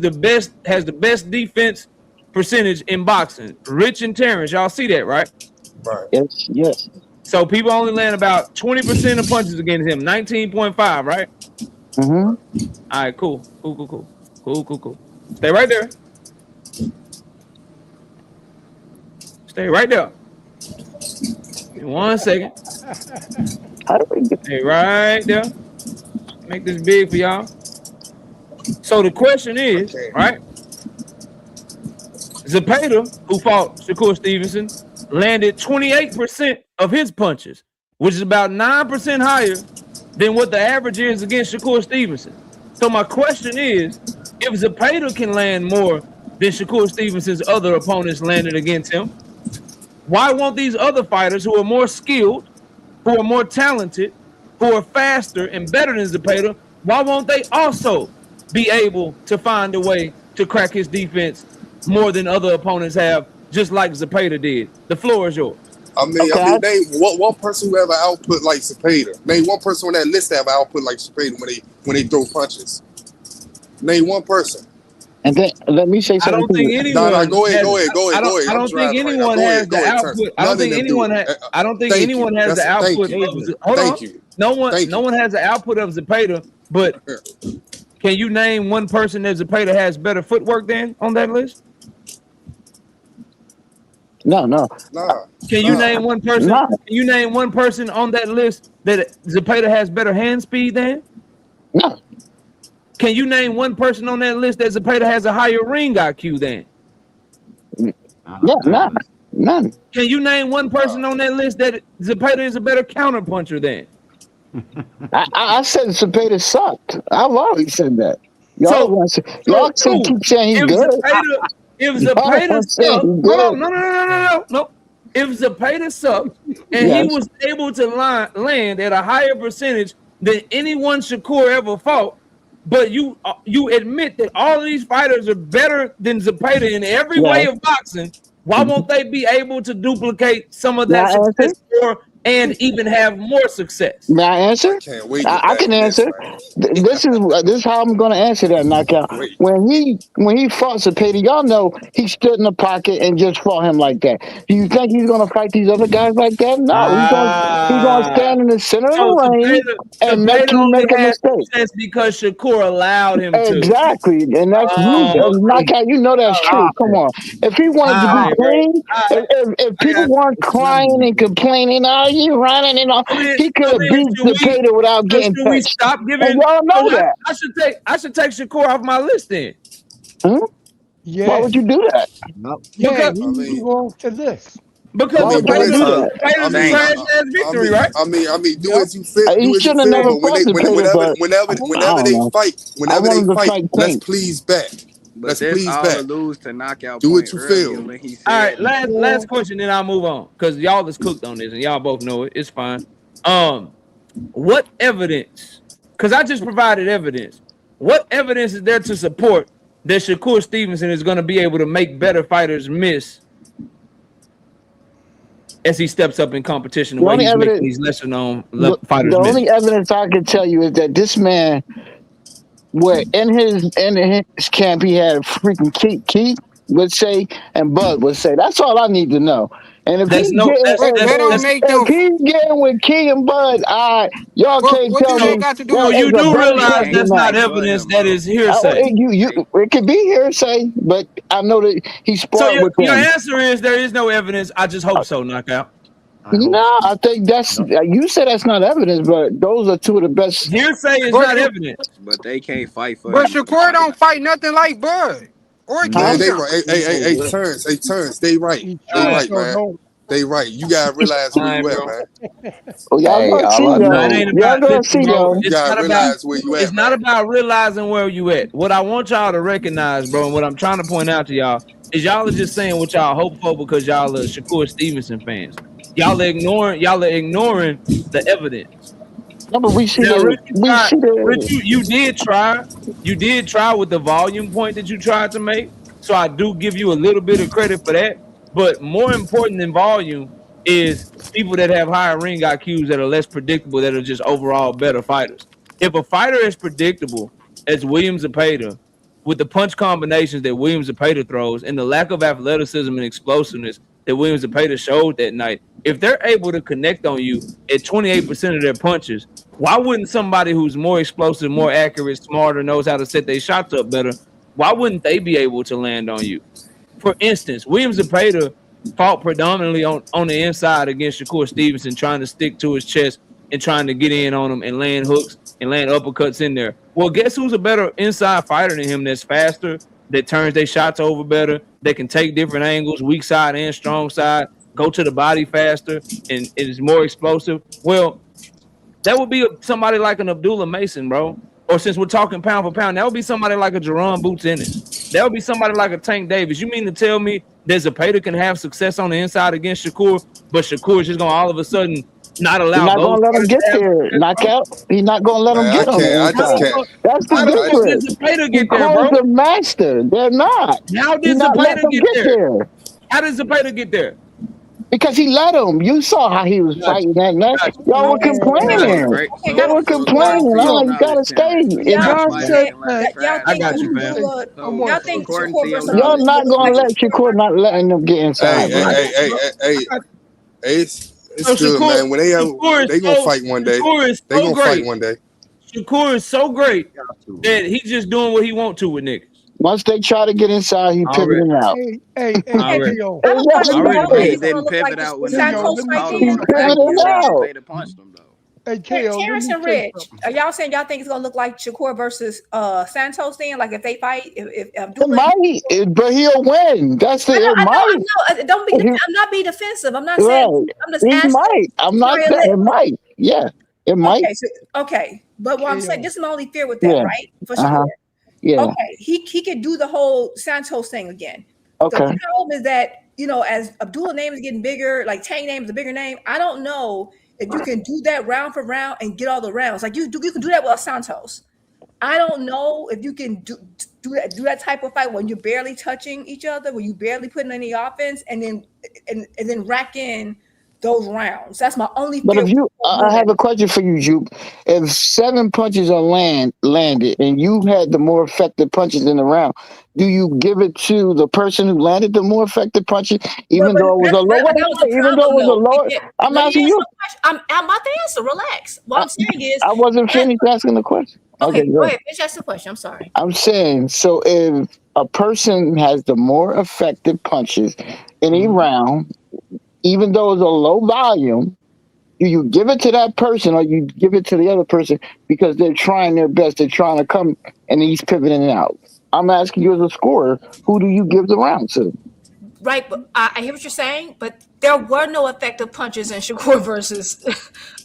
has the best defense percentage in boxing. Rich and Terrence, y'all see that, right? Right. Yes. So people only land about 20% of punches against him, 19.5, right? All right, cool. Stay right there. Stay right there. In 1 second. How do we get? Stay right there. Make this big for y'all. So the question is, right? Zepeda, who fought Shakur Stevenson, landed 28% of his punches, which is about 9% higher than what the average is against Shakur Stevenson. So my question is, if Zepeda can land more than Shakur Stevenson's other opponents landed against him, why won't these other fighters who are more skilled, who are more talented, who are faster and better than Zepeda, why won't they also be able to find a way to crack his defense more than other opponents have, just like Zepeda did? The floor is yours. I mean, name one person who ever output like Zepeda. Name one person on that list that ever output like Zepeda when they throw punches. Name one person. And then let me say something. I don't think anyone. No, go ahead. I don't think anyone has the output. I don't think anyone has. I don't think anyone has the output. Hold on. No one has the output of Zepeda. But can you name one person that Zepeda has better footwork than on that list? No. Can you name one person? Can you name one person on that list that Zepeda has better hand speed than? No. Can you name one person on that list that Zepeda has a higher ring IQ than? Yeah, none. Can you name one person on that list that Zepeda is a better counterpuncher than? I said Zepeda sucked. I've already said that. Y'all keep saying he's good. If Zepeda sucked, hold on, no. If Zepeda sucked and he was able to land at a higher percentage than anyone Shakur ever fought, but you admit that all of these fighters are better than Zepeda in every way of boxing, why won't they be able to duplicate some of that success and even have more success? May I answer? I can answer. This is how I'm going to answer that knockout. When he fought Zepeda, y'all know he stood in the pocket and just fought him like that. Do you think he's going to fight these other guys like that? No, he's going to stand in the center of the ring and make you make a mistake. That's because Shakur allowed him to. Exactly, and that's knockout. You know that's true. Come on, if he wanted to be clean, if people weren't crying and complaining, you running and all. He could have beat Zepeda without getting touched. We stop giving. And y'all know that. I should take Shakur off my list then. Yeah. Why would you do that? Yeah, we go to this. Because Zepeda victory, right? I mean, do as you feel. He should have never fought whenever they fight, let's please back. Let's please back. Lose to knockout. Do what you feel. All right, last question, then I'll move on because y'all is cooked on this and y'all both know it. It's fine. What evidence? Because I just provided evidence. What evidence is there to support that Shakur Stevenson is going to be able to make better fighters miss as he steps up in competition? The way he's making these lesser known fighters miss. The only evidence I can tell you is that this man, where in his camp he had freaking Keith would say and Bud would say. That's all I need to know. And if he's getting with Key and Bud, y'all can't tell me. You do realize that's not evidence. That is hearsay. It could be hearsay, but I know that he sparred with them. Your answer is there is no evidence. I just hope so. Knockout. No, I think that's you said that's not evidence, but those are two of the best. Hearsay is not evidence, but they can't fight for. But Shakur don't fight nothing like Bud. Or they right. Hey, turns. They right. They right, man. They right. You gotta realize where you at, man. It's not about realizing where you at. What I want y'all to recognize, bro, and what I'm trying to point out to y'all is y'all are just saying what y'all hope for because y'all are Shakur Stevenson fans. Y'all are ignoring the evidence. No, but we see Rich, you did try with the volume point that you tried to make. So I do give you a little bit of credit for that. But more important than volume is people that have higher ring IQs that are less predictable, that are just overall better fighters. If a fighter is predictable as William Zepeda, with the punch combinations that William Zepeda throws and the lack of athleticism and explosiveness that William Zepeda showed that night, if they're able to connect on you at 28% of their punches, why wouldn't somebody who's more explosive, more accurate, smarter, knows how to set their shots up better, why wouldn't they be able to land on you? For instance, William Zepeda fought predominantly on the inside against Shakur Stevenson, trying to stick to his chest and trying to get in on him and land hooks and land uppercuts in there. Well, guess who's a better inside fighter than him that's faster, that turns their shots over better, that can take different angles, weak side and strong side, go to the body faster, and is more explosive? Well, that would be somebody like an Abdullah Mason, bro. Or since we're talking pound for pound, that would be somebody like a Jerron Boots Ennis. That would be somebody like a Tank Davis. You mean to tell me that Zepeda can have success on the inside against Shakur, but Shakur is just going to all of a sudden not He's allow not those gonna let him fighters get to have there. Knockout. He's not gonna let him Man, I get on can't. the I just how inside. the can't. fuck That's the how the fuck did difference. Zapata get there, Shakur's bro? the master. They're not. How He's did not Zapata letting them get get there? there How did Zapata get there? because he let him. You saw how he was Gotcha. fighting that night. Gotcha. Y'all were All No. right, complaining. right. Okay, They now So, were so according complaining. to I'm your like, you knowledge, gotta stay. Terrence, It y'all God just nobody said, can let hey, y'all I Travis think got let you, me fam. say, Abdullah, one So, more y'all thing. think according Shakur to your versus y'all knowledge, Abdullah not will look gonna like let Shakur Shakur? not letting them get inside, Hey, bro. it's So good, man. When they gonna fight one day. Shakur is They so gonna fight great. one day. Shakur is so great that he's just doing what he want to with niggas. Once they try to get inside, he Already. pivoting out. Hey, Okay, Already. Theo. I have a That's question. what Do Already, y'all he think he fam. is. it's gonna didn't look like pivot out the when that Theo, Santos brother let me fight caught say him He's on then? the something. back. pivoting He had no out. way to punch him though. Hey, Theo, let Terrence me and say Rich, something. are y'all saying y'all think it's gonna look like Shakur versus Santos then? Like if they fight, if It Abdullah and might, but he'll win. That's the it might. I know. Don't be. I'm not being defensive. I'm not saying. Right. I'm just He asking. might. I'm not saying it Realistic. might. Yeah. It might. Okay. So okay. But what I'm saying, Theo. this is my only fear with that, Yeah. right? For Shakur. Uh-huh. Yeah. Okay. He could do the whole Santos thing again. The Okay. problem is that as Abdullah name is getting bigger, like Tang name is a bigger name. I don't know if you can do that round for round and get all the rounds. Like you can do that with Santos. I don't know if you can do that type of fight when you're barely touching each other, when you barely putting any offense, and then rack in those rounds. That's my only But fear. if you, I have a question for you, Juke. If 7 punches are landed, and you had the more effective punches in the round, do you give it to the person who landed the more effective punches, But, even but though it was a low? that was the Even though it problem, was a though. lower, I'm Let me asking answer you. the question. I'm about to answer. Relax. What I, I'm saying is I wasn't that. finished asking the question. Okay, Okay, go good. ahead. Finish asking the question. I'm sorry. I'm saying, so if a person has the more effective punches in a round, even though it's a low volume, do you give it to that person or you give it to the other person because they're trying their best, they're trying to come and he's pivoting out? I'm asking you as a scorer, who do you give the round to? Right, but I hear what you're saying, but there were no effective punches in Shakur versus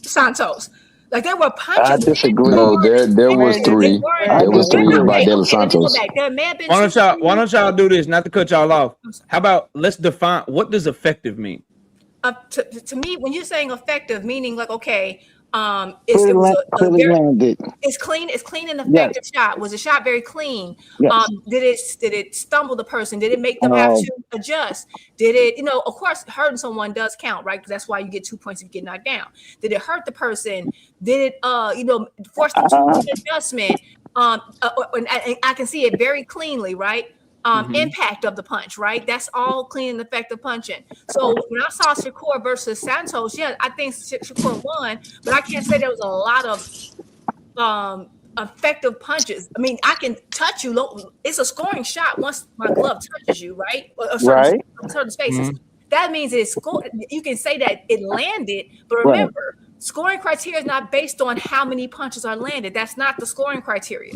Santos. Like there were I punches, but they disagree. No, there was weren't. They three. weren't. I There was three disagree. by Okay, De Los let me go Santos. back. There may have been Why two. don't y'all do this? Not to cut y'all off. How about let's define what does effective mean? To me, when you're saying effective, meaning like okay, it Clearly, was a clearly very landed. it's clean and Yes, effective shot. Was the shot very clean? yes. Did it stumble the person? Did it make them have Um, to adjust? Did it, of course, hurting someone does count, right? Because that's why you get 2 points if you get knocked down. Did it hurt the person? Did it, force them to make an adjustment? And I can see it very cleanly, right? Impact of the punch, right? That's all clean and effective punching. So when I saw Shakur versus Santos, yeah, I think Shakur won, but I can't say there was a lot of effective punches. I mean, I can touch you. It's a scoring shot once my glove touches you, right? Or right, certain spaces. That means it's scored. You can say that it landed, but right. remember, scoring criteria is not based on how many punches are landed. That's not the scoring criteria.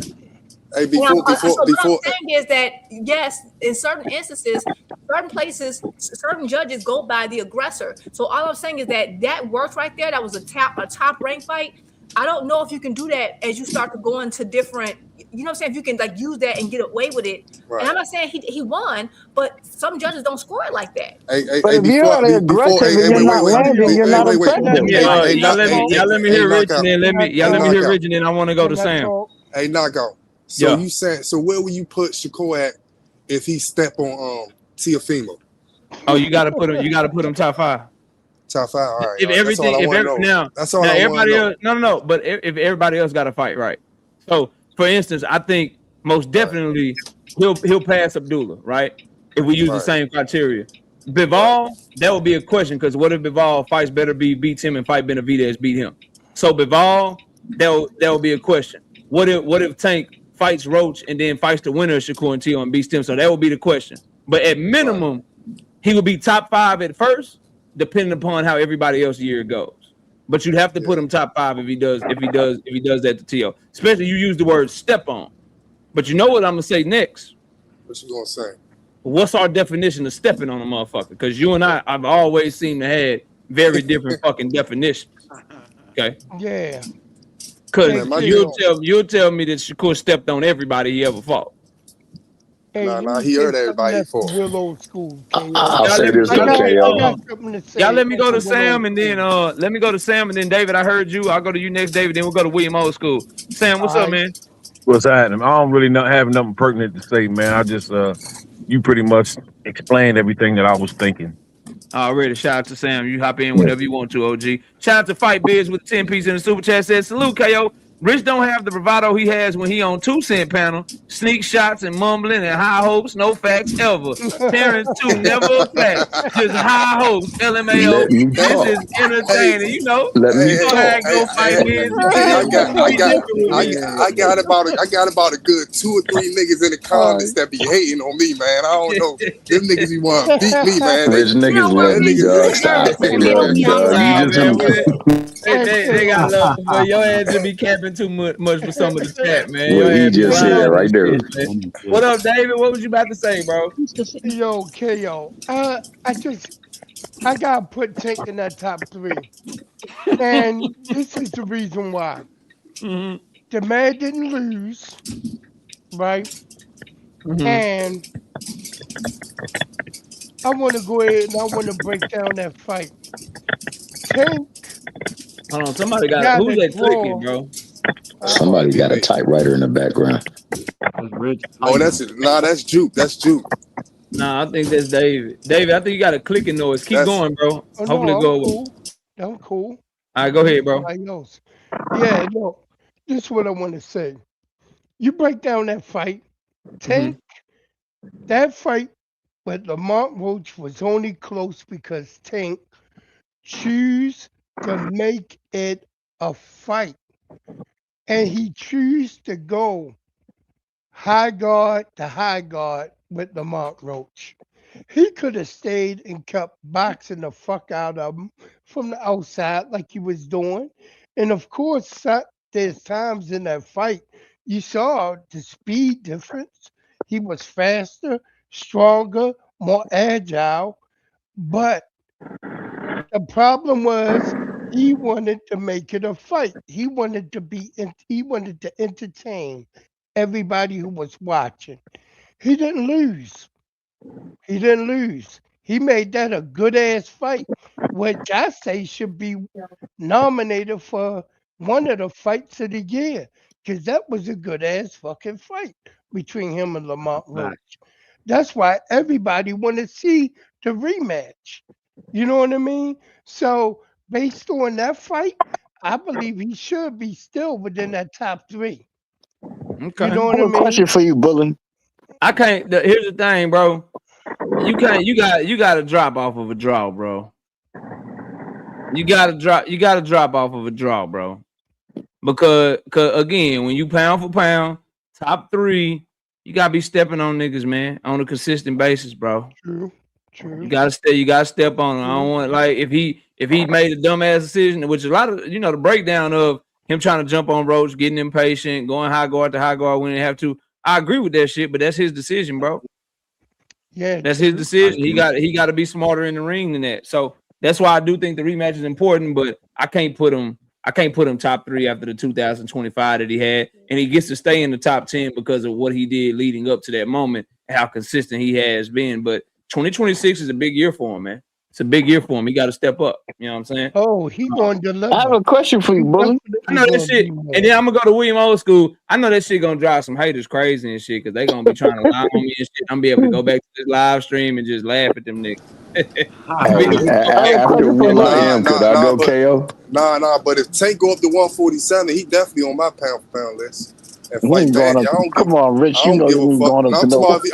Hey, So before what I'm before saying is that yes, in certain instances, certain places, certain judges go by the aggressor. So all I'm saying is that worked right there. That was a top rank fight. I don't know if you can do that as you start to go into different. You know what I'm saying? If you can like use that and get away with it. And right. I'm not saying he won, but some judges don't score it like that. But if you're Before not aggressive and you're wait not landing, you're not wait. Can I Let effective. me talk? Hey, Can I talk? y'all let me hear Rich and knockout. then Can I y'all let me talk? hear Knockout. Rich and then I want to go to Can I Sam. talk? Hey, knockout. So Yeah. you said so where will you put Shakur at if he step on Teofimo? Oh, you gotta put him top 5. Top 5. All right, If all right. That's all everything, I if want to every, know. now That's all now I want to everybody know. else, no, but if everybody else got to fight, right? So for instance, I think most definitely he'll pass Abdullah, right? If we use the Right, same criteria. right, Bivol, that would be a question because what if Bivol fights better beats him and fight Benavidez beat him? So Bivol, that will be a question. What if Tank fights Roach and then fights the winner of Shakur and Tio and beats him? So that will be the question. But at right. minimum, he will be top 5 at first, depending upon how everybody else's year goes. But you'd have to Yeah. put him top 5 if he does that to Tio. Especially you use the word step on. But you know what I'm gonna say next? What you gonna say? What's our definition of stepping on a motherfucker? Because you and I've always seemed to have very different fucking definitions. Okay. Yeah. Because Hey, Man, my you'll Theo. tell me that Shakur stepped on everybody he ever fought. Hey, Nah, let nah, me he say heard something everybody that's before. real old school, KO. I'll say this I though, got KO. something to say. Y'all let me go to That's real old Sam and then school. let me go to Sam and then David. I heard you. I'll go to you next, David. Then we'll go to William Old School. Sam, what's All up, right. man? What's happening? I don't really not have nothing pertinent to say, man. I just you pretty much explained everything that I was thinking. Already. Shout out to Sam. You hop in Yeah. whenever you want to, OG. Shout out to Fight Biz with the 10 piece in the super chat. Says salute, KO. Rich don't have the bravado he has when he on 2 cent panel. Sneak shots and mumbling and high hopes, no facts ever. Terrence too, never a fact. Just high hopes. LMAO. Let me This talk. is Hey, entertaining. You know Let me how talk. it go. Fight Biz. Hey, I got, You I be got, different with I me. got, I got about a good 2 or 3 niggas in the All comments that be hating on me, man. I don't know. Them niggas be want to beat me, man. Rich You know niggas what, love Them you, Rich? niggas, dog. Rich Stop. is They a love ghetto you, young dog. You Nah, man. just man. right, They got KO. love, but your ass just be capping too much for some of the chat, man. Your what he ass be just Hey, said lying yo, and right there. shit, man. What up, David? What was you about to say, bro? yo, KO. I gotta put Tank in that top 3, and this is the reason why. Mm-hmm. The man didn't lose, right? Mm-hmm. And I want to go ahead and I want to break down that fight. Tank Hold on, somebody got got who's a that clicking, draw. bro? Huh? Somebody got a hey. typewriter in the background. Oh, that's it. Nah, that's Juke. That's Juke. Nah, I think that's David. David, I think you got a clicking noise. Keep That's going, bro. Oh Hopefully it no, I'm go away. cool. I'm cool. All right, go That's ahead, bro. somebody else. Yeah, no. This is what I want to say. You break down that fight. Mm-hmm. Tank, that fight with Lamont Roach was only close because Tank choose to make it a fight. And he choose to go high guard to high guard with Lamont Roach. He could have stayed and kept boxing the fuck out of him from the outside like he was doing. And of course, there's times in that fight you saw the speed difference. He was faster, stronger, more agile. But the problem was he wanted to make it a fight. He wanted to he wanted to entertain everybody who was watching. He didn't lose. He didn't lose. He made that a good ass fight, which I say should be nominated for one of the fights of the year, because that was a good ass fucking fight between him and Lamont Roach. That's why everybody want to see the rematch. You know what I mean? So based on that fight, I believe he should be still within that top 3. You Okay. know I what I have a mean? question for you, Bullen. I can't. Here's the thing, bro. You can't. You got to drop off of a draw, bro. You got to drop. You got to drop off of a draw, bro. Because again, when you pound for pound, top 3, you gotta be stepping on niggas, man, on a consistent basis, bro. True. You True. gotta stay. You gotta step on it. I don't True. want like if he made a dumbass decision, which a lot of the breakdown of him trying to jump on Roach, getting impatient, going high guard to high guard when they have to. I agree with that shit, but that's his decision, bro. Yeah, That's his true. decision. He got to be smarter in the ring than that. So that's why I do think the rematch is important, but I can't put him top 3 after the 2025 that he had, and he gets to stay in the top 10 because of what he did leading up to that moment and how consistent he has been. But 2026 is a big year for him, man. It's a big year for him. He got to step up. You know what I'm saying? Oh, he going to I have deliver. a question for He you, Bullen. I definitely know that going to shit, do and more. then I'm gonna go to William Old School. I know that shit gonna drive some haters crazy and shit because they gonna be trying to lie on me and shit. I'm gonna be able to go back to this live stream and just laugh at them niggas. Hey, I have a after question for Will I Bullen. am, could I go KO? But if Tank go up to 147, he definitely on my pound for pound list. And He fight ain't going Manny. up. Come on, Rich. I You don't know he give a ain't fuck. going up No, to I'm talking no. about He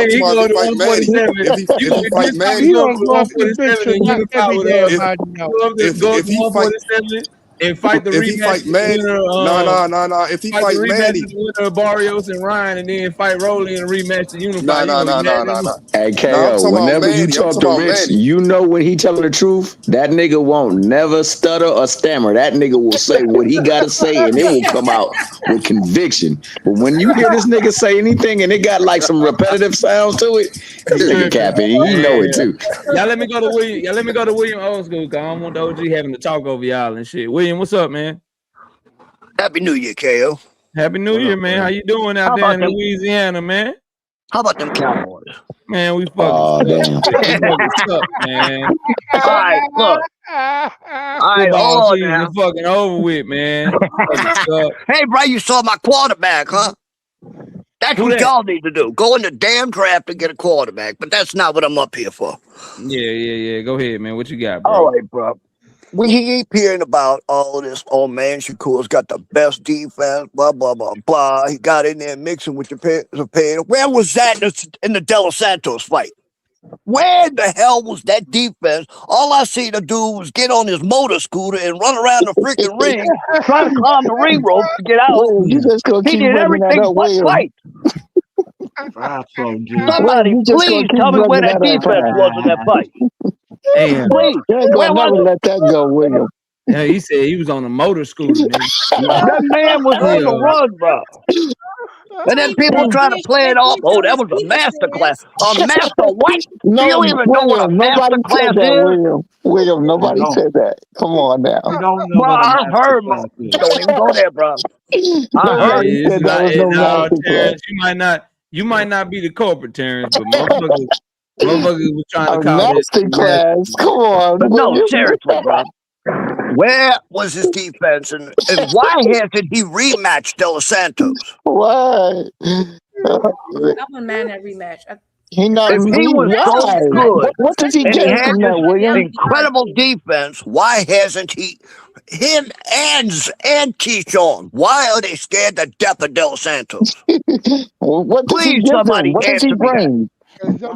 if go he to fight Manny. 147. If he fight This Manny, time He go up gonna to go up the bitch 147 and and knock unify every with if everybody out. go up if to he fight 147 and fight the if he rematch fight of the Manny, winner. if he Fight the fight rematch Manny, of the winner of Barrios and Ryan, and then fight Rolly in a rematch to unify. nah, You nah, gonna be nah, mad nah, at nah, him. nah. Hey Nah, I'm KO, talking about whenever you Manny. I'm talk talking to about Rich, Manny. you know when he telling the truth, that nigga won't never stutter or stammer. That nigga will say what he gotta say and it will come out with conviction. But when you hear this nigga say anything and it got like some repetitive sounds to it, He this nigga tripping. capping. He know it Yeah. too. Y'all let me go to William. Y'all let me go to William Old School. Cause I don't want the OG having to talk over y'all and shit. William, what's up, man? Happy New Year, KO. Happy New Year, man. How you doing out How there about in them? Louisiana, man? How about them Cowboys? Man, we fucking Oh, suck. damn. We fucking suck, man. All right, look. All right, Football hold on season now. fucking over with, man. Fucking suck. Hey, bro, you saw my quarterback, huh? That's Who what that? y'all need to do. Go in the damn draft and get a quarterback. But that's not what I'm up here for. Yeah. Go ahead, man. What you got, bro? All right, bro. We keep hearing about all this. Oh, man, Shakur's got the best defense, blah, blah, blah, blah. He got in there mixing with the pain. Where was that in the De Los Santos fight? Where the hell was that defense? All I see to do was get on his motor scooter and run around the freaking ring, trying to climb the ring rope to get out. William, you just gonna He keep did bringing that everything up, but William. fight. Somebody, You just please gonna keep tell me where bringing that that up, defense huh? was in that fight. Damn. Please, You ain't where gonna was never it? let that go, William. Yeah, he said he was on a motor scooter, nigga. That man was on the run, bro. And then people try to play it off. Oh, that was a master class. A master what? No, Do you even know what a William, master nobody class said that, is? William, nobody said that. Come on now. Bro, I heard, don't even go there, bro. I heard. Nobody said that was no master class. Terrence, you might not be the culprit, Terrence, but motherfuckers was trying to A call this master class. Come on, But no, William. seriously, bro. Where was his defense, and why hasn't he rematched De Los Santos? What? I'm mad at rematch. He not. If he was so Why? good, What does he and he gain had from that, this William? incredible defense, why hasn't him and Keyshawn, why are they scared to death of De Los Santos? What does he Please, give them? somebody What does he answer me that. bring?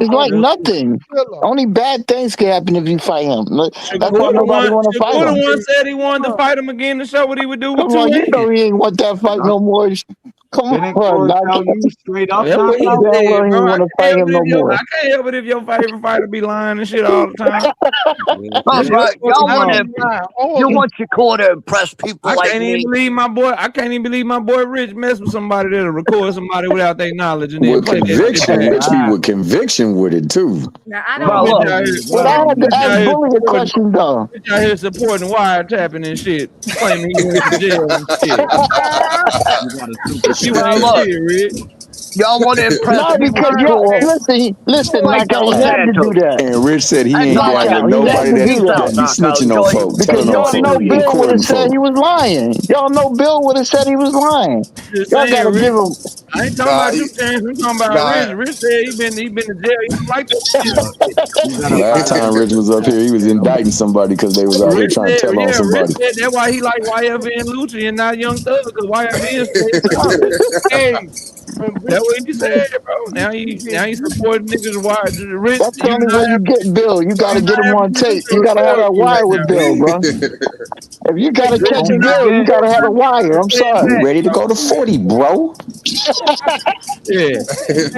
It's like nothing. Only bad things can happen if you fight him. That's why nobody want to fight Shakur him. the one said he wanted to fight him again to show what he would do with Come two on, you hands. know he ain't want that fight no more. Come on, tell you straight up, That's what he damn said, well he bro. ain't want to fight him no more. I can't help it if your favorite fighter be lying and shit all the time. All right, y'all want Shakur to impress people like can't me. even believe my boy. I can't even believe my boy Rich mess with somebody that'll record somebody without their knowledge and then With play that conviction, shit. Rich be with conviction with it too. Now I Bro, look. But I had to ask Bully a question though. Rich out here supporting wiretapping and shit, claiming he went to jail and shit. You ain't Look. shit, Rich. Y'all want to impress No, me because with y'all Shakur? listen, Like De Knockout, Los he had to do Santos. that. And Rich said he And ain't going Knockout, to He had nobody to that do that. be snitching on folk, Because telling on y'all know folk, Bill would recording have said folk. he was lying. Y'all know Bill would have said he was lying. Just Y'all saying, gotta Rich. give him. I ain't talking about you, Terrence. I'm talking about Nah, Rich. Rich said he been to jail. He don't like that. Last time Rich was up here, he was indicting somebody because they was out here Rich trying to said, tell on Rich somebody. said that's why he like YFN and Lucci and not Young Thug, because YFN stayed solid. Hey, when That's what he when said, bro. Now he supporting niggas. Why? Rich, That's the only way you get Bill. You gotta you get not him on having tape. to You gotta have record that you right wire with now, Bill, Rich. bro. If you gotta Rich catch cannot Bill, you gotta have a wire. I'm sorry. Ready to go to 40, bro. Yeah. Hey,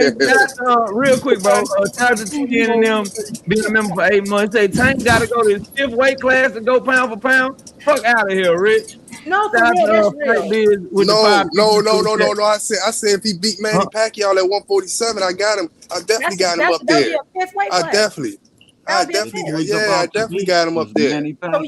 real quick, bro. Shout out to TN and them being a member for 8 months. Say Tank got to go to his 5th weight class to go pound for pound. Fuck out of here, Rich. No, for Shout out real, to that's Fight real. Biz with the 5 No. people. I said if he beat Manny Pacquiao at 147, I got him. I definitely got him up That'll there. be a 5th weight I class. definitely got him up there.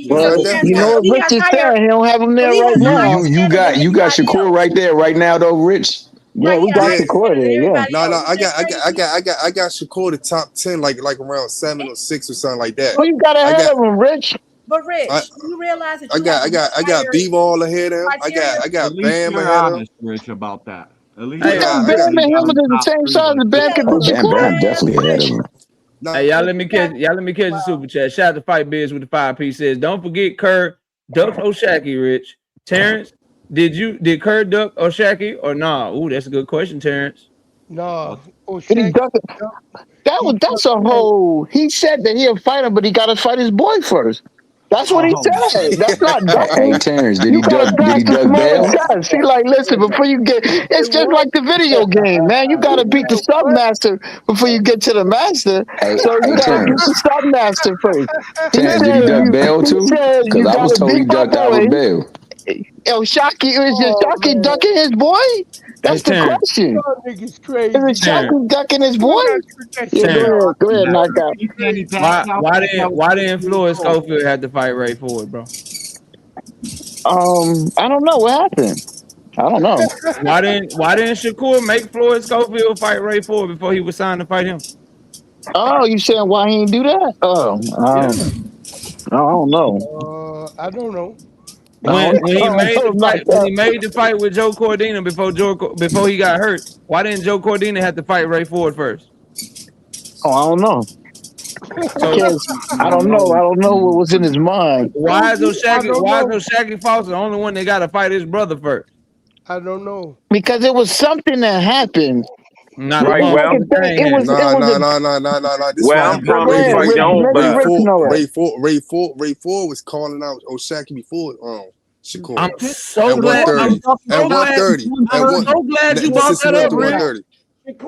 Well, you know what Rich is saying. He don't have him there right now. You got Shakur right there right now though, Rich. Yeah, we got Shakur there. Yeah. No, I got Shakur the top 10, like around 7 or 6 or something like that. Who you got ahead of him, Rich? But Rich, you realize that I got B-Ball ahead of him. I got Bam ahead of him. Rich, about that. At least You think Bam and him are the same size as Bam could be Shakur? Bam definitely ahead of him. Hey, y'all let me catch the super chat. Shout out to Fight Biz with the 5P says, don't forget Kerr ducked O'Shaquie, Rich. Terrence, did Kerr duck O'Shaquie or nah? Ooh, that's a good question, Terrence. No. Did he duck it? That's a whole. He said that he'll fight him, but he gotta fight his boy first. That's what he said. That's not ducking. Hey Terrence, did You he gotta duck dodge the Bell? smallest guys. He like, listen, before you get, it's just like the video game, man. You gotta beat the submaster before you get to the master. Hey, So you gotta beat Terrence. the submaster first. Terrence, did he duck Bell He too? said Because you I was gotta told he beat my ducked Albert boy. Bell. Shaki, is Shaki ducking his boy? That's the Terrence. question. Y'all niggas crazy. Is Shaki ducking his boy? Yeah, go ahead, knockout. Why didn't Floyd Schofield have to fight Ray Ford, bro? I don't know what happened. I don't know. Why didn't Shakur make Floyd Schofield fight Ray Ford before he was signed to fight him? Oh, you saying why he ain't do that? Oh, Yeah. I don't know. I don't know. When he made the Not fight, when that. he made the fight with Joe Cordina before he got hurt, why didn't Joe Cordina have to fight Ray Ford first? Oh, I don't know. So I don't know. I don't know what was in his mind. why is I don't know. Shaggy Foster the only one that got to fight his brother first? I don't know. Because it was something that happened. Not Right, a well, thing. It was Nah. This where what I'm happened. from, you ahead, fight Rich. your own Maybe battle. Rich know it. Ray Ford was calling out O'Shaki before Shakur. I'm so at glad. 130. At 130. I'm so glad you brought Since he that went up, to Rich. 130.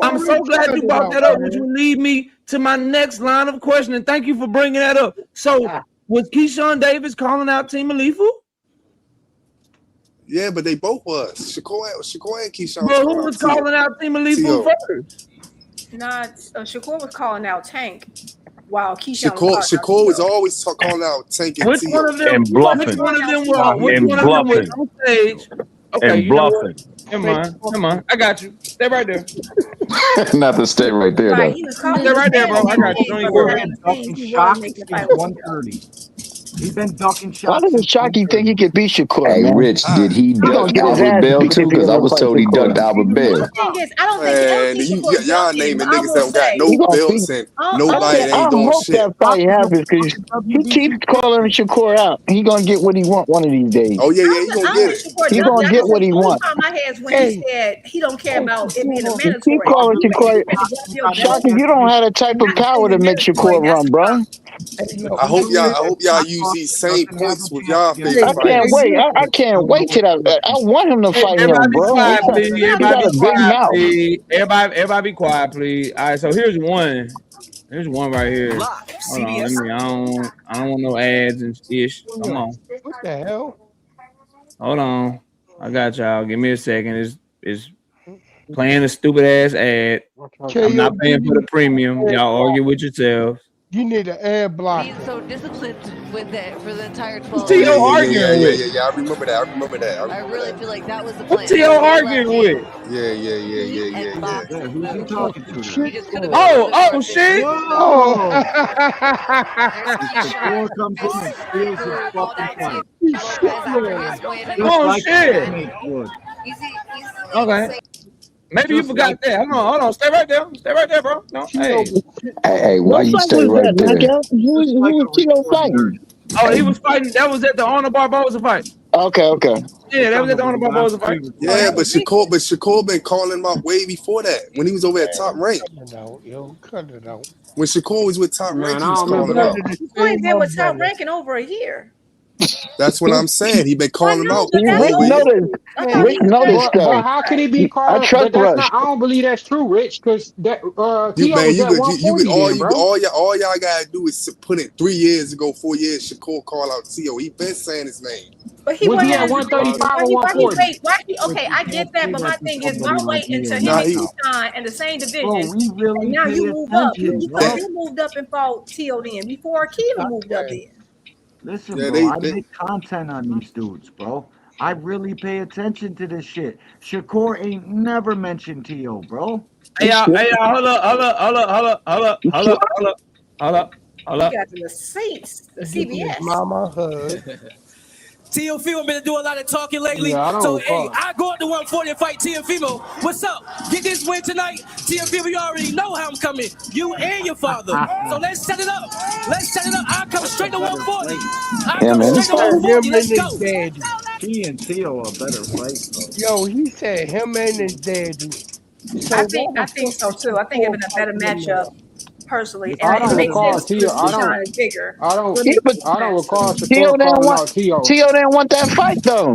I'm so glad you brought that up, which will lead me to my next line of questioning. Thank you for bringing that up. So, was Keyshawn Davis calling out Team Alifu? Yeah, but they both was. Shakur and Keyshawn. But who was calling out Team Alifu first? Not Shakur was calling out Tank, while Keyshawn was calling out Shakur was always calling out Tank and Which Tio. one of them? And bluffing. Which one of them was on stage? Okay, and you know what? bluffing. Come on. I got you. Stay right there. Not to stay right there, Right, though. he was calling. Stay right there, bro. I got you. Don't even worry. Ducking shots since 130. He's been ducking Why shots does since Shockey think he could beat Shakur, Hey, man? Rich, did he gonna duck get his Albert ass Bell beat too? if he Because I ever was fight told he Shakur. ducked Albert Bell. My thing is, I don't think y'all ducking him, naming but I niggas will that don't got say, no He gonna belts beat. and I nobody I ain't doing hope shit. that fight happens because he keeps calling Shakur out. He gonna get what he want one of these days. Oh yeah, he gonna get it. He gonna get what he the only wants. problem I had is when he said he don't care about it being a You keep mandatory. calling Wait, Shakur. you better drop your belt. Shockey, you don't have the type of Not saying power to the make mandatory. Shakur That's run, the bro. problem. I hope y'all use these same points with y'all favorite I can't fighters. wait. I can't wait till I want him to fight Everybody him, be bro. quiet, please. He Everybody got be a big quiet, mouth. please. Everybody be quiet, please. All right, so here's one. Here's one right here. Hold on, let me. I don't want no ads and ish. Come on. What the hell? Hold on. I got y'all. Give me a second. It's playing a stupid ass ad. I'm not paying for the premium. Y'all argue with yourselves. You need an ad blocker. Being so disciplined with it for the entire 12 What's T.O. arguing with? I remember that. I really feel like that was the What's plan. T.O. arguing with? Yeah. Who's he talking to? He just could have been a little bit more Oh shit! Oh. Shakur comes in and steals his fucking fight. Oh Like shit! would. Okay. Maybe you forgot that. Hold on. Stay right there, bro. No, hey. Hey, why What you fight stay was right that, there? knockout? Who was Tito fighting? Oh, he was fighting. That was at the Honor Barboza fight. Okay. Yeah, that was at the Honor Barboza fight. Yeah, but Shakur been calling him out way before that when he was over at Top Rank. Cut it out. When Shakur was with Top Rank, he was I don't calling him out. He's only been with Top Ranking over a year. That's what I'm saying. He been calling him out. Rich noticed But stuff. how can he be I calling? trust That's Rush. not. I don't believe that's true, Rich. Because that You T.O. man, was you at could 140 then, bro. all y'all gotta do is put it 3 years ago, 4 years. Shakur call out T.O. He been saying his name. But he Was he wasn't at 135 or 140? Okay, I get that, but my thing is, why wait until him and Keyshawn in the same division, we really and now you pay move up? attention, You could have been moved up and fought T.O. then before Keelan moved up then. Listen, Yeah, bro, I make content on these dudes, bro. I really pay attention to this shit. Shakur ain't never mentioned T.O., bro. Hey y'all, hold up. You got the receipts, the CBS. Mama hug. Teofimo been doing a lot of talking lately. Yeah, I don't So, recall. hey, I go up to 140 and fight Teofimo. What's up? Get this win tonight. Teofimo, you already know how I'm coming. You and your father. So let's set it up. I'll come straight to 140. He said him Let's and go. his daddy. He and T.O. are better fight, bro. Yo, he said him and his daddy. So I think so too. I think it'd been a better matchup personally, and I it don't makes recall sense T.O. because Keyshawn is bigger. I don't So it makes recall sense. Shakur calling out T.O. Tio didn't want that fight though.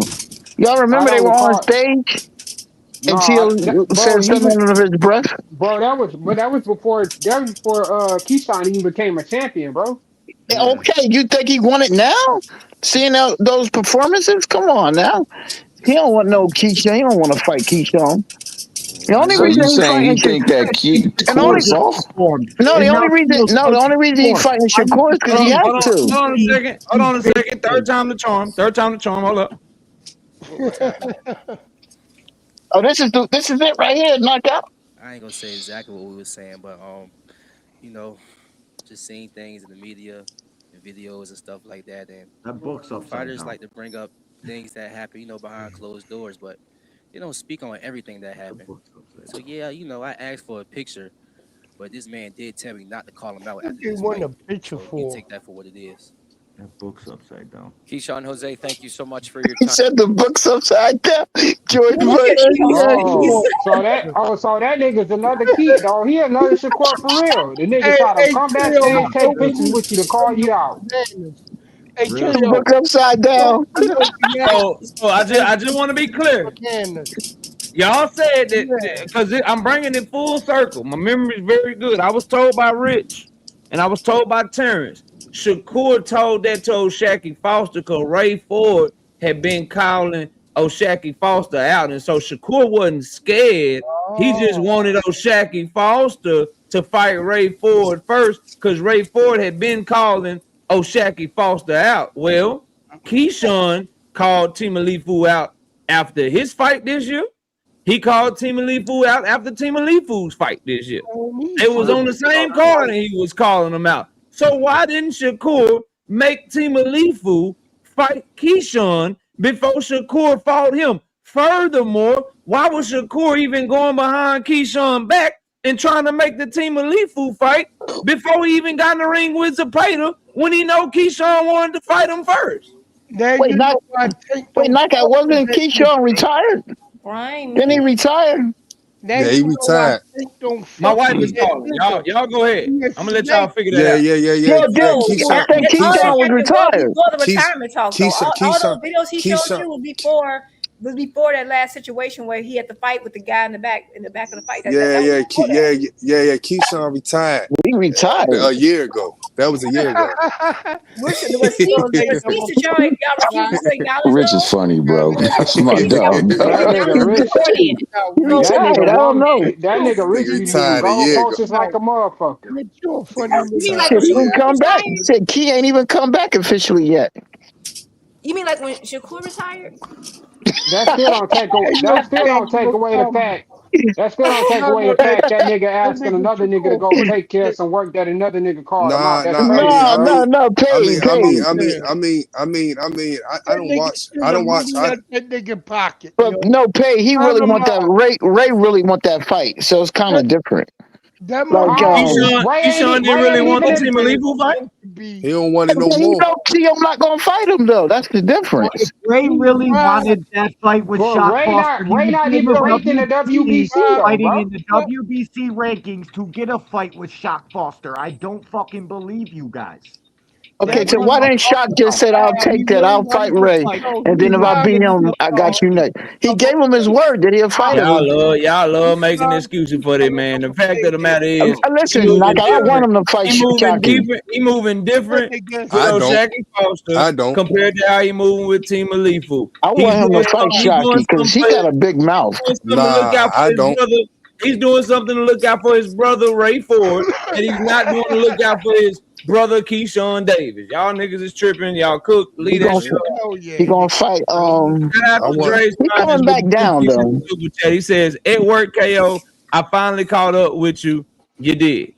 Y'all I remember they don't were on recall. stage No, and Tio said something under his breath. Bro, that was before Keyshawn even became a champion, bro. Okay, you think he won it now? Seeing those performances? Come on now. He don't want no Keyshawn. He don't want to fight Keyshawn. The only So reason you he's saying fighting he think that and the Shakur is soft? the only reason he's fighting Shakur is because he has to. Hold on a second. Third time the charm. Hold up. Oh, this is it right here, knockout. I ain't gonna say exactly what we were saying, but you know, just seeing things in the media and videos and stuff like that, and That book's upside fighters down. like to bring up things that happen, behind closed doors, but they don't speak on everything that happened. So yeah, I asked for a picture, but this man did tell me not to call him out after They this want fight. a picture So you for. take that for what it is. That book's upside down. Keyshawn Jose, thank you so much for your He time. said the book's upside down. George Oh, Bush. so that nigga's another key, dog. He another Shakur for real. The nigga try to Hey, come Trill, backstage, take don't pictures move with you to call you out. bananas. Hey, Really? The Trill, book upside don't down. So I just want to be clear. bananas. Y'all said that Yeah. because I'm bringing it full circle. My memory is very good. I was told by Rich and I was told by Terrence. Shakur told that to O'Shaquie Foster because Ray Ford had been calling O'Shaquie Foster out. And so Shakur wasn't scared. He just wanted O'Shaquie Foster to fight Ray Ford first because Ray Ford had been calling O'Shaquie Foster out. Well, Keyshawn called Timalifu out after his fight this year. He called Timalifu out after Timalifu's fight this year. It was on the same card and he was calling them out. So why didn't Shakur make Timalifu fight Keyshawn before Shakur fought him? Furthermore, why was Shakur even going behind Keyshawn back and trying to make the Timalifu fight before he even got in the ring with Zapata when he know Keyshawn wanted to fight him first? Wait, knockout wasn't Keyshawn retired? Brian, Didn't he retire? Yeah, he retired. My wife is calling. Y'all go ahead. I'm gonna let y'all figure that out. I think Keyshawn was retired. Before the retirement talk, though. All those videos he showed you was before that last situation where he had to fight with the guy in the back of the fight. Yeah. Keyshawn retired. He retired a year ago. That was a year ago. Rich is funny, bro. That's my dog. Retired. I don't know. That nigga Rich be retired goal a year posts like a motherfucker. You're funny. Shit, he didn't come back. He said Key ain't even come back officially yet. You mean like when Shakur retired? That still don't take away. That still don't take away the fact. That still don't take away the fact that nigga asking another nigga to go take care of some work that another nigga called him out. That's crazy, bro. No, Pay. I don't watch. That nigga pocket. But no, Pay. He really want that. Ray really want that fight, so it's kind of different. That Keyshawn didn't really want the Timalifu fight. He don't want it no He more. know T.O. not gonna fight him though. That's the difference. If Ray really wanted that fight with Shock Foster, Ray not even ranked in the WBC, fighting bro. in the WBC rankings to get a fight with Shock Foster. I don't fucking believe you guys. Okay, so why didn't Shock just said, "I'll take that. I'll fight Ray, and then if I beat him, I got you next." He gave him his word that he'll fight him. Y'all love making excuses for that, man. The fact of the matter is, listen, I want him to fight Shock. He moving different with O'Shaquie Foster compared to how he moving with Timalifu. I want him to fight Shocky because he got a big mouth. He's doing something to look out for his brother Ray Ford, and he's not doing to look out for his brother Keyshawn Davis. Y'all niggas is tripping. Y'all cook. Leave that shit up. He gonna fight. He coming back down though. He says, "At work, KO. I finally caught up with you. You did."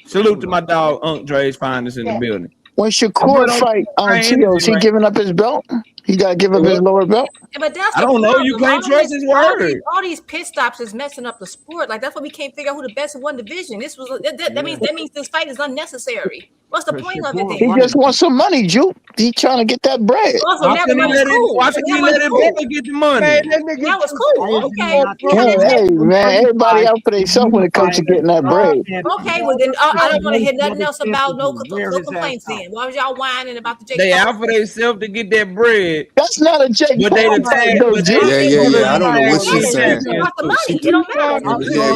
Salute to my dog, Unc Dre's finest in the building. When Shakur fight Tio, is he giving up his belt? He got to give up his lower belt? Yeah, but that's I don't know. You can't trust his word. All these pit stops is messing up the sport. Like that's why we can't figure out who the best in one division. That means this fight is unnecessary. What's the point of it then? He just wants some money, Juke. He trying to get that bread. Why should he let him get the money? That was cool. Okay. Hey, man, everybody out for themselves when it comes to getting that bread. Okay, well then I don't want to hear nothing else about no complaints then. Why was y'all whining about the Jake They Paul? out for themselves to get that bread. That's not a Jake Paul. Yeah. I don't know what she's saying. About the money, it don't matter.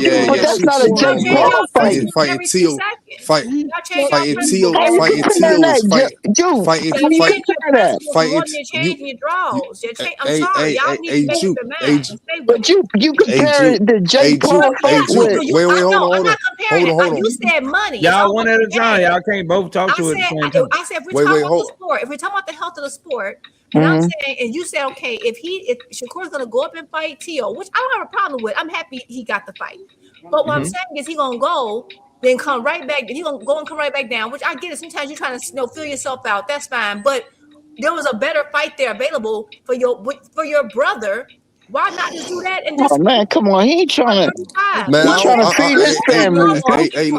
Yeah. But that's not a Jake Paul fight. Fighting Teal. Fighting Teal. But you comparing the Jake Paul fight with. Wait, hold on. You said money. Y'all one at a time. Y'all can't both talk to it at the same time. I said if we're talking about the sport, if we're talking about the health of the sport, And I'm saying, and you say, okay, if Shakur's gonna go up and fight Tio, which I don't have a problem with, I'm happy he got the fight. But what I'm saying is he gonna go, then come right back, he gonna go and come right back down, which I get it. Sometimes you're trying to fill yourself out, that's fine. But there was a better fight there available for your brother. Why not just do that and just Oh man, come on. He ain't trying to. Man, He's trying to feed his family.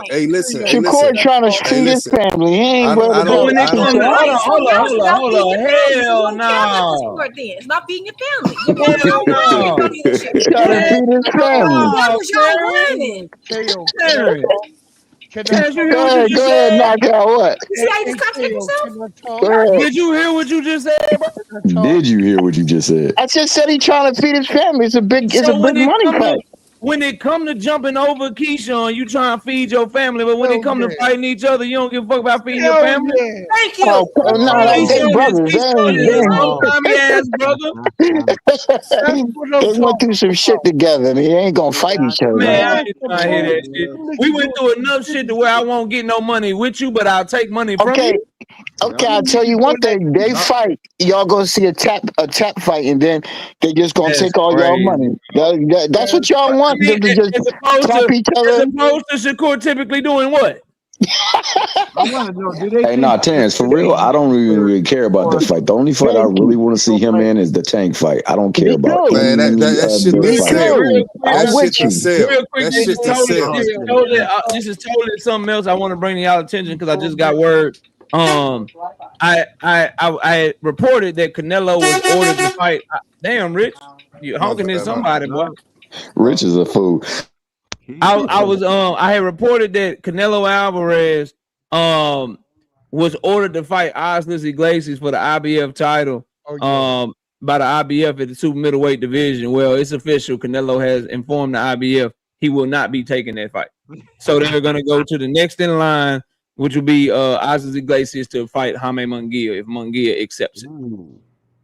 hey, listen, Shakur trying to feed his family. He ain't worried So about when it comes to hold on, hell no. It's about feeding your family. Hell no. He's trying to feed his family. That was y'all winning. Go ahead, knock out what? You see how he just contradicted himself? Go ahead. Did you hear what you just said, bro? Did you hear what you just said? I just said he trying to feed his family. It's a big money fight. When it come to jumping over Keyshawn, you trying to feed your family, but when it come to fighting each other, you don't give a fuck about feeding your family. Thank you. Oh, no, they brothers. They went through some shit together, and they ain't gonna fight each other. Man, I ain't trying to hear that shit. We went through enough shit to where I won't get no money with you, but I'll take money from you. Okay, I'll tell you one thing. They fight. Y'all gonna see a tap fight, and then they just gonna take all y'all money. That's what y'all want, them to just tap each other. As opposed to Shakur typically doing what? I want to know, do they Hey, nah, Terrence, for real, I don't really care about the fight. The only fight I really want to see him in is the Tank fight. I don't care about Man, that shit been said. I'm with you. Real quick, That shit been said. this is totally something else I want to bring to y'all attention because I just got word. I reported that Canelo was ordered to fight. Damn, Rich, you honking at somebody, boy. Rich is a fool. I had reported that Canelo Alvarez was ordered to fight Oscar Iglesias for the IBF title by the IBF at the super middleweight division. Well, it's official. Canelo has informed the IBF he will not be taking that fight. So they're going to go to the next in line, which will be Oscar Iglesias to fight Jaime Munguia if Munguia accepts it. Ooh,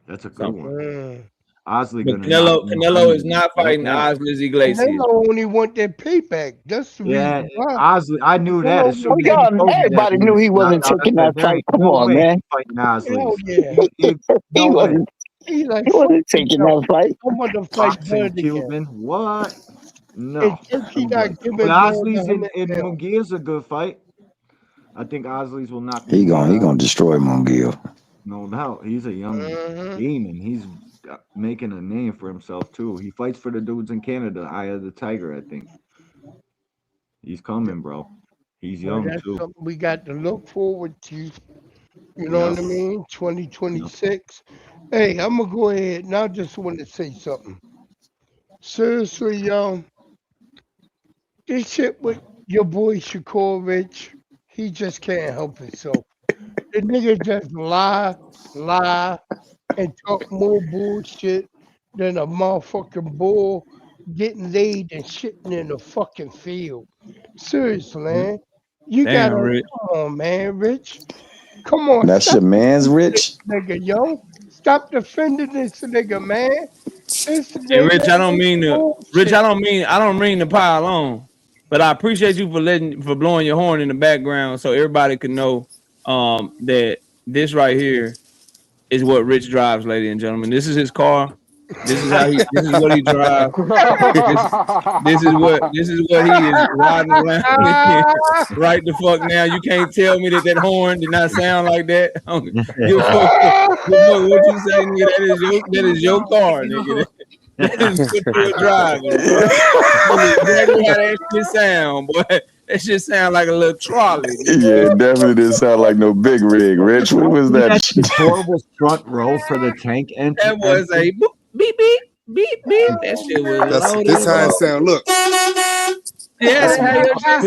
that's a good one. Canelo is not fighting Oscar Iglesias. Canelo only want that payback. That's the reason why. Osley, I knew that. Everybody knew he wasn't taking that fight. Come on, man. Hell yeah. He wasn't taking that fight. I want to fight Bud Cuban. What? No. But Osley's and Munguia's a good fight. I think Osley's will not be. He gonna destroy Munguia. No doubt. He's a young demon. He's making a name for himself too. He fights for the dudes in Canada, Eye of the Tiger, I think. He's coming, bro. He's young too. Something we got to look forward to. You know what I mean? 2026. Hey, I'm gonna go ahead and I just want to say something. Seriously, y'all. This shit with your boy Shakur Rich, he just can't help himself. The nigga just lie, and talk more bullshit than a motherfucking bull getting laid and shitting in the fucking field. Seriously, man. You gotta come on, man, Rich. Come on. That's your man's Rich. Nigga, yo. Stop defending this nigga, man. Hey, Rich, I don't mean to pile on, but I appreciate you for blowing your horn in the background so everybody can know that this right here is what Rich drives, ladies and gentlemen. This is his car. This is what he drives. This is what he is riding around with. Right the fuck now. You can't tell me that horn did not sound like that. Give a fuck what you say, nigga. That is your car, nigga. That is what you're driving. Exactly how that shit sound, boy. That shit sound like a little trolley. Yeah, it definitely didn't sound like no big rig. Rich, what was that? Horrible front row for the Tank entry. That was a beep beep beep beep. That shit was loaded. This how it sound. Look. Yeah, that's how your shit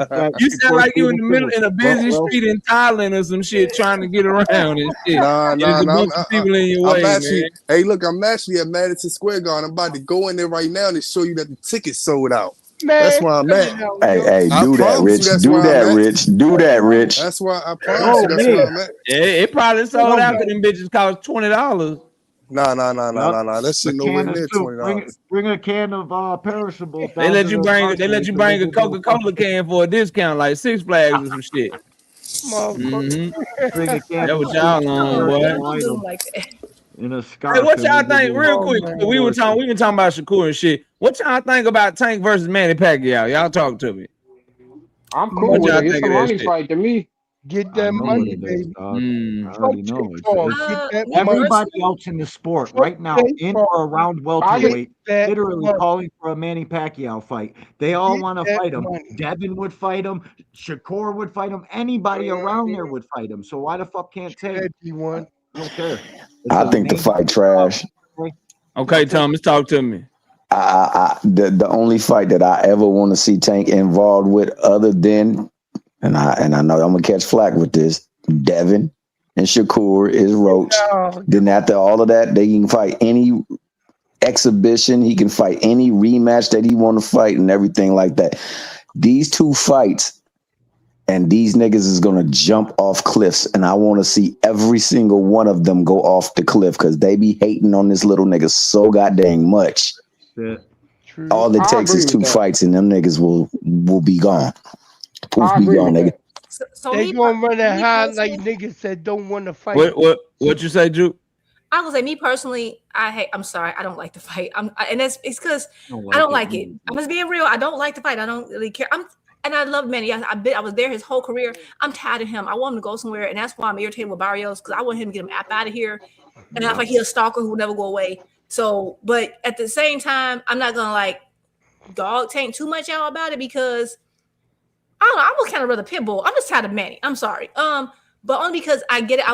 sound. You sound like you in a busy street in Thailand or some shit trying to get around and shit. Nah. There's a bunch of people in your way, man. Hey, look, I'm actually at Madison Square Garden. I'm about to go in there right now to show you that the tickets sold out. Man, that's why I'm at. Hey, do that, Rich. Do that, Rich. That's why I promise you. That's why I'm at. Yeah, it probably sold out because them bitches cost $20. Nah. That shit nowhere near $20. Bring a can of perishables. They let you bring a Coca-Cola can for a discount, like Six Flags or some shit. Motherfucker. That was y'all on, boy. Don't do them like that. In a Hey, scoff. what y'all think? Real Oh, quick, man. we been talking about Shakur and shit. What y'all think about Tank versus Manny Pacquiao? Y'all talk to me. I'm cool What with y'all it. It's think a of that money shit? fight to me. Get I that know what money, it is, baby. dog. I already know. It's Get that Me money. everybody personally, else in the sport Fuck right now, Jake in Paul. or around I welterweight, that literally money. calling for a Manny Pacquiao fight. They all Get want to that fight him. money. Devin would fight him. Shakur would fight him. Anybody around there would fight him. So why the fuck can't Tank? That D1. I don't care. I think the fight trash. Okay, Thomas, talk to me. The only fight that I ever want to see Tank involved with, other than, and I know I'm gonna catch flack with this, Devin and Shakur, is Roach. No, Then after all of that, they can fight any exhibition. He can fight any rematch that he want to fight and everything like that. These two fights, and these niggas is gonna jump off cliffs, and I want to see every single one of them go off the cliff because they be hating on this little nigga so goddamn much. True. All it I takes agree is with two that. fights, and them niggas will be gone. Poof, I be agree gone, with nigga. that. so They me, gonna run it me high like personally, niggas that don't want to fight. What you say, Drew? I was say me personally, I'm sorry, I don't like the fight. And it's because Don't I don't like like it. I'm just being real. I don't like the fight. I don't really care. And I love Manny. I was there his whole career. I'm tired of him. I want him to go somewhere, and that's why I'm irritated with Barrios because I want him to get him out of here. And I feel like he's a stalker who will never go away. So, but at the same time, I'm not gonna like dog tank too much out about it because I don't know. I would kind of rather Pitbull. I'm just tired of Manny. I'm sorry. But only because I get it. I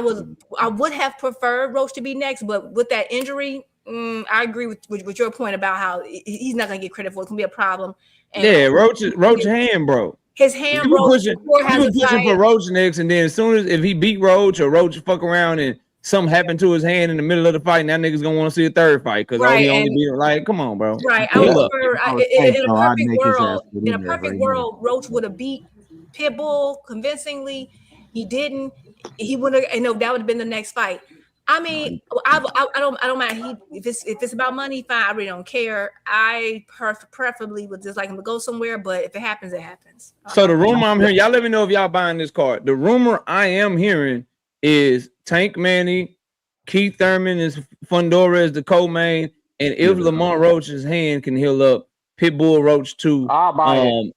would have preferred Roach to be next, but with that injury, I agree with your point about how he's not gonna get credit for it. It's gonna be a problem. And Yeah, Roach hand, bro. His hand You broke. pushing for Roach next, and then as soon as if he beat Roach or Roach fuck around and something happened to his hand in the middle of the fight, now niggas gonna want to see a third fight because Right, he only and- beat like, come on, bro. Right. I Pull would up. prefer in a perfect world, Roach would have beat Pitbull convincingly. He didn't. He would have. And no, that would have been the next fight. I mean, I don't mind. If it's about money, fine. I really don't care. I preferably would just like him to go somewhere, but if it happens, it happens. So the rumor I'm hearing, y'all let me know if y'all buying this card. The rumor I am hearing is Tank Manny, Keith Thurman is Fundora is the co-main, and if Lamont Roach's hand can heal up, Pitbull Roach too. I'll buy it.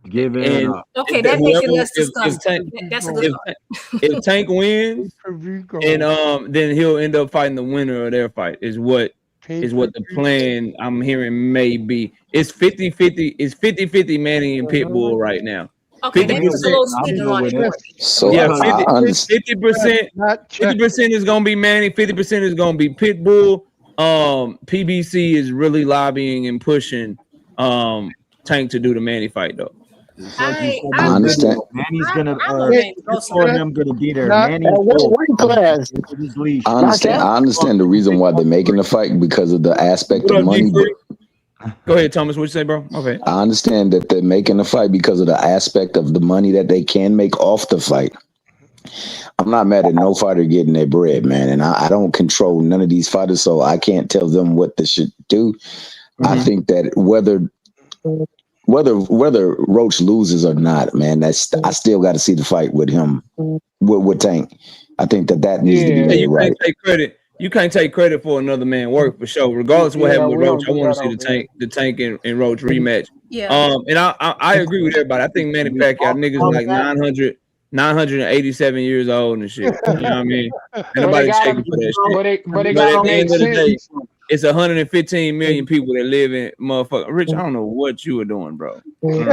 Give it up. Okay, that makes it less disgusting. That's a good one. If Tank wins, and then he'll end up fighting the winner of their fight. Is what the plan I'm hearing may be. It's 50-50. It's 50-50 Manny and Pitbull right now. Okay, that puts a little sweetener on it. So yeah, I 50% is gonna be Manny, 50% is gonna be Pitbull. PBC is really lobbying and pushing Tank to do the Manny fight though. I understand. Manny's gonna them gonna be there. At what class? I understand the reason why they're making the fight because of the aspect of money. Go ahead, Thomas. What you say, bro? Okay. I understand that they're making the fight because of the aspect of the money that they can make off the fight. I'm not mad at no fighter getting their bread, man, and I don't control none of these fighters, so I can't tell them what they should do. I think that whether Roach loses or not, man, I still got to see the fight with him with Tank. I think that needs to be made you right. can't take credit. You can't take credit for another man's work for sure. Regardless of what happened with Roach, I want to see the Tank and Roach rematch. Yeah. And I agree with everybody. I think Manny Pacquiao niggas like 987 years old and shit. You know what I mean? Ain't nobody checking for that shit. But at the end of the day, it's 115 million people that live in motherfucker. Rich, I don't know what you were doing, bro. I'm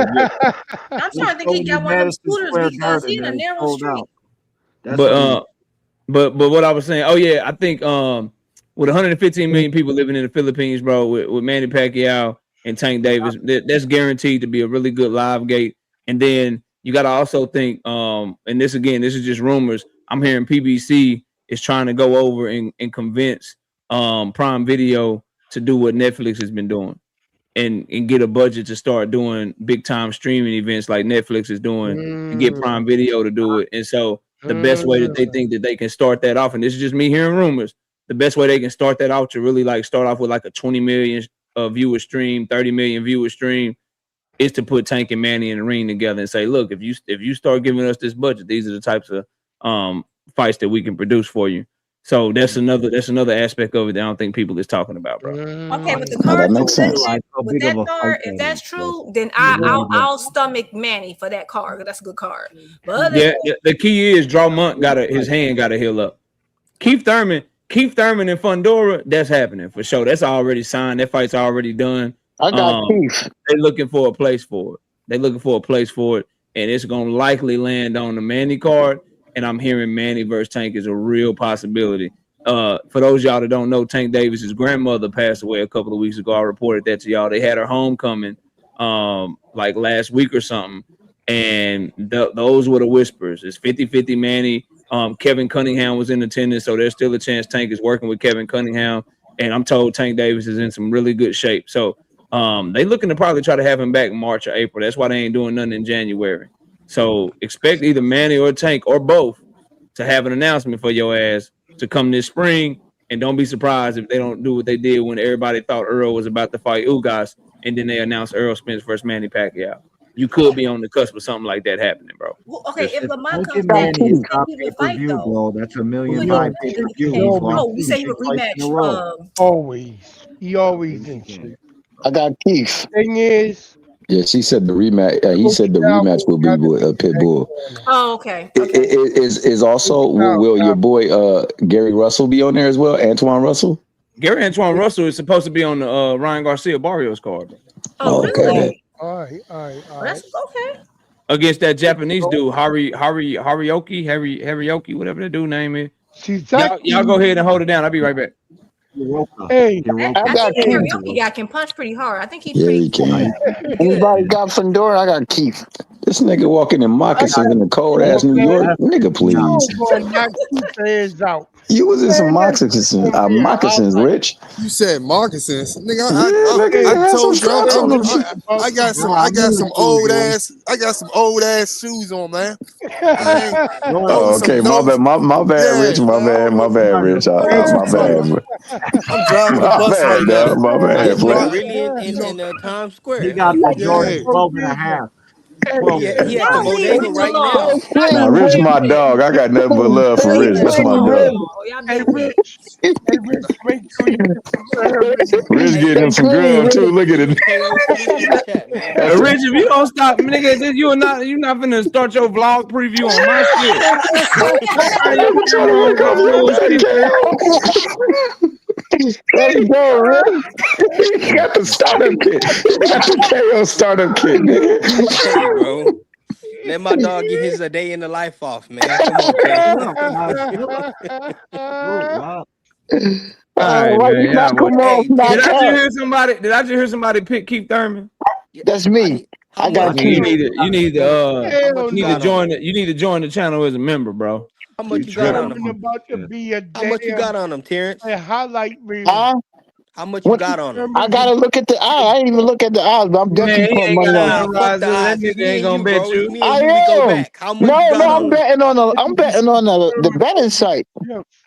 trying to think he got one of them scooters because he's in a narrow street. But what I was saying, I think with 115 million people living in the Philippines, bro, with Manny Pacquiao and Tank Davis, that's guaranteed to be a really good live gate. And then you got to also think, and this is just rumors. I'm hearing PBC is trying to go over and convince Prime Video to do what Netflix has been doing and get a budget to start doing big time streaming events like Netflix is doing and get Prime Video to do it. And so the best way that they think that they can start that off, and this is just me hearing rumors, the best way they can start that out to really like start off with like a 20 million viewer stream, 30 million viewer stream, is to put Tank and Manny in the ring together and say, look, if you start giving us this budget, these are the types of fights that we can produce for you. So that's another aspect of it that I don't think people is talking about, bro. Okay, with the Oh, card, that makes sense. with that card, if that's true, then I'll stomach Manny for that card. That's a good card. But the key is Draw Monk his hand got to heal up. Keith Thurman and Fundora, that's happening for sure. That's already signed. That fight's already done. I got Keith. They're looking for a place for it. And it's gonna likely land on the Manny card. And I'm hearing Manny versus Tank is a real possibility. For those y'all that don't know, Tank Davis's grandmother passed away a couple of weeks ago. I reported that to y'all. They had her homecoming like last week or something. And those were the whispers. It's 50-50 Manny. Kevin Cunningham was in attendance, so there's still a chance Tank is working with Kevin Cunningham. And I'm told Tank Davis is in some really good shape. So they looking to probably try to have him back in March or April. That's why they ain't doing nothing in January. So expect either Manny or Tank or both to have an announcement for your ass to come this spring. And don't be surprised if they don't do what they did when everybody thought Earl was about to fight Ugas, and then they announced Earl Spence versus Manny Pacquiao. You could be on the cusp of something like that happening, bro. Well, okay, if Lamont comes back, back, you think he will fight though? Bro, that's $1.5 million pay-per-view. You say he would rematch. Always. He always in shape. I got Keith. Thing is, Yeah, she said the rematch. He said the rematch will be with Pitbull. Oh, okay. Is also will your boy Gary Russell be on there as well? Antoine Russell. Antoine Russell is supposed to be on the Ryan Garcia Barrios card. Oh, really? Okay. all right. That's okay. Against that Japanese dude, Harioki, whatever that dude name is. Y'all go ahead and hold it down. I'll be right back. Hey, I think Karaoke guy can punch pretty hard. I think he's pretty can. Anybody got Fundora? I got Keith. This nigga walking in moccasins in the cold ass New York. Nigga, please. You was in some moccasins, Rich. You said moccasins, nigga. I told you, I got some old ass shoes on, man. Oh, okay, my bad, Rich. My bad, Rich. My bad. I'm driving the bus right now. My bad, Really in Times Square. He got the Jordan 12.5. He at the bodega right now. Nah, Rich, my dog. I got nothing but love for Rich. That's my dog. Hey, Rich, make sure you get some Rich getting him some grub too. Look at it. Rich, if you don't stop, nigga, you're not finna start your vlog preview on my shit. Let's go, Rich. He got the startup kit. He got the KO startup kit, nigga. Hey, bro. Let my dog get his a day in the life off, man. Come on, All right, man. Did I just hear somebody pick Keith Thurman? That's me. I got you. Keith. You need to join the channel as a member, bro. How much you got on him? about to be a How much you got on him, Terrence? a highlight reel. How much you got on him? I gotta look at the odds. I didn't even look at the odds, but I'm definitely putting money on. That nigga ain't gonna bet you. I am. No, I'm betting on the betting site.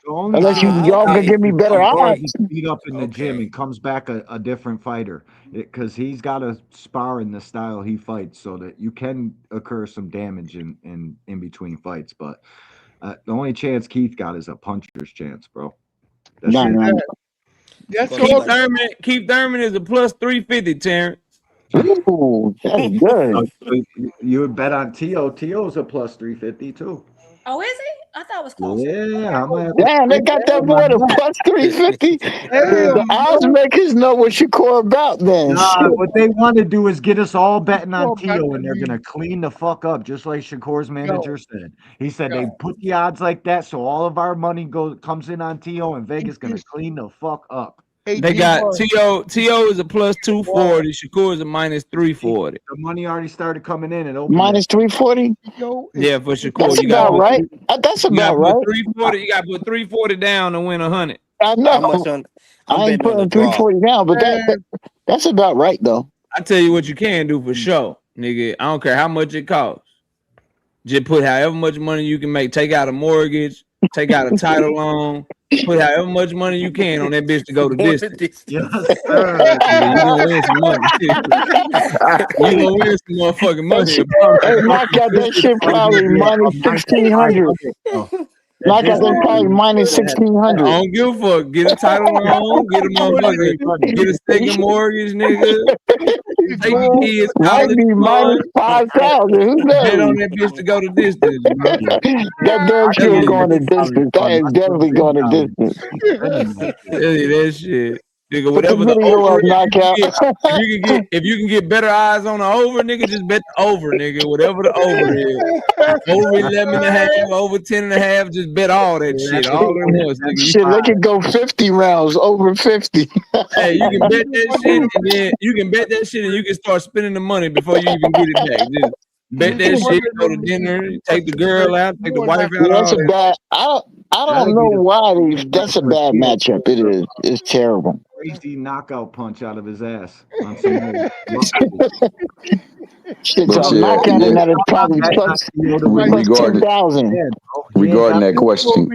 Unless y'all can give me better odds. Beat up in the gym and comes back a different fighter because he's got to spar in the style he fights, so that you can occur some damage in between fights. But the only chance Keith got is a puncher's chance, bro. Keith Thurman is a plus 350, Terrence. Ooh, that's good. You would bet on T.O. T.O.'s a plus 350 too. Oh, is he? I thought it was close. Yeah, damn, they got that boy to plus 350. The odds makers know what Shakur about then. What they want to do is get us all betting on T.O. and they're gonna clean the fuck up, just like Shakur's manager said. He said they put the odds like that, so all of our money comes in on T.O. and Vegas gonna clean the fuck up. They got T.O. is a plus 240. Shakur is a minus 340. The money already started coming in and minus 340. Yeah, for Shakur. That's about right. That's about right. 340. You got to put 340 down to win 100. I know. I ain't putting 340 down, but that's about right though. I tell you what you can do for sure, nigga. I don't care how much it costs. Just put however much money you can make. Take out a mortgage. take out a title loan, put however much money you can on that bitch to go the distance. Yes, sir. You gonna win some money. You gonna win some motherfucking money. Hey, knockout, that shit probably minus 1,600. Knockout, that probably minus 1,600. I don't give a fuck. Get a title loan, get a motherfucker, get a second mortgage, nigga. Take your kids Might be minus 5,000. Who bet on knows? that bitch to go the distance, bro. That damn sure going the distance. That is definitely going the distance. Tell you that shit. Nigga, Put the whatever the video over up, knockout. if you can get better odds on the over, nigga, just bet the over, nigga. Whatever the over is. Over 11.5, over 10.5, just bet all that shit. All at once, nigga. Shit, they could go 50 rounds, over 50. Hey, you can bet that shit, and then you can bet that shit, and you can start spending the money before you even get it back. Just bet that shit, go to dinner, take the girl out, take the wife out. Yeah, that's a bad. I don't know why that's a bad matchup. It is. It's terrible. Crazy knockout punch out of his ass on some Shit, so knockout in that is probably plus 10,000. Regarding that question,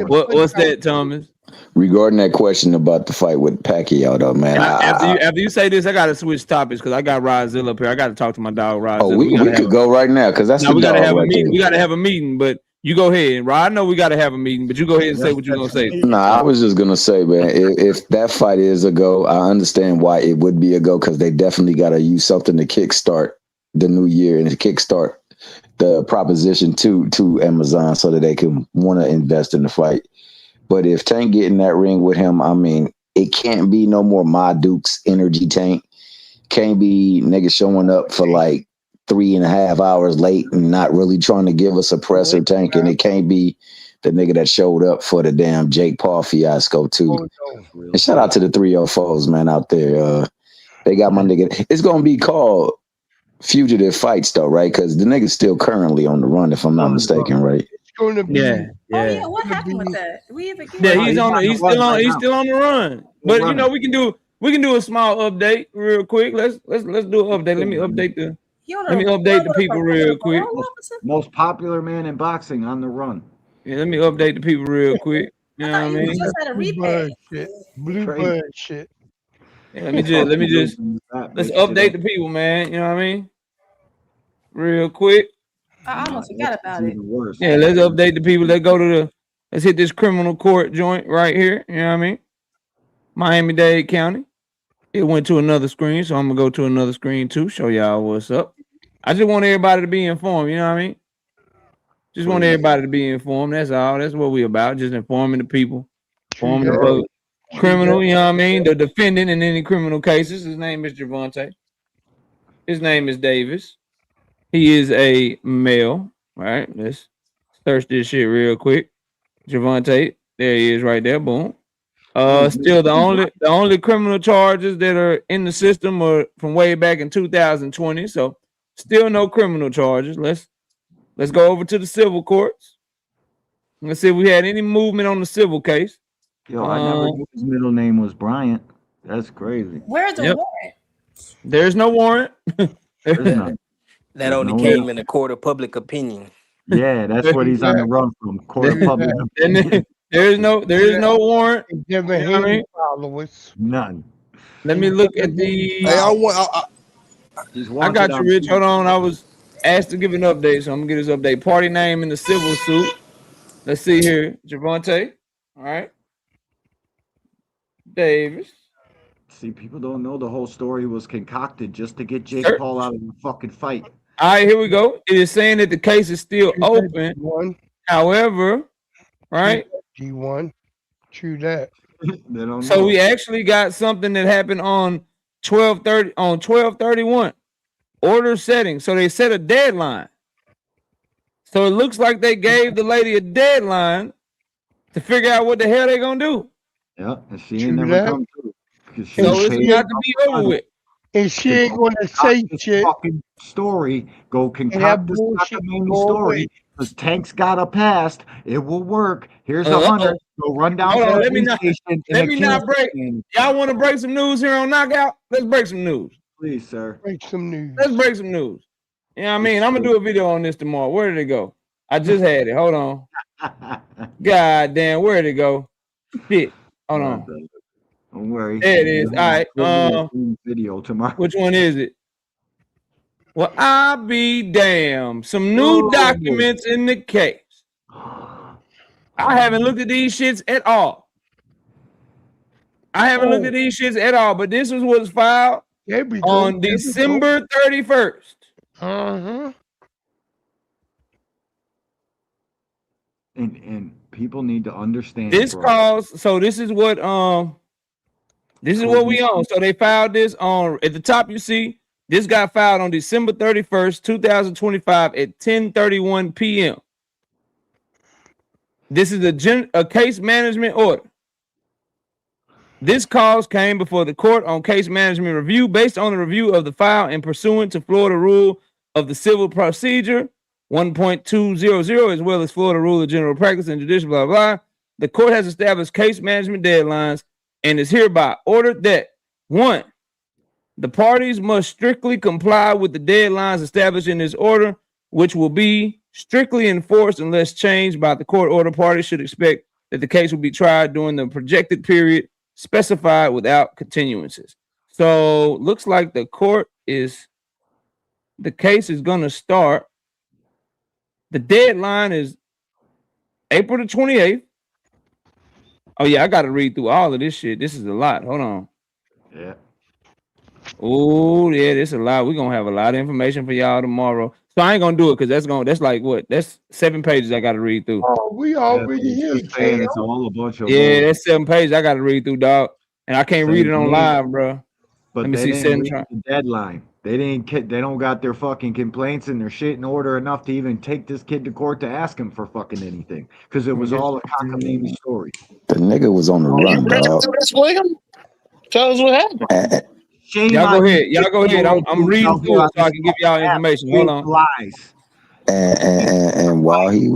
What's that, Thomas? Regarding that question about the fight with Pacquiao, though, man. After you say this, I gotta switch topics because I got Rozilla up here. I gotta talk to my dog Rozilla. Oh, we could go right now because that's the we gotta dog have right a meeting. there. We gotta have a meeting, but you go ahead. Rod, I know we gotta have a meeting, but you go ahead and say what you're gonna say. Nah, I was just gonna say, man, if that fight is a go, I understand why it would be a go because they definitely gotta use something to kickstart the new year and to kickstart the proposition to Amazon so that they can want to invest in the fight. But if Tank get in that ring with him, I mean, it can't be no more My Duke's energy Tank. Can't be niggas showing up for like 3.5 hours late and not really trying to give us a presser Tank. And it can't be the nigga that showed up for the damn Jake Paul fiasco too. And shout out to the 304s, man, out there. They got my nigga. It's gonna be called Fugitive Fights though, right? Because the nigga's still currently on the run, if I'm not mistaken, right? Yeah. Oh yeah, what happened with that? Did we ever get He's still on the run. But you know, we can do a small update real quick. Let's do an update. Let me update the people real quick. Most popular man in boxing on the run. Yeah, let me update the people real quick. You know what I mean? just had a replay. Bluebird shit. Yeah, let's update the people, man. You know what I mean? Real quick. I almost forgot about it. Yeah, let's update the people. Let's hit this criminal court joint right here. You know what I mean? Miami-Dade County. It went to another screen, so I'm gonna go to another screen too. Show y'all what's up. I just want everybody to be informed. You know what I mean? Just want everybody to be informed. That's all. That's what we about. Just informing the people, informing the public. Criminal. You know what I mean? The defendant in any criminal cases. His name is Javante. His name is Davis. He is a male. All right, let's search this shit real quick. Javante, there he is right there. Boom. Still the only criminal charges that are in the system are from way back in 2020. So still no criminal charges. Let's go over to the civil courts. Let's see if we had any movement on the civil case. Yo, I never knew his middle name was Bryant. That's crazy. Where's the warrant? There's no warrant. There's none. That only came in a court of public opinion. Yeah, that's what he's on the run from. Court of public opinion. There is no warrant. Never had any followers. None. Let me look at the. Hey, I got you, Rich. Hold on. I was asked to give an update, so I'm gonna get this update. Party name in the civil suit. Let's see here, Javante. All right, Davis. See, people don't know the whole story was concocted just to get Jake Paul out of the fucking fight. All right, here we go. It is saying that the case is still open. However, right? G1. True that. So we actually got something that happened on 12/31. Order setting. So they set a deadline. So it looks like they gave the lady a deadline to figure out what the hell they're gonna do. Yeah, and she ain't never come through. So it's got to be over with. And she ain't gonna say shit. Fucking story. Go concoct this cockamamie story. Because Tank's got a past. It will work. Here's a hunter. Go run down. Hold on, let me not break. Y'all want to break some news here on Knockout? Let's break some news. Please, sir. Break some news. Let's break some news. You know what I mean? I'm gonna do a video on this tomorrow. Where did it go? I just had it. Hold on. God damn, where'd it go? Shit. Hold on. Don't worry. There it is. All right. Video tomorrow. Which one is it? Well, I'll be damned. Some new documents in the case. I haven't looked at these shits at all. But this was what's filed on December 31st. And people need to understand this calls. So this is what we own. So they filed this on at the top. You see, this got filed on December 31st, 2025 at 10:31 p.m. This is a case management order. This cause came before the court on case management review based on the review of the file and pursuant to Florida Rule of the Civil Procedure 1.200, as well as Florida Rule of General Practice and Judicial blah, blah. The court has established case management deadlines and is hereby ordered that 1, the parties must strictly comply with the deadlines established in this order, which will be strictly enforced unless changed by the court order. Parties should expect that the case will be tried during the projected period specified without continuances. So looks like the case is going to start. The deadline is April the 28th. Oh yeah, I got to read through all of this shit. This is a lot. Hold on. Yeah. Oh yeah, this is a lot. We're gonna have a lot of information for y'all tomorrow. So I ain't gonna do it because that's like what? That's 7 pages I gotta read through. Oh, we already here. It's all a bunch of that's 7 pages I gotta read through, dog. And I can't read it on live, bro. But let me see. The deadline. They don't got their fucking complaints and their shit in order enough to even take this kid to court to ask him for fucking anything. Because it was all a cockamamie story. The nigga was on the run, dog. Tell us what happened. Y'all go ahead. I'm reading through it so I can give y'all information. Hold on. Lies. And while he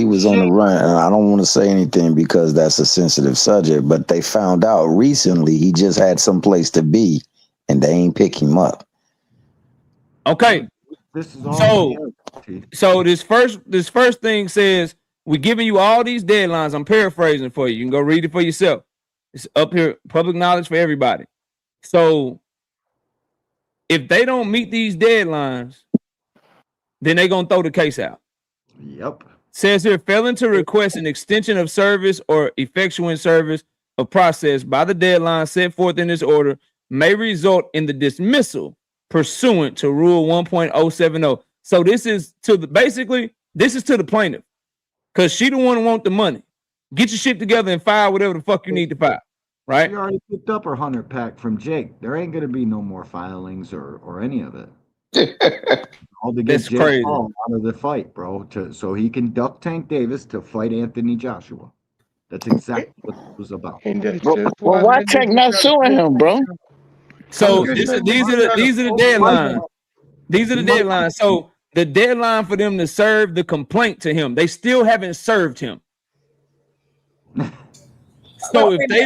was on the run, and I don't want to say anything because that's a sensitive subject, but they found out recently he just had some place to be, and they ain't pick him up. Okay. This is all so this first thing says we're giving you all these deadlines. I'm paraphrasing for you. You can go read it for yourself. It's up here, public knowledge for everybody. So if they don't meet these deadlines, then they're gonna throw the case out. Yep. Says here, failing to request an extension of service or effectuating service of process by the deadline set forth in this order may result in the dismissal pursuant to Rule 1.070. So this is to the plaintiff, because she the one who want the money. Get your shit together and file whatever the fuck you need to file. Right? She already picked up her 100 pack from Jake. There ain't gonna be no more filings or any of it. All to get Jake Paul out of the fight, bro. So he can duck Tank Davis to fight Anthony Joshua. That's exactly what it was about. Well, why Tank not suing him, bro? So these are the deadlines. These are the deadlines. So the deadline for them to serve the complaint to him, they still haven't served him. So if they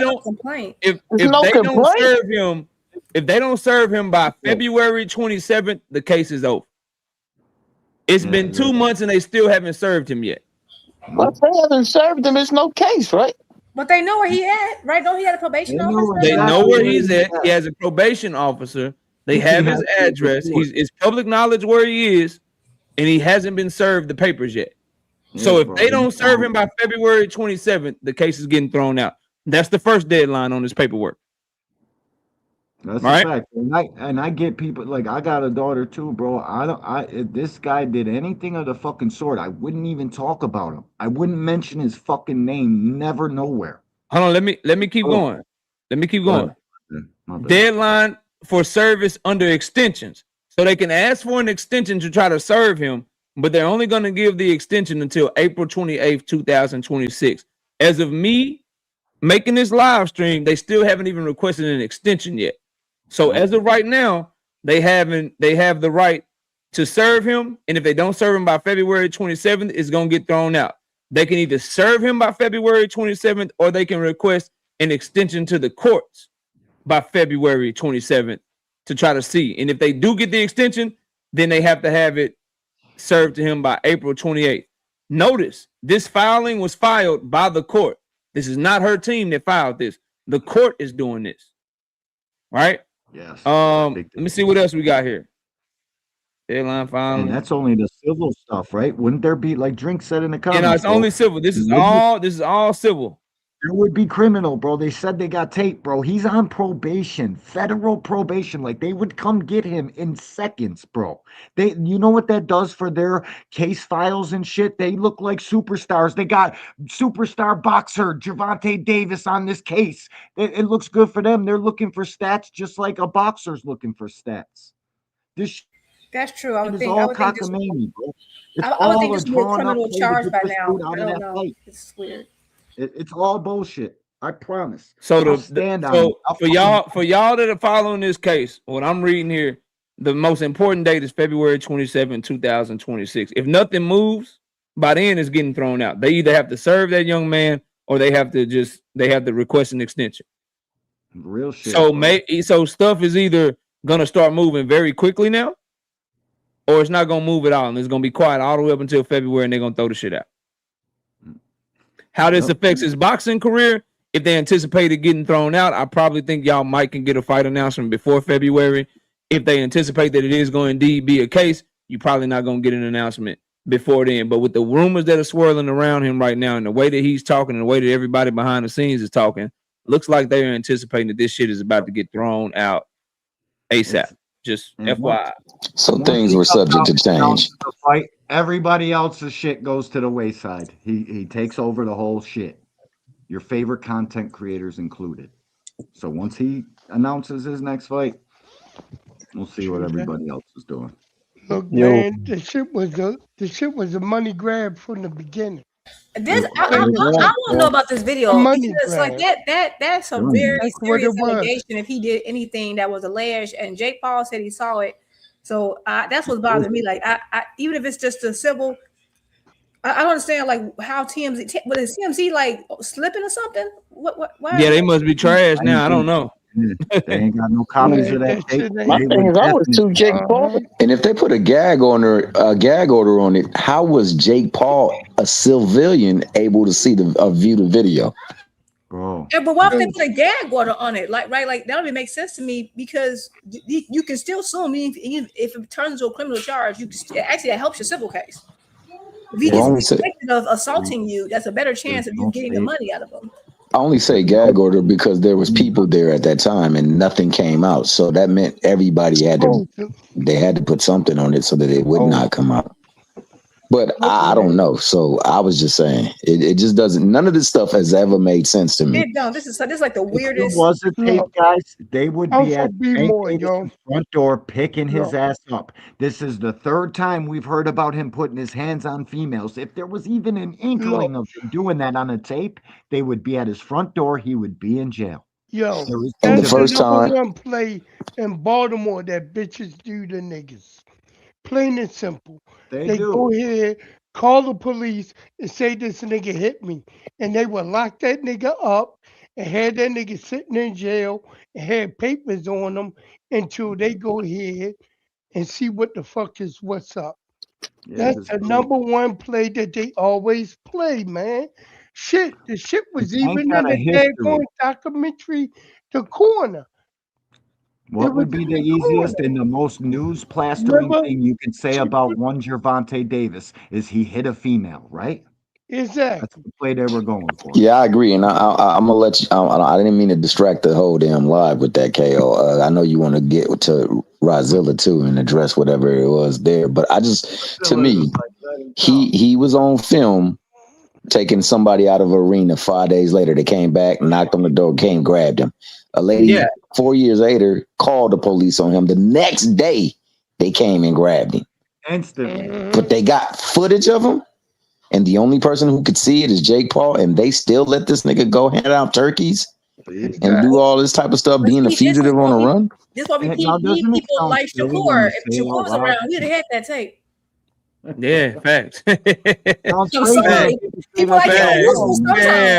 don't serve him by February 27th, the case is over. It's been 2 months and they still haven't served him yet. Well, if they haven't served him, it's no case, right? But they know where he at, right? Don't he have a probation officer? They know where he's at. He has a probation officer. They have his address. It's public knowledge where he is, and he hasn't been served the papers yet. So if they don't serve him by February 27th, the case is getting thrown out. That's the first deadline on this paperwork. That's a fact. And I get people, like, I got a daughter too, bro. If this guy did anything of the fucking sort, I wouldn't even talk about him. I wouldn't mention his fucking name, never, nowhere. Hold on, let me keep going. Deadline for service under extensions. So they can ask for an extension to try to serve him, but they're only going to give the extension until April 28th, 2026. As of me making this live stream, they still haven't even requested an extension yet. So as of right now, they have the right to serve him, and if they don't serve him by February 27th, it's going to get thrown out. They can either serve him by February 27th, or they can request an extension to the courts by February 27th to try to see. And if they do get the extension, then they have to have it served to him by April 28th. Notice, This filing was filed by the court. This is not her team that filed this. The court is doing this. Right? Yes. Let me see what else we got here. Deadline filing. And that's only the civil stuff, right? Wouldn't there be, like Drink said in the comments? Yeah, no, it's only civil. This is all civil. There would be criminal, bro. They said they got tape, bro. He's on probation, federal probation. Like, they would come get him in seconds, bro. You know what that does for their case files and shit? They look like superstars. They got superstar boxer Gervonta Davis on this case. It looks good for them. They're looking for stats just like a boxer's looking for stats. That's true. I would think. All I would think just. cockamamie, bro. I would think this would be a criminal charge by now. I don't know. It's weird. It's all bullshit. I promise. So for y'all that are following this case, what I'm reading here, the most important date is February 27, 2026. If nothing moves, by then it's getting thrown out. They either have to serve that young man or they have to request an extension. Real shit. So stuff is either gonna start moving very quickly now, or it's not gonna move at all, and it's gonna be quiet all the way up until February, and they're gonna throw the shit out. How this affects his boxing career, if they anticipated getting thrown out, I probably think y'all might can get a fight announcement before February. If they anticipate that it is going to indeed be a case, you're probably not going to get an announcement before then. But with the rumors that are swirling around him right now and the way that he's talking and the way that everybody behind the scenes is talking, looks like they're anticipating that this shit is about to get thrown out ASAP. Just FYI. So things were subject to change. Fight. Everybody else's shit goes to the wayside. He takes over the whole shit. Your favorite content creators included. So once he announces his next fight, we'll see what everybody else is doing. Look, man, the shit was a money grab from the beginning. This I want to know about this video because like that's a very serious allegation if he did anything that was alleged, and Jake Paul said he saw it. So that's what's bothering me. Like, I even if it's just a civil, I don't understand like how TMZ, but is TMZ like slipping or something? Why? Yeah, they must be trash now. I don't know. They ain't got no copies of that tape. My thing is, I was too Jake Paul. And if they put a gag order on it, how was Jake Paul, a civilian, able to view the video? Bro. Yeah, but what if they put a gag order on it? Like, right, like that would make sense to me because you can still sue me if it turns into a criminal charge. You can actually that helps your civil case. If he gets convicted of assaulting you, that's a better chance of you getting the money out of him. I only say gag order because there was people there at that time and nothing came out. So that meant everybody had to put something on it so that it would not come out. But I don't know. So I was just saying it just doesn't. None of this stuff has ever made sense to me. This is like the weirdest. If it was a tape, guys, they would be at the front door picking his ass up. This is the third time we've heard about him putting his hands on females. If there was even an inkling of him doing that on a tape, they would be at his front door. He would be in jail. Yo, that's the first time one play in Baltimore that bitches do the niggas. Plain and simple. They go here, call the police, and say this nigga hit me. And they would lock that nigga up and had that nigga sitting in jail and had papers on them until they go ahead and see what the fuck is what's up. Yeah, that's the number one play that they always play, man. Shit, the shit was even in the daggone documentary, The Corner. What would be the easiest and the most news plastering thing you could say about one Gervonta Davis is he hit a female, right? Exactly. That's the play they were going for. Yeah, I agree. And I'm going to let you, I didn't mean to distract the whole damn live with that, KO. I know you want to get to Rozilla too and address whatever it was there. But to me, he was on film taking somebody out of an arena 5 days later. They came back, knocked on the door, grabbed him. A lady 4 years later called the police on him. The next day, they came and grabbed him. Instantly. But they got footage of him, and the only person who could see it is Jake Paul, and they still let this nigga go hand out turkeys and do all this type of stuff, being a fugitive on a run. This is why we keep people like Shakur. If Shakur was around, we'd have had that tape. Yeah, facts. I'm sorry. People like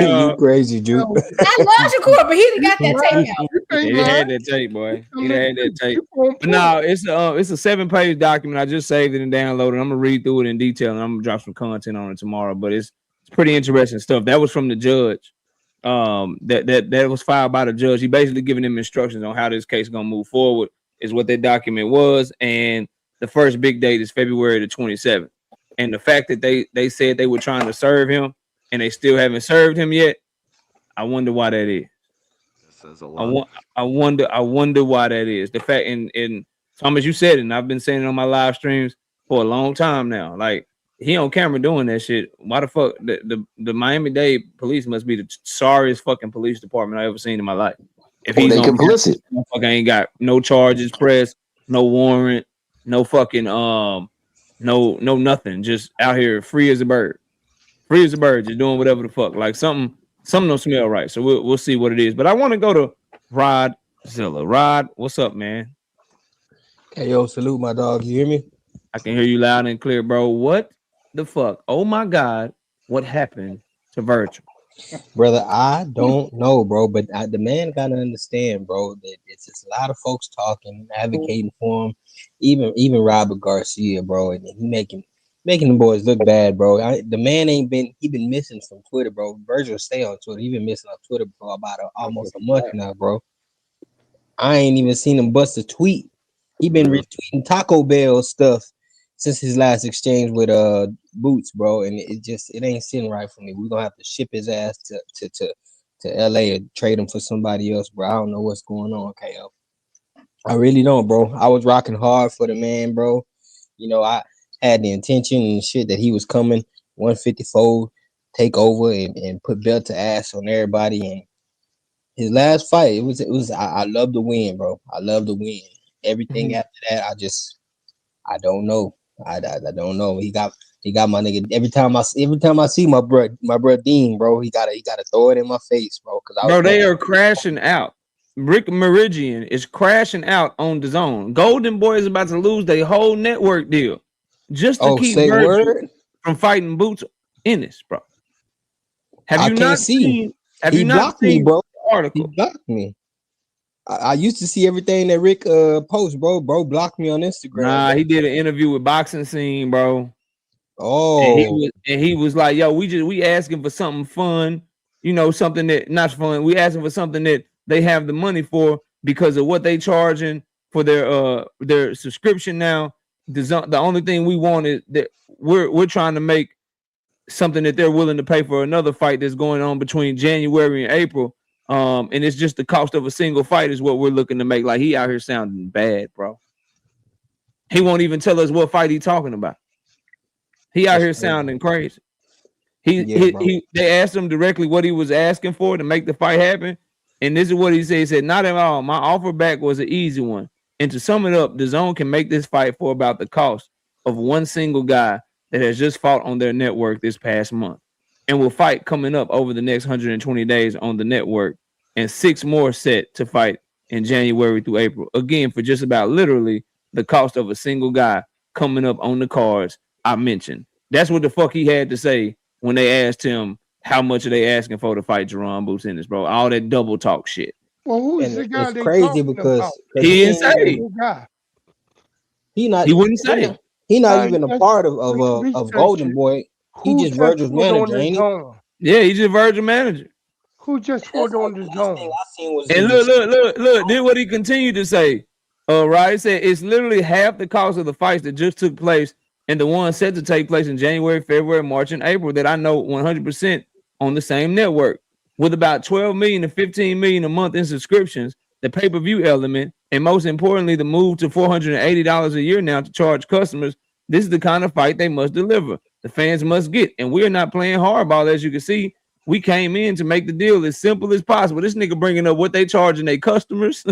you crazy, Jude. I love Shakur, but he done got that tape out. He had that tape, boy. He had that tape. But no, it's a 7-page document. I just saved it and downloaded it. I'm gonna read through it in detail, and I'm gonna drop some content on it tomorrow. But it's Pretty interesting stuff. That was from the judge. That was filed by the judge. He basically giving them instructions on how this case is gonna move forward. Is what that document was, and the first big date is February the 27th. And the fact that they said they were trying to serve him and they still haven't served him yet, I wonder why that is. That says a lot. I wonder why that is. The fact and Thomas, you said it, and I've been saying it on my live streams for a long time now. Like he on camera doing that shit. Why the fuck the Miami-Dade police must be the sorriest fucking police department I ever seen in my life. If he's on complicit, motherfucker ain't got no charges pressed, no warrant, no fucking no nothing, just out here free as a bird, just doing whatever the fuck. Like something don't smell right. So we'll see what it is. But I want to go to Rod Zilla. Rod, what's up, man? Hey, yo, salute my dog. You hear me? I can hear you loud and clear, bro. What the fuck? Oh my God, what happened to Virgil? Brother, I don't know, bro, but the man gotta understand, bro, that it's just a lot of folks talking, advocating for him, even Robert Garcia, bro, and he making the boys look bad, bro. The man he been missing from Twitter, bro. Virgil stay on Twitter. He been missing on Twitter for about almost a month now, bro. I ain't even seen him bust a tweet. He been retweeting Taco Bell stuff since his last exchange with Boots, bro, and it ain't sitting right for me. We're gonna have to ship his ass to LA or trade him for somebody else, bro. I don't know what's going on, KO. I really don't, bro. I was rocking hard for the man, bro. You know, I had the intention and shit that he was coming 154, take over and put belt to ass on everybody. And his last fight, it was I love the win, bro. I love the win. Everything after that, I don't know. I don't know. He got my nigga. Every time I see my bro Dean, bro, he gotta throw it in my face, bro. They are crashing out. Rick Meridian is crashing out on the zone. Golden Boy is about to lose their whole network deal just to keep Virgil from fighting Boots Ennis, bro. Have you not seen? Have you not seen the article? He blocked me. I used to see everything that Rick posts, bro. Bro blocked me on Instagram. Nah, bro. he did an interview with Boxing Scene, bro. Oh, and he was like, "Yo, we asking for something fun, you know, something that not fun. We asking for something that they have the money for because of what they charging for their subscription now. The only thing we want is that we're trying to make something that they're willing to pay for another fight that's going on between January and April. And it's just the cost of a single fight is what we're looking to make. Like he out here sounding bad, bro. He won't even tell us what fight he's talking about. He out here sounding crazy. They asked him directly what he was asking for to make the fight happen. And this is what he said. He said, not at all. My offer back was an easy one. And to sum it up, DAZN can make this fight for about the cost of one single guy that has just fought on their network this past month and will fight coming up over the next 120 days on the network and 6 more set to fight in January through April. Again, for just about literally the cost of a single guy coming up on the cards I mentioned. That's what the fuck he had to say when they asked him how much are they asking for to fight Jerome Boots Ennis, bro. All that double talk shit. Well, who's the guy? It's crazy because he didn't say. He wouldn't say. He not even a part of Golden Boy. He just Virgil's manager, ain't he? Yeah, he's just Virgil manager. Who just fought on the zone? And look, did what he continued to say. Right, he said it's literally half the cost of the fights that just took place and the ones set to take place in January, February, March, and April that I know 100% on the same network. With about 12 million to 15 million a month in subscriptions, the pay-per-view element, and most importantly, the move to $480 a year now to charge customers, this is the kind of fight they must deliver. The fans must get, and we're not playing hardball, as you can see. We came in to make the deal as simple as possible. This nigga bringing up what they charging their customers,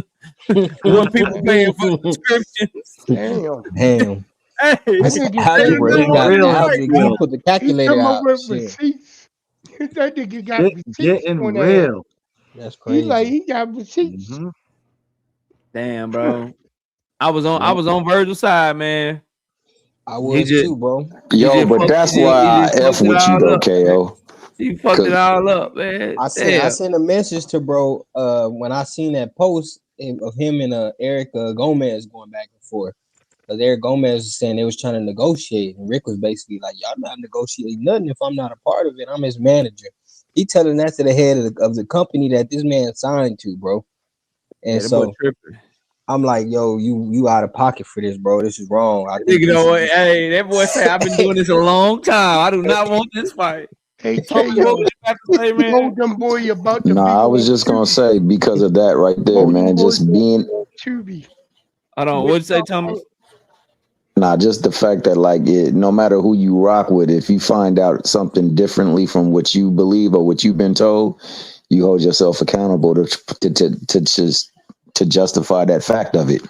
what people paying for subscriptions. Damn. Hey, he put the calculator out. That nigga got receipts. Getting real. That's crazy. He got receipts. Damn, bro. I was on Virgil's side, man. I was too, bro. Yo, but that's why I F with you though, KO. He fucked it all up, man. I sent a message to bro when I seen that post of him and Eric Gomez going back and forth. But Eric Gomez was saying they was trying to negotiate, and Rick was basically like, "Y'all not negotiating nothing if I'm not a part of it. I'm his manager." He telling that to the head of the company that this man signed to, bro. And Yeah, that boy so tripping. I'm like, "Yo, you out of pocket for this, bro. This is wrong." I think You know, hey, that boy say I've been doing this a long time. I do not want this fight. Hey, Thomas, what was you about to say, man? told them boy about to be I was on just gonna say because of that right there, told them man. boys Just being Tubi. Hold on, what'd you say, Thomas? just the fact that like no matter who you rock with, if you find out something differently from what you believe or what you've been told, you hold yourself accountable to justify that fact of it.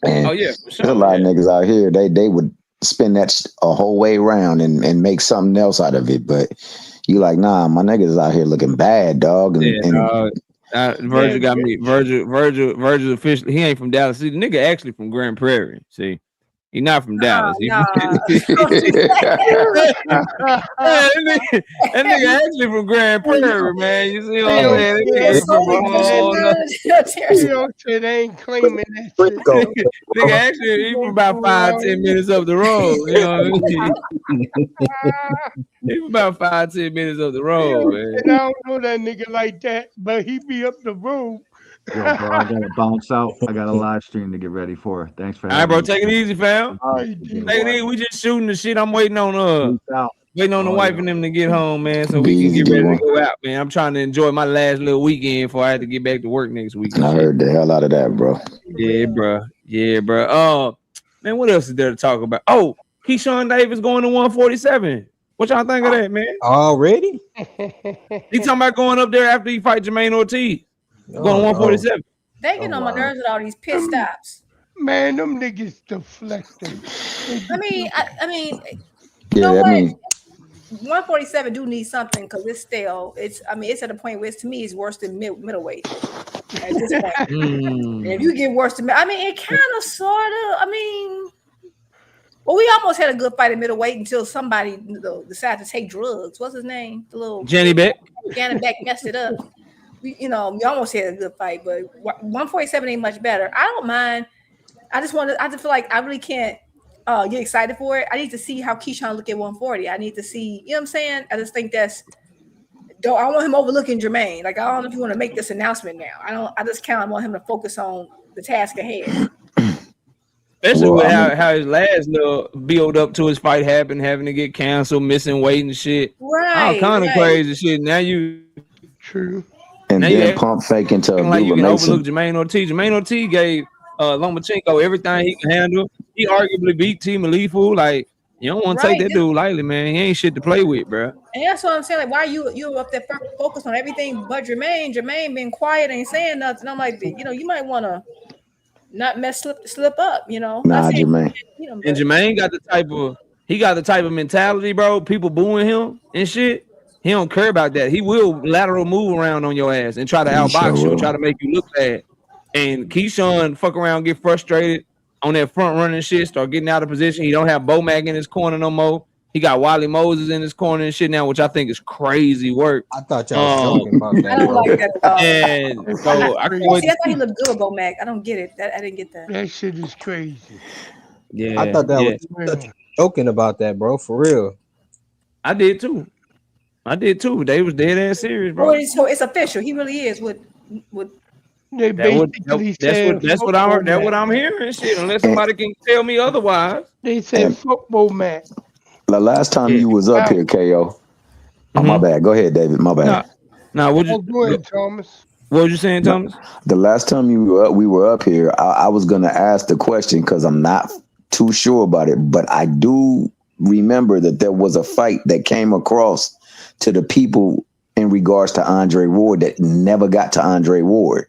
And Oh yeah, for there's sure. a lot of niggas out here they would spin that a whole way around and make something else out of it, but you like, nah, my niggas out here looking bad, dog. Virgil got me. Virgil officially. He ain't from Dallas. See, the nigga actually from Grand Prairie. See, he not from Dallas. That nigga actually from Grand Prairie, man. You see what I'm saying? It ain't claiming that shit. Nigga actually he from about 5-10 minutes up the road. You know what I mean? He from about 5-10 minutes up the road, man. And I don't know that nigga like that, but he be up the road. Yo, bro, I gotta bounce out. I got a live stream to get ready for. Thanks for All right, having bro. me. Take it easy, fam. Take it easy. We just shooting the shit. I'm waiting on the wife and them to get home, man, so we can get ready to go out, man. I'm trying to enjoy my last little weekend before I have to get back to work next week. I heard the hell out of that, bro. Yeah, bro. Yeah, bro. Man, what else is there to talk about? Oh, Keyshawn Davis going to 147. What y'all think of that, man? Already? He talking about going up there after he fight Jermaine Ortiz. Going to 147. They get on my nerves with all these pit stops. Man, them niggas deflecting. I mean, you know I what? mean, 147 do need something because it's stale. It's at a point where it's, to me, it's worse than middleweight at this point. If you get worse than, it kind of sort of. Well, we almost had a good fight at middleweight until somebody decided to take drugs. What's his name? The little Jenny Beck. Gannon Beck messed it up. We almost had a good fight, but 147 ain't much better. I don't mind. I just feel like I really can't get excited for it. I need to see how Keyshawn look at 140. I need to see, you know what I'm saying? I just think I want him overlooking Jermaine. Like, I don't know if you want to make this announcement now. I just kind of want him to focus on the task ahead. Especially with how his last little build up to his fight happened, having to get canceled, missing weight and shit. Right. All kind of crazy shit. Now you true. And then pump fake into like you Abdullah can Mason. overlook Jermaine Ortiz. Jermaine Ortiz gave Lomachenko everything he can handle. He arguably beat Team Alifu. Like, you don't want to take that dude lightly, man. He ain't shit to play with, bro. And that's what I'm saying. Like, why you up there focused on everything but Jermaine? Jermaine been quiet, ain't saying nothing. I'm like, you might want to not slip up, Nah, Jermaine. And Jermaine got the type of mentality, bro. People booing him and shit. He don't care about that. He will lateral move around on your ass and try to outbox you and try to make you look bad. And Keyshawn fuck around, get frustrated on that front running shit, start getting out of position. He don't have Bomac in his corner no more. He got Wally Moses in his corner and shit now, which I think is crazy work. I thought y'all was joking about that. I don't like that at all. And so I thought he looked good with Bomac. I don't get it. I didn't get that. That shit is crazy. Yeah, I thought that was joking about that, bro. For real. I did too. They was dead ass serious, bro. So it's official. He really is with. They basically that's what I'm hearing. Shit, unless somebody can tell me otherwise. They said football match. The last time you was up here, KO. Oh, my bad. Go ahead, David. My bad. No, go ahead, Thomas. What was you saying, Thomas? The last time we were up here, I was gonna ask the question because I'm not too sure about it, but I do remember that there was a fight that came across to the people in regards to Andre Ward that never got to Andre Ward.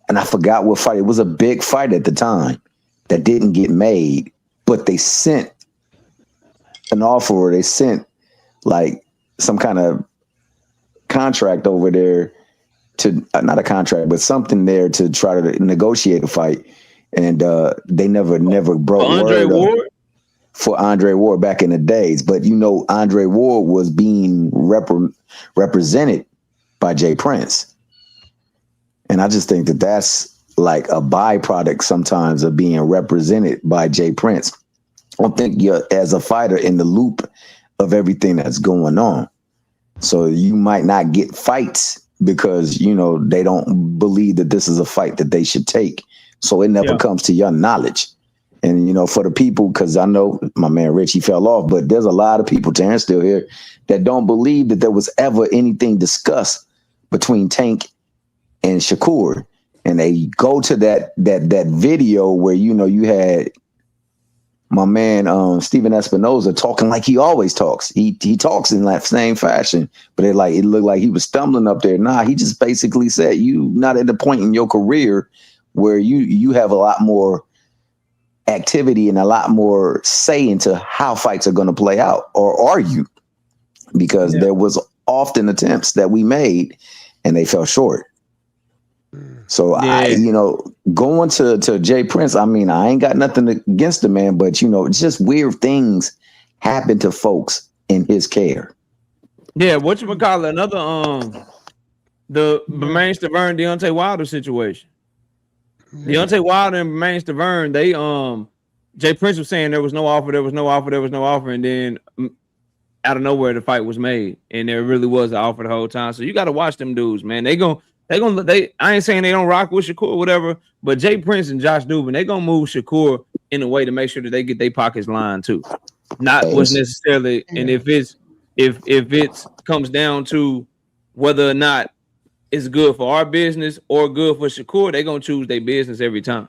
And I forgot what fight. It was a big fight at the time that didn't get made, but they sent an offer, or they sent like some kind of contract over there to, not a contract, but something there to try to negotiate a fight. And they never broke word for Andre Ward back in the days. But Andre Ward was being represented by Jay Prince. And I just think that's like a byproduct sometimes of being represented by Jay Prince. I don't think you're, as a fighter, in the loop of everything that's going on. So you might not get fights because, you know, they don't believe that this is a fight that they should take. So it never comes to your knowledge. And, you know, for the people, because I know my man Rich, he fell off, but there's a lot of people, Terrence still here, that don't believe that there was ever anything discussed between Tank and Shakur. And they go to that video where, you know, you had my man Steven Espinoza talking like he always talks. He talks in that same fashion, but it looked like he was stumbling up there. Nah, he just basically said, you not at the point in your career where you have a lot more activity and a lot more say into how fights are going to play out, or are you? Because there was often attempts that we made and they fell short. So I, you know, going to Jay Prince, I mean, I ain't got nothing against the man, but you know, it's just weird things happen to folks in his care. Yeah, whatchamacallit, another the Bermain Stavern Deontay Wilder situation. Deontay Wilder and Bermain Stavern, they Jay Prince was saying there was no offer, and then out of nowhere the fight was made, and there really was an offer the whole time. So you got to watch them dudes, man. I ain't saying they don't rock with Shakur or whatever, but Jay Prince and Josh Dubin, they gonna move Shakur in a way to make sure that they get their pockets lined too. Not what's necessarily, and if it comes down to whether or not it's good for our business or good for Shakur, they gonna choose their business every time.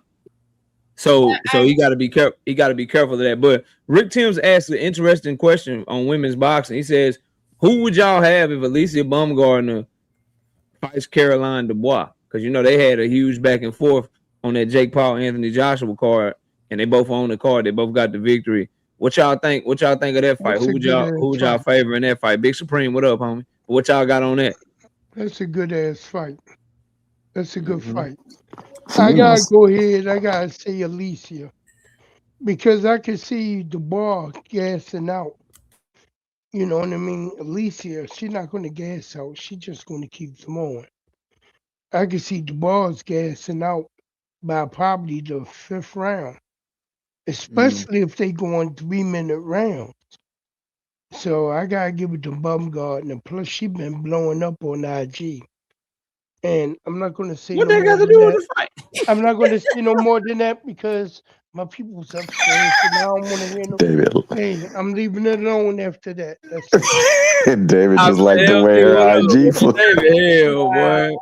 So you got to be careful. You got to be careful of that. But Rick Timms asked an interesting question on women's boxing. He says, "Who would y'all have if Alicia Baumgardner fights Caroline Dubois?" Because you know they had a huge back and forth on that Jake Paul Anthony Joshua card, and they both own the card. They both got the victory. What y'all think? What y'all think of that fight? Who would y'all favor in that fight? Big Supreme, what up, homie? What y'all got on that? That's a good ass fight. That's a good fight. I gotta go ahead. I gotta say Alicia, because I can see Dubois gassing out. You know what I mean? Alicia, she's not gonna gas out. She's just gonna keep going. I can see Dubois gassing out by probably the 5th round, especially if they go on 3-minute rounds. So I gotta give it to Baumgardner. Plus, she been blowing up on IG. And I'm not going to say what no they got more to do than with that. the fight? I'm not going to say no more than that because my people's upstairs and I don't want to hear no. David. Hey, I'm leaving it alone after that. That's it. David just like the way her IG for David hell, boy.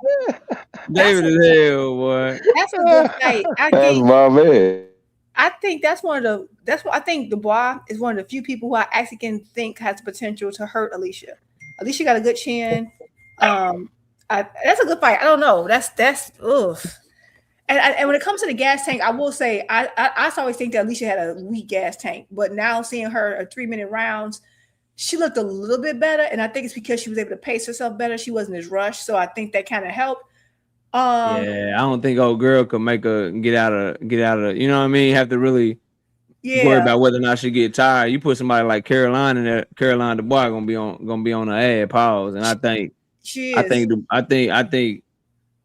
David is hell, boy. That's a good fight. That's my man. I think that's I think Dubois is one of the few people who I actually can think has potential to hurt Alicia. Alicia got a good chin. That's a good fight. I don't know. That's oof. And when it comes to the gas tank, I will say I always think that Alicia had a weak gas tank, but now seeing her at 3-minute rounds, she looked a little bit better, and I think it's because she was able to pace herself better. She wasn't as rushed, so I think that kind of helped. Yeah, I don't think old girl could make her get out of. You know what I mean? Have to really worry about whether or not she get tired. You put somebody like Caroline in there, Caroline Dubois gonna be on her ad pause, and I think she is. I think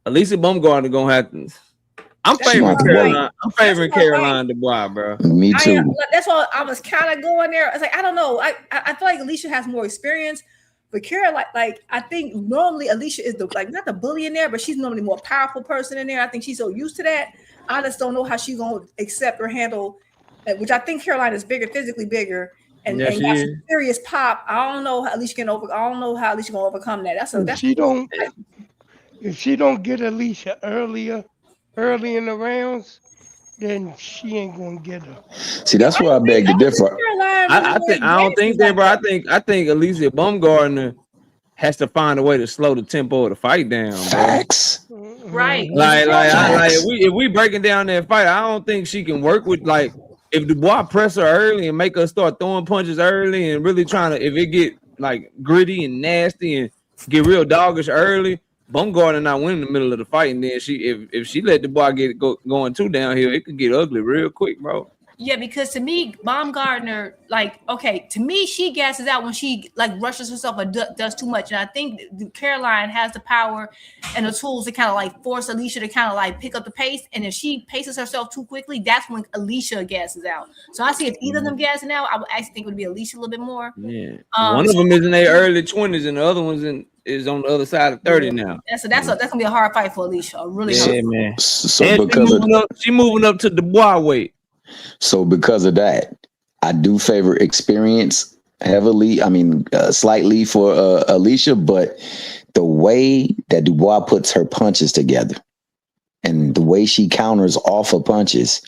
Alicia Baumgardner gonna have to. I'm favoring Caroline. I'm favoring Caroline Dubois, bro. Me too. That's why I was kind of going there. I was like, I don't know. I feel like Alicia has more experience, but Caroline, like I think normally Alicia is not the bully in there, but she's normally more powerful person in there. I think she's so used to that. I just don't know how she's gonna accept or handle, which I think Caroline is bigger, physically bigger, and got some serious pop. I don't know how Alicia can overcome that. If she don't get Alicia early in the rounds, then she ain't gonna get her. See, that's where I beg to differ. I don't think that, bro. I think Alicia Baumgardner has to find a way to slow the tempo of the fight down, bro. Facts. Right. If we breaking down that fight, I don't think she can work with if Dubois press her early and make her start throwing punches early and really trying to, if it get like gritty and nasty and get real doggish early, Baumgardner not win in the middle of the fight, and then if she let Dubois get going too downhill, it could get ugly real quick, bro. Yeah, because to me, Baumgartner, like, okay, to me, she gasses out when she like rushes herself or does too much. And I think Caroline has the power and the tools to kind of like force Alicia to kind of like pick up the pace. And if she paces herself too quickly, that's when Alicia gasses out. So I see if either of them gassing out, I would actually think it would be Alicia a little bit more. Yeah, one of them is in their early 20s, and the other one's is on the other side of 30 now. That's gonna be a hard fight for Alicia. A really hard. Yeah, man. So and because she moving up to Dubois weight. So because of that, I do favor experience heavily. I mean, slightly for Alicia, but the way that Dubois puts her punches together and the way she counters off of punches,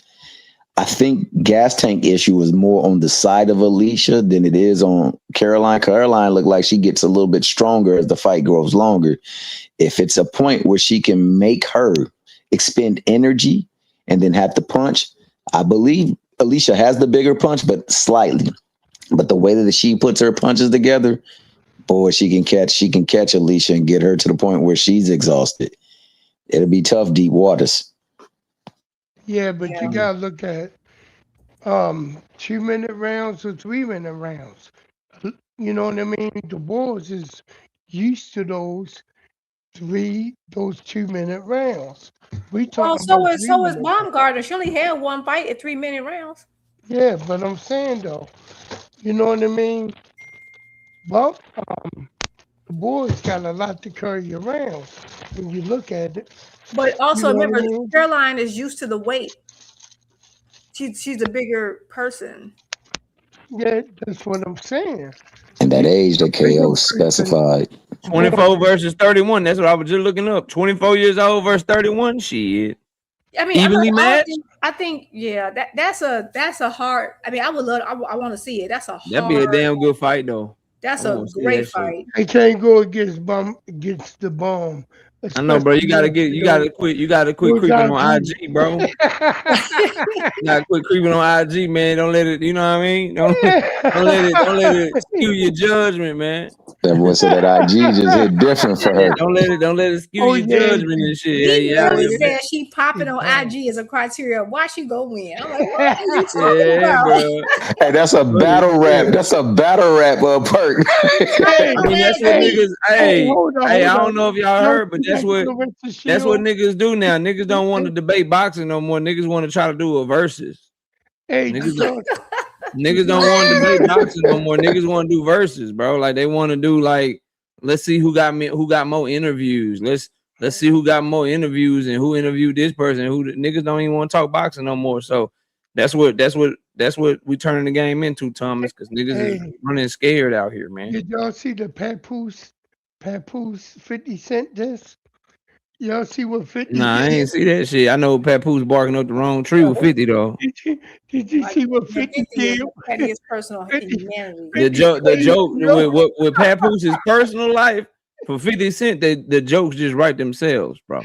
I think gas tank issue is more on the side of Alicia than it is on Caroline. Caroline looked like she gets a little bit stronger as the fight grows longer. If it's a point where she can make her expend energy and then have to punch, I believe Alicia has the bigger punch, but slightly. But the way that she puts her punches together, boy, she can catch Alicia and get her to the point where she's exhausted. It'll be tough, deep waters. Yeah, but you gotta look at 2-minute rounds or 3-minute rounds. You know what I mean? The Bulls is used to those 2-minute rounds. We talking so about is Baumgartner. She only had one fight at 3-minute rounds. Yeah, but I'm saying though, you know what I mean? Well, the boys got a lot to carry around when you look at it. But also you know remember, what I mean? Caroline is used to the weight. She's a bigger person. Yeah, that's what I'm saying. And that age that KO specified. 24 versus 31. That's what I was just looking up. 24 years old versus 31. Shit. I mean, evenly matched. I think yeah, that's a hard. I mean, I would love. I want to see it. That's a hard. That'd be a damn good fight though. That's a great fight. They can't go against the bomb. I know, bro. You gotta quit creeping on IG, bro. You gotta quit creeping on IG, man. Don't let it. You know what I mean? Don't let it skew your judgment, man. That boy said that IG just hit different for her. Don't let it skew your judgment and shit. He really said she popping on IG as a criteria. Why she go win? I'm like, what are you talking about? Bro. Hey, that's a battle rap. That's a battle rap perk. I mean, that's what niggas. Hey, I don't know if y'all heard, but that's what niggas do now. Niggas don't want to debate boxing no more. Niggas want to try to do a versus. Hey, niggas don't want to debate boxing no more. Niggas want to do versus, bro. Like they want to do like, let's see who got more interviews. Let's see who got more interviews and who interviewed this person. Niggas don't even want to talk boxing no more. So that's what we turning the game into, Thomas, because niggas is running scared out here, man. Did y'all see the Papoose 50 Cent disc? Y'all see what 50 Nah, I ain't see that shit. I know Papoose barking up the wrong tree with 50 though. Did you see what 50 did? His personal humanity. The joke with Papoose' personal life for 50 Cent, the jokes just write themselves, bro.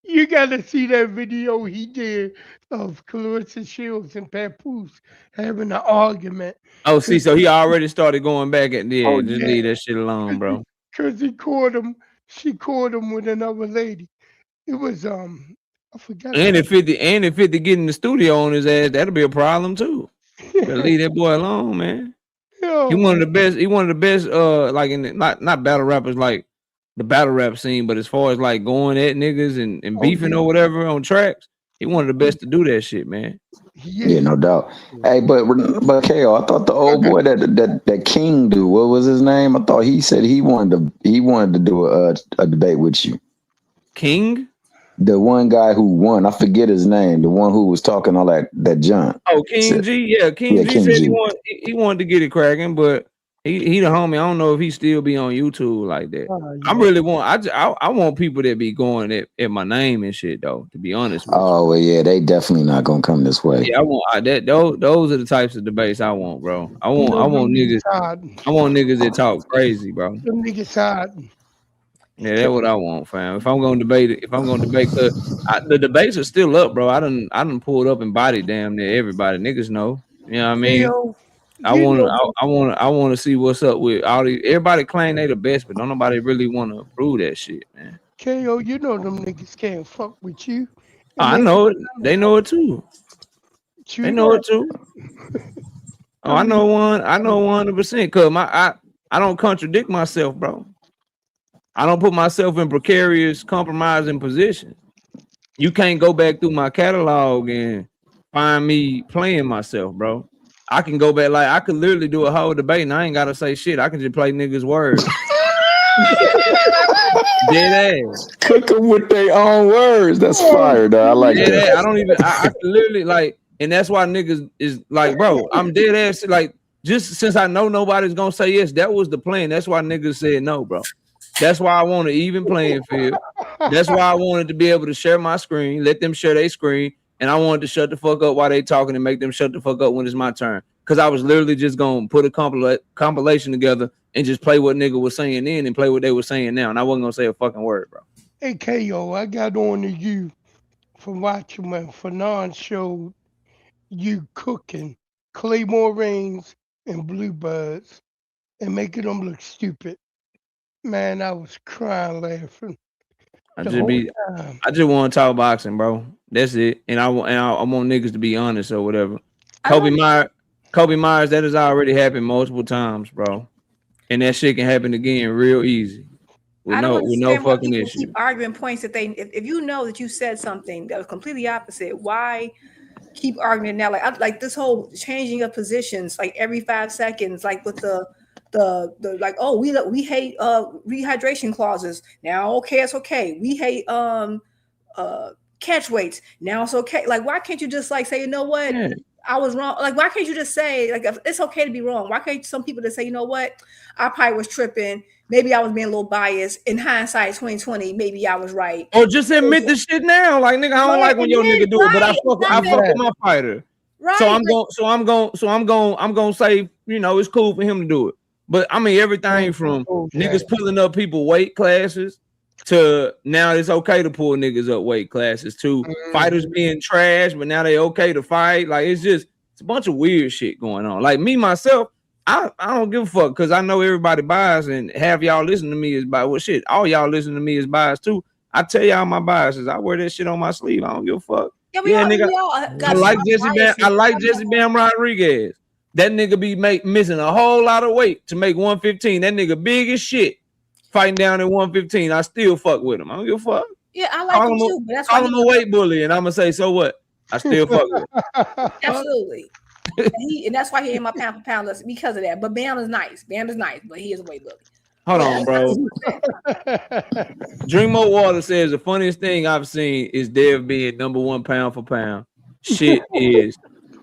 You gotta see that video he did of Clarissa Shields and Papoose having an argument. Oh, see, so he already started going back at the end. Just leave that shit alone, bro. Because she caught him with another lady. It was I forgot. And if 50 get in the studio on his ass, that'll be a problem too. Better leave that boy alone, man. He one of the best. He one of the best. Like in the, not battle rappers like the battle rap scene, but as far as like going at niggas and beefing or whatever on tracks, he one of the best to do that shit, man. Yeah, no doubt. Hey, but KO, I thought the old boy that King do, what was his name? I thought he said he wanted to do a debate with you. King? The one guy who won, I forget his name. The one who was talking all that junk. Oh, King G, yeah, King G said he wanted to get it cracking, but he the homie. I don't know if he still be on YouTube like that. I really want. I want people that be going at my name and shit though. To be honest. Oh well, yeah, they definitely not gonna come this way. Yeah, I want that. Those are the types of debates I want, bro. I want niggas. I want niggas that talk crazy, bro. Them niggas hot. Yeah, that's what I want, fam. If I'm gonna debate, cause the debates are still up, bro. I done pulled up and body damn near everybody. Niggas know. You know what I mean? I want to see what's up with all these. Everybody claim they the best, but don't nobody really want to prove that shit, man. KO, you know them niggas can't fuck with you. I know it. They know it too. They know it too. Oh, I know 100%. Cause I don't contradict myself, bro. I don't put myself in precarious, compromising positions. You can't go back through my catalog and find me playing myself, bro. I can go back, like I could literally do a whole debate and I ain't gotta say shit. I can just play niggas' words. Dead ass. Cook them with their own words. That's fire, though. I like Dead that. ass. I don't even. I can literally like, and that's why niggas is like, bro. I'm dead ass. Like, just since I know nobody's gonna say yes, that was the plan. That's why niggas said no, bro. That's why I want an even playing field. That's why I wanted to be able to share my screen, let them share their screen, and I wanted to shut the fuck up while they talking and make them shut the fuck up when it's my turn. Cause I was literally just gonna put a compilation together and just play what nigga was saying then and play what they were saying now, and I wasn't gonna say a fucking word, bro. Hey, KO, I got on to you for watching when Fanon showed you cooking Claymore rings and bluebirds and making them look stupid. Man, I was crying laughing. I just want to talk boxing, bro. That's it. And I want niggas to be honest or whatever. Kobe Myers, that has already happened multiple times, bro. And that shit can happen again real easy. With no fucking issue. Keep arguing points that if you know that you said something that was completely opposite, why keep arguing now? Like this whole changing of positions like every 5 seconds, like with the like, oh, we hate rehydration clauses. Now okay, it's okay. We hate catch weights. Now it's okay. Like, why can't you just like say, you know what? Yeah. I was wrong. Like, why can't you just say, like, it's okay to be wrong? Why can't some people just say, you know what? I probably was tripping. Maybe I was being a little biased. In hindsight, 2020, maybe I was right. Or just admit the shit now. Like, nigga, I don't like when your nigga do it, but I fuck with my fighter. Right. So I'm gonna say, you know, it's cool for him to do it. But I mean, everything from niggas pulling up people weight classes to now it's okay to pull niggas up weight classes to fighters being trash, but now they okay to fight. Like, it's a bunch of weird shit going on. Like me, myself, I don't give a fuck because I know everybody biased and half y'all listen to me is biased. Well, shit, all y'all listen to me is biased too. I tell y'all my biases. I wear that shit on my sleeve. I don't give a fuck. Yeah, nigga. I like Jesse Bam Rodriguez. That nigga be missing a whole lot of weight to make 115. That nigga big as shit. Fighting down at 115, I still fuck with him. I don't give a fuck. Yeah, I like him too. But that's call him a weight bully, and I'm gonna say, so what? I still fuck with him. Absolutely. And that's why he ain't my pound for pound list because of that. But Bam is nice. But he is a weight bully. Hold on, bro. Drink More Water says the funniest thing I've seen is Dev being #1 pound for pound. Shit is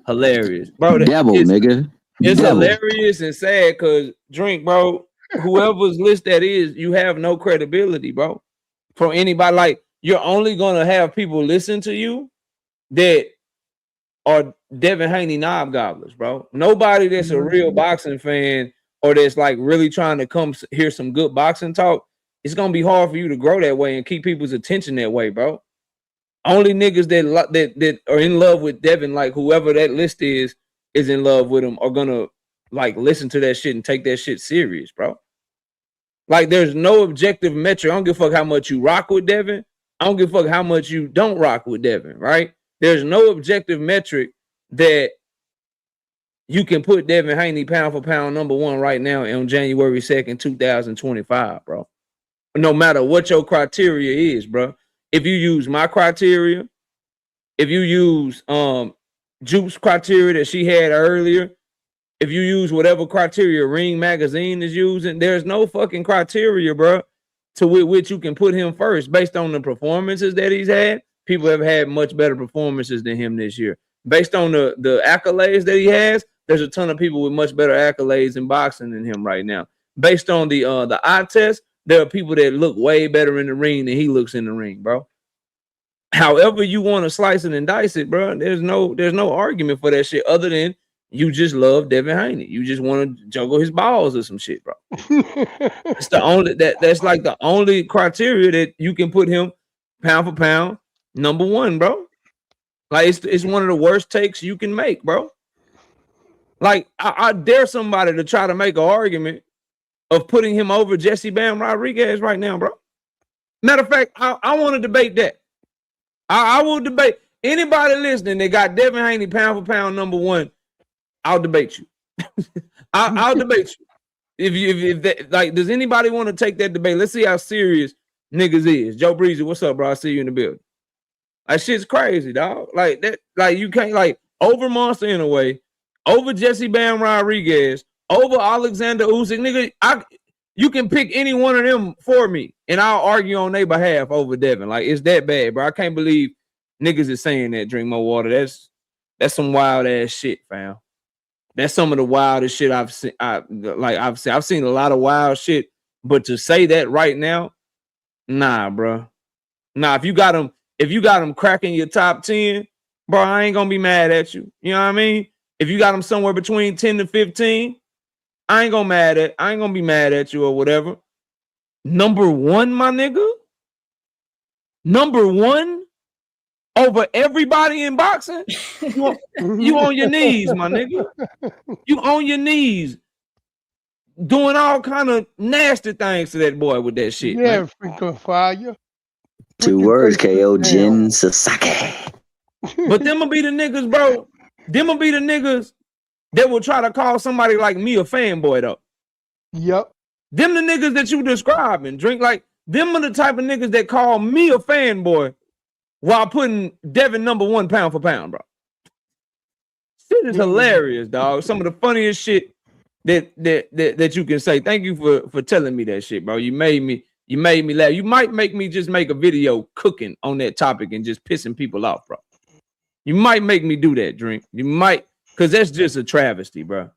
hilarious, bro. Nigga. It's hilarious and sad because Drink, bro. Whoever's list that is, you have no credibility, bro. From anybody, like you're only gonna have people listen to you that are Devin Haney knob gobblers, bro. Nobody that's a real boxing fan or that's like really trying to come hear some good boxing talk. It's gonna be hard for you to grow that way and keep people's attention that way, bro. Only niggas that are in love with Devin, like whoever that list is in love with him, are gonna like listen to that shit and take that shit serious, bro. Like there's no objective metric. I don't give a fuck how much you rock with Devin. I don't give a fuck how much you don't rock with Devin, right? There's no objective metric that you can put Devin Haney pound for pound #1 right now on January 2nd, 2025, bro. No matter what your criteria is, bro. If you use my criteria, if you use Jupe's criteria that she had earlier, if you use whatever criteria Ring Magazine is using, there's no fucking criteria, bro, to which you can put him first based on the performances that he's had. People have had much better performances than him this year. Based on the accolades that he has, there's a ton of people with much better accolades in boxing than him right now. Based on the eye test, there are people that look way better in the ring than he looks in the ring, bro. However you want to slice it and dice it, bro, there's no argument for that shit other than you just love Devin Haney. You just want to juggle his balls or some shit, bro. It's the only that's like the only criteria that you can put him pound for pound #1, bro. Like it's one of the worst takes you can make, bro. Like I dare somebody to try to make an argument of putting him over Jesse Bam Rodriguez right now, bro. Matter of fact, I want to debate that. I will debate. Anybody listening that got Devin Haney pound for pound #1, I'll debate you. I'll debate you. If that, like, does anybody want to take that debate? Let's see how serious niggas is. Joe Breezy, what's up, bro? I see you in the building. That shit's crazy, dog. Like that, like you can't like over Monster Inouye, over Jesse Bam Rodriguez, over Alexander Usyk, nigga. You can pick any one of them for me, and I'll argue on their behalf over Devin. Like, it's that bad, bro. I can't believe niggas is saying that. Drink more water. That's some wild ass shit, fam. That's some of the wildest shit I've seen. I've seen a lot of wild shit, but to say that right now, nah, bro. Nah, if you got them cracking your top 10, bro, I ain't gonna be mad at you. You know what I mean? If you got them somewhere between 10 to 15, I ain't gonna be mad at you or whatever. #1, my nigga. #1 over everybody in boxing. You on your knees, my nigga. You on your knees, doing all kind of nasty things to that boy with that shit. Yeah, man. freaking fire. 2 words, KO Jin Sasaki. But them will be the niggas, bro. Them will be the niggas that will try to call somebody like me a fanboy, though. Yep. Them the niggas that you describing. Drink like them are the type of niggas that call me a fanboy while putting Devin #1 pound for pound, bro. Shit is hilarious, dog. Some of the funniest shit that you can say. Thank you for telling me that shit, bro. You made me laugh. You might make me just make a video cooking on that topic and just pissing people off, bro. You might make me do that, Drink. You might, because that's just a travesty, bro.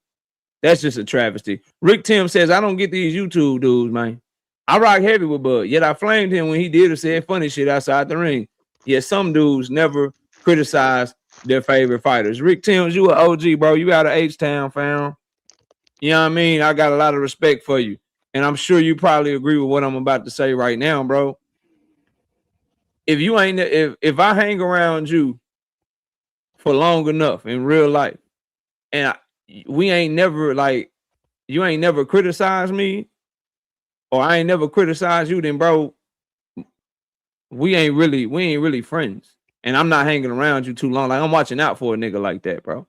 That's just a travesty. Rick Tim says, I don't get these YouTube dudes, man. I rock heavy with Bud, yet I flamed him when he did or said funny shit outside the ring. Yet some dudes never criticize their favorite fighters. Rick Timms, you an OG, bro. You out of H-Town, fam. You know what I mean? I got a lot of respect for you. And I'm sure you probably agree with what I'm about to say right now, bro. If I hang around you for long enough in real life, and you ain't never criticized me, or I ain't never criticized you, then bro, we ain't really friends. And I'm not hanging around you too long. Like, I'm watching out for a nigga like that, bro.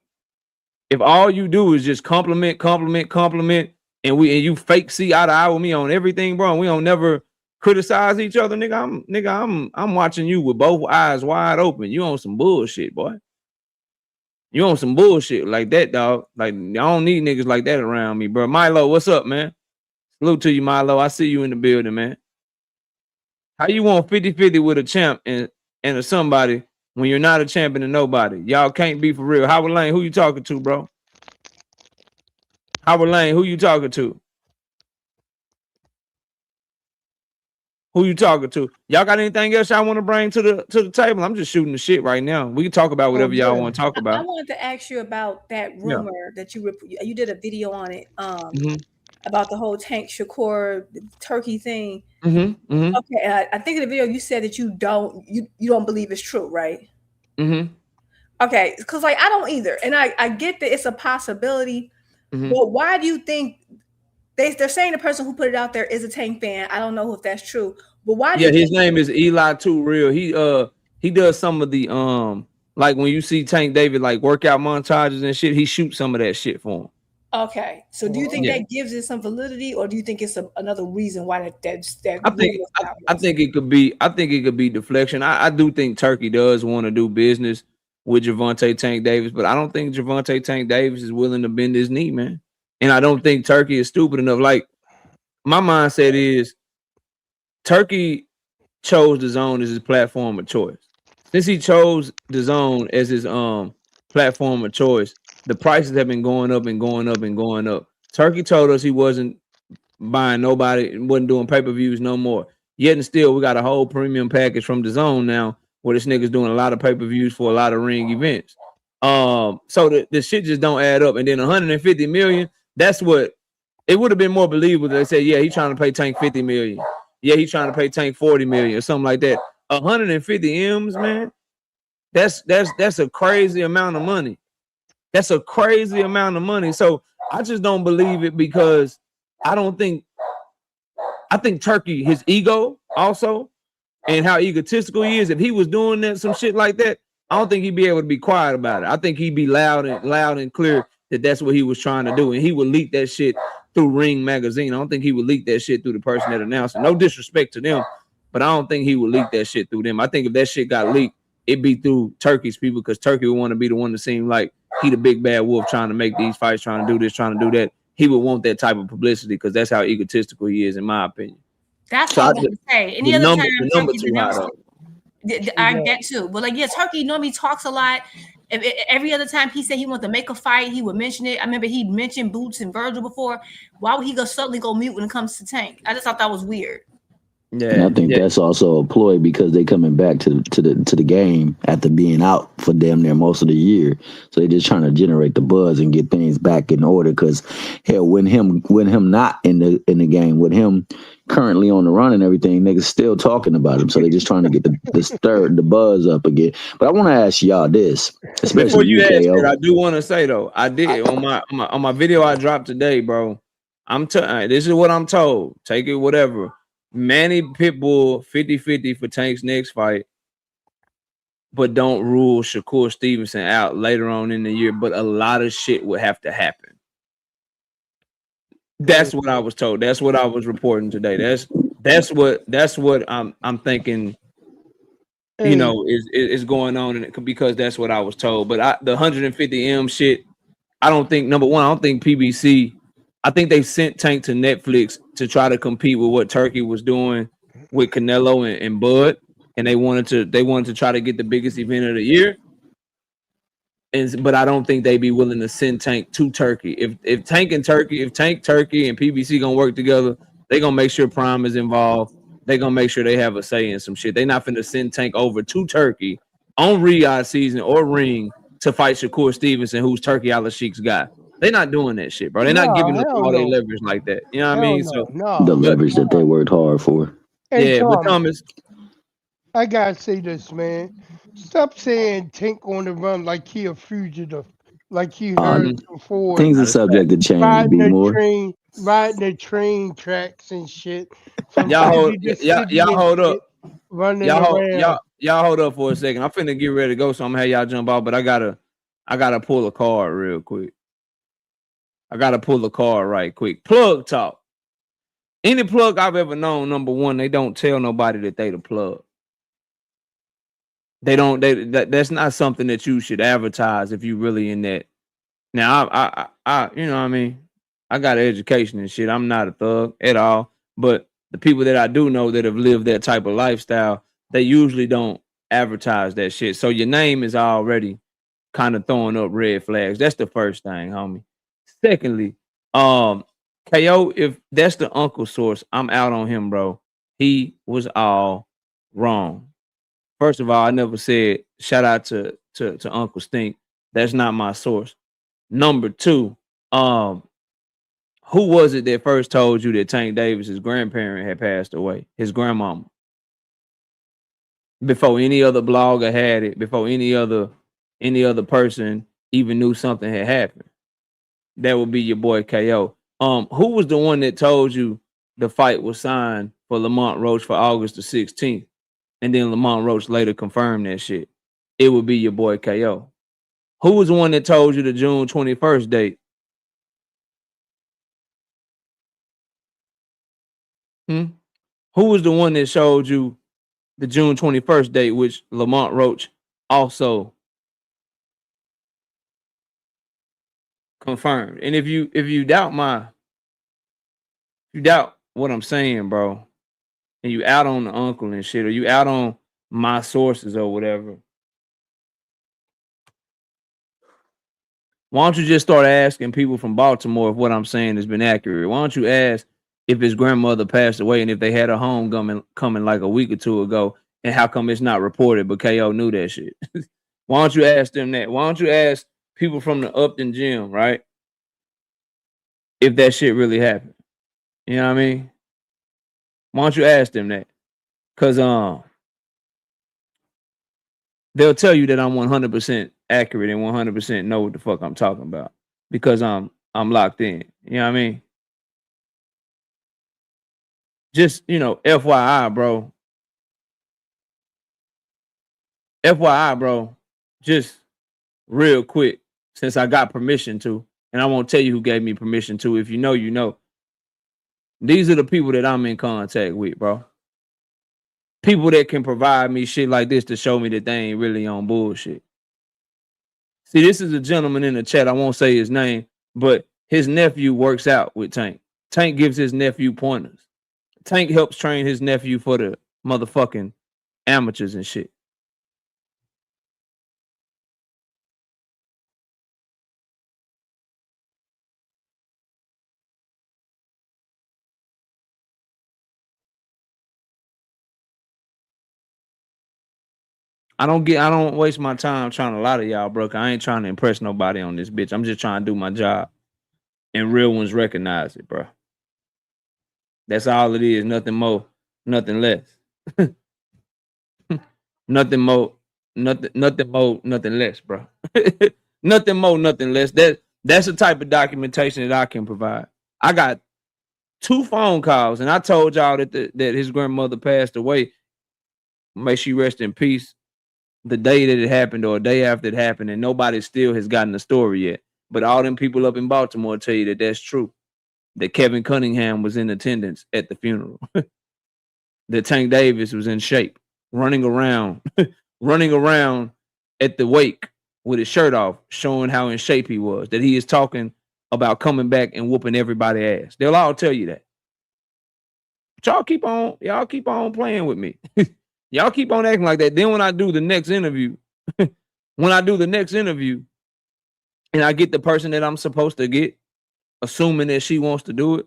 If all you do is just compliment, and you fake see eye to eye with me on everything, bro, and we don't never criticize each other, I'm watching you with both eyes wide open. You on some bullshit, boy. You on some bullshit like that, dog. Like, I don't need niggas like that around me, bro. Milo, what's up, man? Salute to you, Milo. I see you in the building, man. How you want 50-50 with a champ and a somebody when you're not a champion and nobody? Y'all can't be for real. Howard Lane, who you talking to, bro? Howard Lane, who you talking to? Who you talking to? Y'all got anything else y'all want to bring to the table? I'm just shooting the shit right now. We can talk about whatever y'all want to talk about. I wanted to ask you about that rumor that you did a video on it about the whole Tank Shakur turkey thing. Okay, I think in the video you said that you don't believe it's true, right? Okay, because like I don't either, and I get that it's a possibility, but why do you think they're saying the person who put it out there is a Tank fan? I don't know if that's true, but why? His name is Eli Too Real. He does some of the like when you see Tank David like workout montages and shit, he shoots some of that shit for him. Okay, so do you think that gives it some validity, or do you think it's another reason why that? I think it could be deflection. I do think Turkey does want to do business with Gervonta Tank Davis, but I don't think Gervonta Tank Davis is willing to bend his knee, man. And I don't think Turkey is stupid enough. Like, my mindset is Turkey chose DAZN as his platform of choice. Since he chose DAZN as his platform of choice, the prices have been going up and going up and going up. Turkey told us he wasn't buying nobody, wasn't doing pay-per-views no more. Yet and still, we got a whole premium package from DAZN now, where this nigga's doing a lot of pay-per-views for a lot of ring events. So the shit just don't add up. And then 150 million, that's what it would have been more believable. They say, yeah, he's trying to pay Tank 50 million. Yeah, he's trying to pay Tank 40 million or something like that. 150 M's, man. That's a crazy amount of money. That's a crazy amount of money. So I just don't believe it, because I think Turkey, his ego also, and how egotistical he is. If he was doing that, some shit like that, I don't think he'd be able to be quiet about it. I think he'd be loud and clear that that's what he was trying to do, and he would leak that shit through Ring Magazine. I don't think he would leak that shit through the person that announced it. No disrespect to them, but I don't think he would leak that shit through them. I think if that shit got leaked, it'd be through Turkey's people, because Turkey would want to be the one to seem like he the big bad wolf trying to make these fights, trying to do this, trying to do that. He would want that type of publicity because that's how egotistical he is, in my opinion. That's what I was going to say. Any other time Turkey too high, though. I get too, but like, yeah, Turkey normally talks a lot. Every other time he said he wanted to make a fight, he would mention it. I remember he mentioned Boots and Virgil before. Why would he suddenly go mute when it comes to Tank? I just thought that was weird. Yeah, and I think that's also a ploy because they coming back to the game after being out for damn near most of the year. So they're just trying to generate the buzz and get things back in order. Because hell, when him not in the game, with him currently on the run and everything, niggas still talking about him. So they're just trying to get the buzz up again. But I want to ask y'all this, especially before you ask that, I do want to say though, I did on my video I dropped today, bro. This is what I'm told. Take it whatever. Manny Pitbull 50-50 for Tank's next fight, but don't rule Shakur Stevenson out later on in the year. But a lot of shit would have to happen. That's what I was told. That's what I was reporting today. That's what I'm thinking. You know, is going on, and because that's what I was told. But the 150M shit, I don't think, number one, I don't think PBC. I think they sent Tank to Netflix to try to compete with what Turkey was doing with Canelo and Bud, and they wanted to try to get the biggest event of the year. But I don't think they'd be willing to send Tank to Turkey. If Tank, Turkey, and PBC gonna work together, they gonna make sure Prime is involved. They gonna make sure they have a say in some shit. They not finna send Tank over to Turkey on Riyadh season or Ring to fight Shakur Stevenson, who's Turkey Al-Sheik's guy. They're not doing that shit, bro. They're not giving up all their leverage like that. You know what I mean? So the leverage that they worked hard for. Hey, yeah, but Thomas, I gotta say this, man. Stop saying Tank on the run like he a fugitive, like he heard before. Things are subject to change. Riding Be more. the train tracks and shit. Y'all hold up. Running y'all around. hold up for a second. I'm finna get ready to go, so I'm gonna have y'all jump off. But I gotta pull a card real quick. I gotta pull a card right quick. Plug talk. Any plug I've ever known, number one, they don't tell nobody that they the plug. They don't. That's not something that you should advertise if you really in that. Now, I you know what I mean. I got an education and shit. I'm not a thug at all. But the people that I do know that have lived that type of lifestyle, they usually don't advertise that shit. So your name is already kind of throwing up red flags. That's the first thing, homie. Secondly, KO, if that's the uncle source, I'm out on him, bro. He was all wrong. First of all, I never said shout out to Uncle Stink. That's not my source. Number two, who was it that first told you that Tank Davis's grandparent had passed away? His grandmama. Before any other blogger had it, before any other person even knew something had happened. That would be your boy KO. Who was the one that told you the fight was signed for Lamont Roach for August the 16th? And then Lamont Roach later confirmed that shit. It would be your boy KO. Who was the one that told you the June 21st date? Who was the one that showed you the June 21st date, which Lamont Roach also confirmed? And if you doubt what I'm saying, bro, and you out on the uncle and shit, or you out on my sources or whatever, why don't you just start asking people from Baltimore if what I'm saying has been accurate? Why don't you ask if his grandmother passed away and if they had a home coming like a week or two ago, and how come it's not reported, but KO knew that shit? Why don't you ask them that? Why don't you ask people from the Upton gym, right? If that shit really happened. You know what I mean? Why don't you ask them that? Because they'll tell you that I'm 100% accurate and 100% know what the fuck I'm talking about because I'm locked in. You know what I mean? Just, FYI, bro. FYI, bro. just real quick, since I got permission to, and I won't tell you who gave me permission to. If you know, you know. These are the people that I'm in contact with, bro. People that can provide me shit like this to show me that they ain't really on bullshit. See, this is a gentleman in the chat. I won't say his name, but his nephew works out with Tank. Tank gives his nephew pointers. Tank helps train his nephew for the motherfucking amateurs and shit. I don't waste my time trying to lie to y'all, bro. I ain't trying to impress nobody on this bitch. I'm just trying to do my job. And real ones recognize it, bro. That's all it is. Nothing more, nothing less. Nothing more, nothing less, bro. Nothing more, nothing less. That's the type of documentation that I can provide. I got 2 phone calls, and I told y'all that that his grandmother passed away. May she rest in peace. The day that it happened or a day after it happened, and nobody still has gotten the story yet. But all them people up in Baltimore tell you that that's true. That Kevin Cunningham was in attendance at the funeral. That Tank Davis was in shape, running around at the wake with his shirt off, showing how in shape he was. That he is talking about coming back and whooping everybody's ass. They'll all tell you that. But y'all keep on playing with me. Y'all keep on acting like that. Then when I do the next interview, and I get the person that I'm supposed to get, assuming that she wants to do it,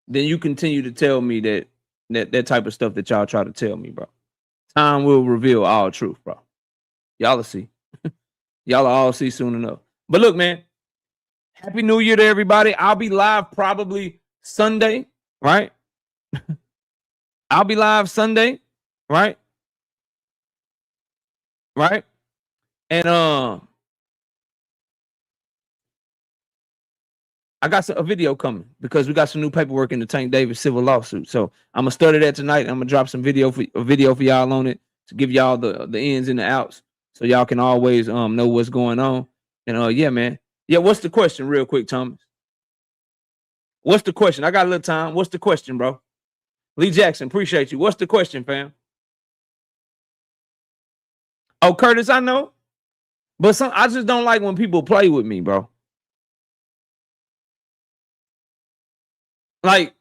then you continue to tell me that type of stuff that y'all try to tell me, bro. Time will reveal all truth, bro. Y'all will see. Y'all will all see soon enough. But look, man, Happy New Year to everybody. I'll be live probably Sunday, right? I'll be live Sunday, right? Right? And I got a video coming because we got some new paperwork in the Tank Davis civil lawsuit. So I'm gonna study that tonight. I'm gonna drop some video for y'all on it to give y'all the ins and the outs, so y'all can always know what's going on. And yeah, man. Yeah, what's the question, real quick, Thomas? What's the question? I got a little time. What's the question, bro? Lee Jackson, appreciate you. What's the question, fam? Oh, Curtis, I know, but I just don't like when people play with me, bro. Like,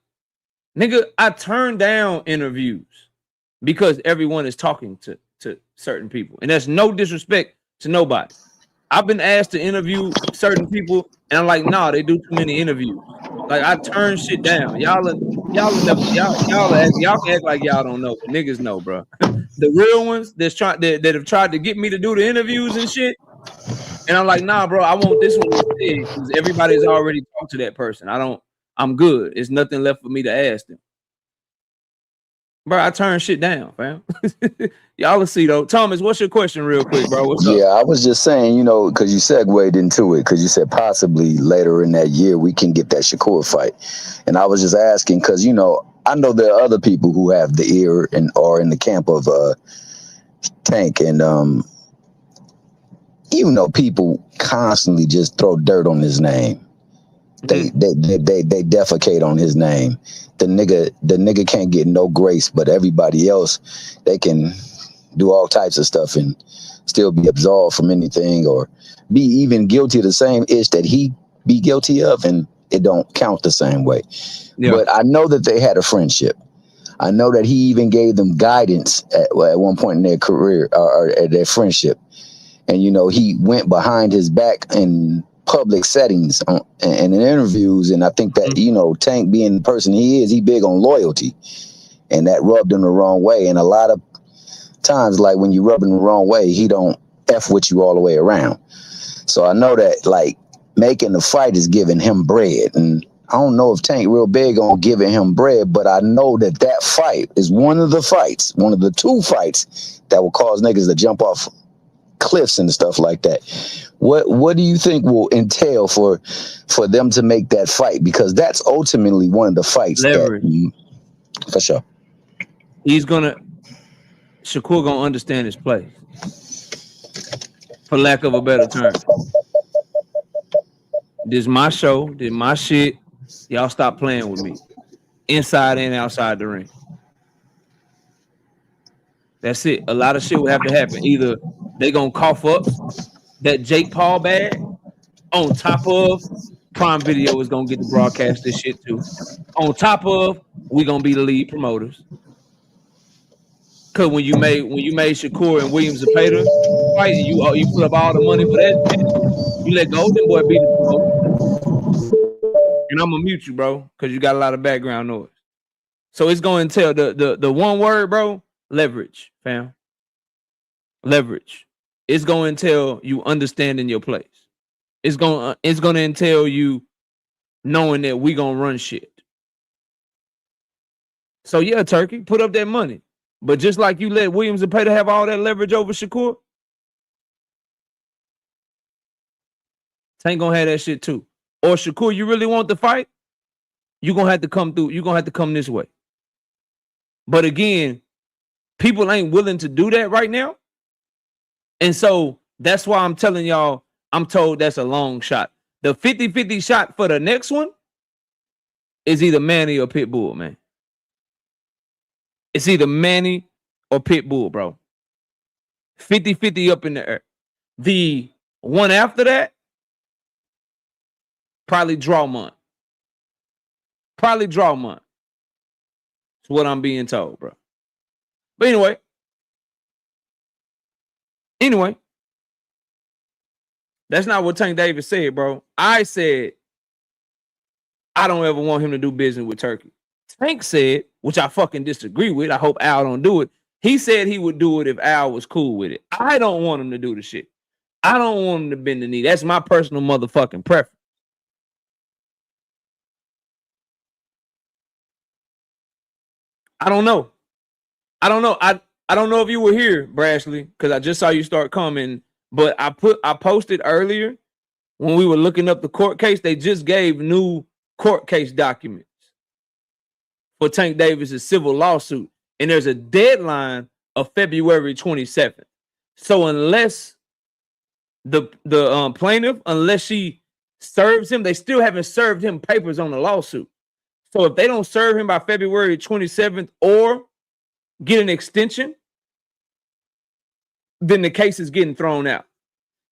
nigga, I turn down interviews because everyone is talking to certain people. And that's no disrespect to nobody. I've been asked to interview certain people, and I'm like, nah, they do too many interviews. Like, I turn shit down. Y'all can act like y'all don't know, but niggas know, bro. The real ones that have tried to get me to do the interviews and shit. And I'm like, nah, bro, I want this one instead because everybody's already talked to that person. I'm good. It's nothing left for me to ask them. Bro, I turn shit down, fam. Y'all will see, though. Thomas, what's your question real quick, bro? What's up? Yeah, I was just saying, you know, because you segued into it, because you said possibly later in that year we can get that Shakur fight. And I was just asking because, you know, I know there are other people who have the ear and are in the camp of Tank. And, you know, people constantly just throw dirt on his name. They defecate on his name. The nigga can't get no grace, but everybody else, they can do all types of stuff and still be absolved from anything or be even guilty of the same ish that he be guilty of, and it don't count the same way. Yeah. But I know that they had a friendship. I know that he even gave them guidance at one point in their career or at their friendship. And, you know, he went behind his back in public settings and in interviews. And I think that, you know, Tank being the person he is, he big on loyalty, and that rubbed him the wrong way. And a lot of times, like when you rub him the wrong way, he don't F with you all the way around. So I know that like making the fight is giving him bread. And I don't know if Tank real big on giving him bread, but I know that that fight is one of the 2 fights that will cause niggas to jump off cliffs and stuff like that. What do you think will entail for them to make that fight? Because that's ultimately one of the fights. For sure. Shakur gonna understand his place. for lack of a better term. This is my show. This is my shit. Y'all stop playing with me. Inside and outside the ring. That's it. A lot of shit will have to happen. Either they gonna cough up that Jake Paul bag on top of Prime Video is gonna get to broadcast this shit too. On top of we gonna be the lead promoters. Cause when you made Shakur and Williams Zepeda fight and you put up all the money for that shit, you let Golden Boy be the promoter. And I'm gonna mute you, bro, because you got a lot of background noise. So it's going to tell the one word, bro, leverage, fam. Leverage. It's going to tell you understanding your place. It's going to entail you knowing that we gonna run shit. So yeah, Turkey, put up that money. But just like you let Williams and Zepeda have all that leverage over Shakur, Tank gonna have that shit too. Or Shakur, you really want the fight? You're gonna have to come through. You're gonna have to come this way. But again, people ain't willing to do that right now. And so that's why I'm telling y'all, I'm told that's a long shot. The 50-50 shot for the next one is either Manny or Pitbull, man. It's either Manny or Pitbull, bro. 50-50 up in the air. The one after that, probably draw month. Probably draw month. That's what I'm being told, bro. But anyway, that's not what Tank Davis said, bro. I said I don't ever want him to do business with Turkey. Tank said, which I fucking disagree with. I hope Al don't do it. He said he would do it if Al was cool with it. I don't want him to do the shit. I don't want him to bend the knee. That's my personal motherfucking preference. I don't know. I don't know if you were here, Brashley, because I just saw you start coming. But I posted earlier when we were looking up the court case. They just gave new court case documents for Tank Davis's civil lawsuit, and there's a deadline of February 27th. So unless the plaintiff, unless she serves him, they still haven't served him papers on the lawsuit. So if they don't serve him by February 27th or get an extension, then the case is getting thrown out.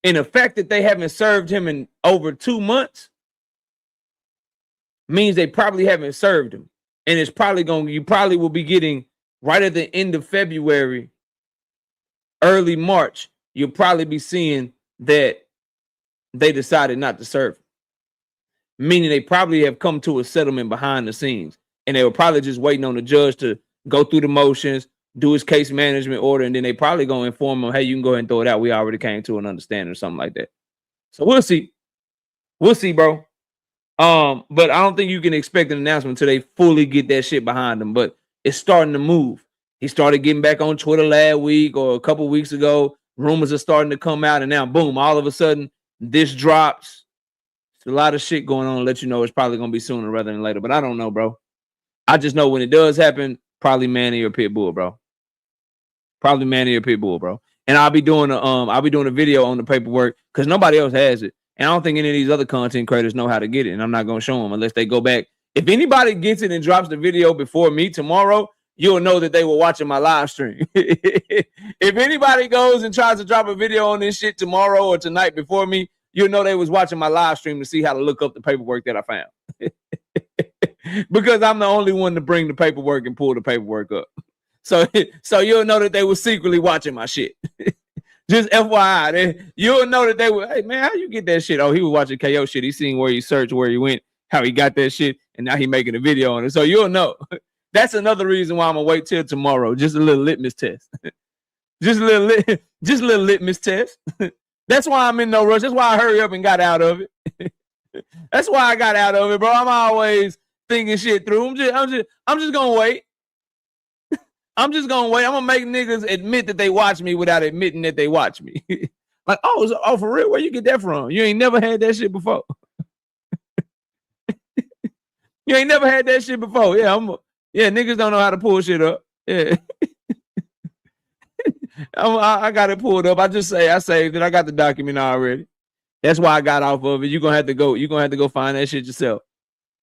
And the fact that they haven't served him in over 2 months means they probably haven't served him. And it's probably you probably will be getting right at the end of February, early March, you'll probably be seeing that they decided not to serve him. Meaning they probably have come to a settlement behind the scenes. And they were probably just waiting on the judge to go through the motions, do his case management order, and then they probably going to inform him, hey, you can go ahead and throw it out. We already came to an understanding or something like that. So we'll see. We'll see, bro. But I don't think you can expect an announcement until they fully get that shit behind them. But it's starting to move. He started getting back on Twitter last week or a couple weeks ago. Rumors are starting to come out, and now, boom, all of a sudden, this drops. There's a lot of shit going on to let you know it's probably going to be sooner rather than later. But I don't know, bro. I just know when it does happen, probably Manny or Pitbull, bro. Probably Manny or Pitbull, bro. And I'll be doing a video on the paperwork because nobody else has it. And I don't think any of these other content creators know how to get it. And I'm not going to show them unless they go back. If anybody gets it and drops the video before me tomorrow, you'll know that they were watching my live stream. If anybody goes and tries to drop a video on this shit tomorrow or tonight before me, you'll know they was watching my live stream to see how to look up the paperwork that I found. Because I'm the only one to bring the paperwork and pull the paperwork up. So you'll know that they were secretly watching my shit. Just FYI, you'll know that they were, hey, man, how you get that shit? Oh, he was watching KO shit. He seen where he searched, where he went, how he got that shit, and now he making a video on it. So you'll know. That's another reason why I'm going to wait till tomorrow. Just a little litmus test. Just a little litmus test. That's why I'm in no rush. That's why I hurry up and got out of it. That's why I got out of it, bro. I'm always thinking shit through. I'm just going to wait. I'm just gonna wait. I'm gonna make niggas admit that they watch me without admitting that they watch me. Like, oh, for real? Where you get that from? You ain't never had that shit before. You ain't never had that shit before. Yeah, niggas don't know how to pull shit up. Yeah. I got it pulled up. I saved it. I got the document already. That's why I got off of it. You're gonna have to go find that shit yourself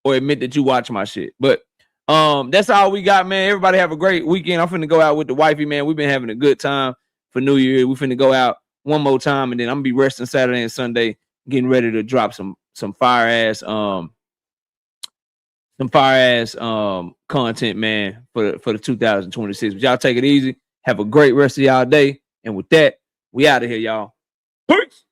or admit that you watch my shit. But that's all we got, man. Everybody have a great weekend. I'm finna go out with the wifey, man. We've been having a good time for New Year. We finna go out one more time, and then I'm gonna be resting Saturday and Sunday, getting ready to drop some fire ass content, man, for the 2026. But y'all take it easy. Have a great rest of y'all day. And with that, we out of here, y'all. Peace.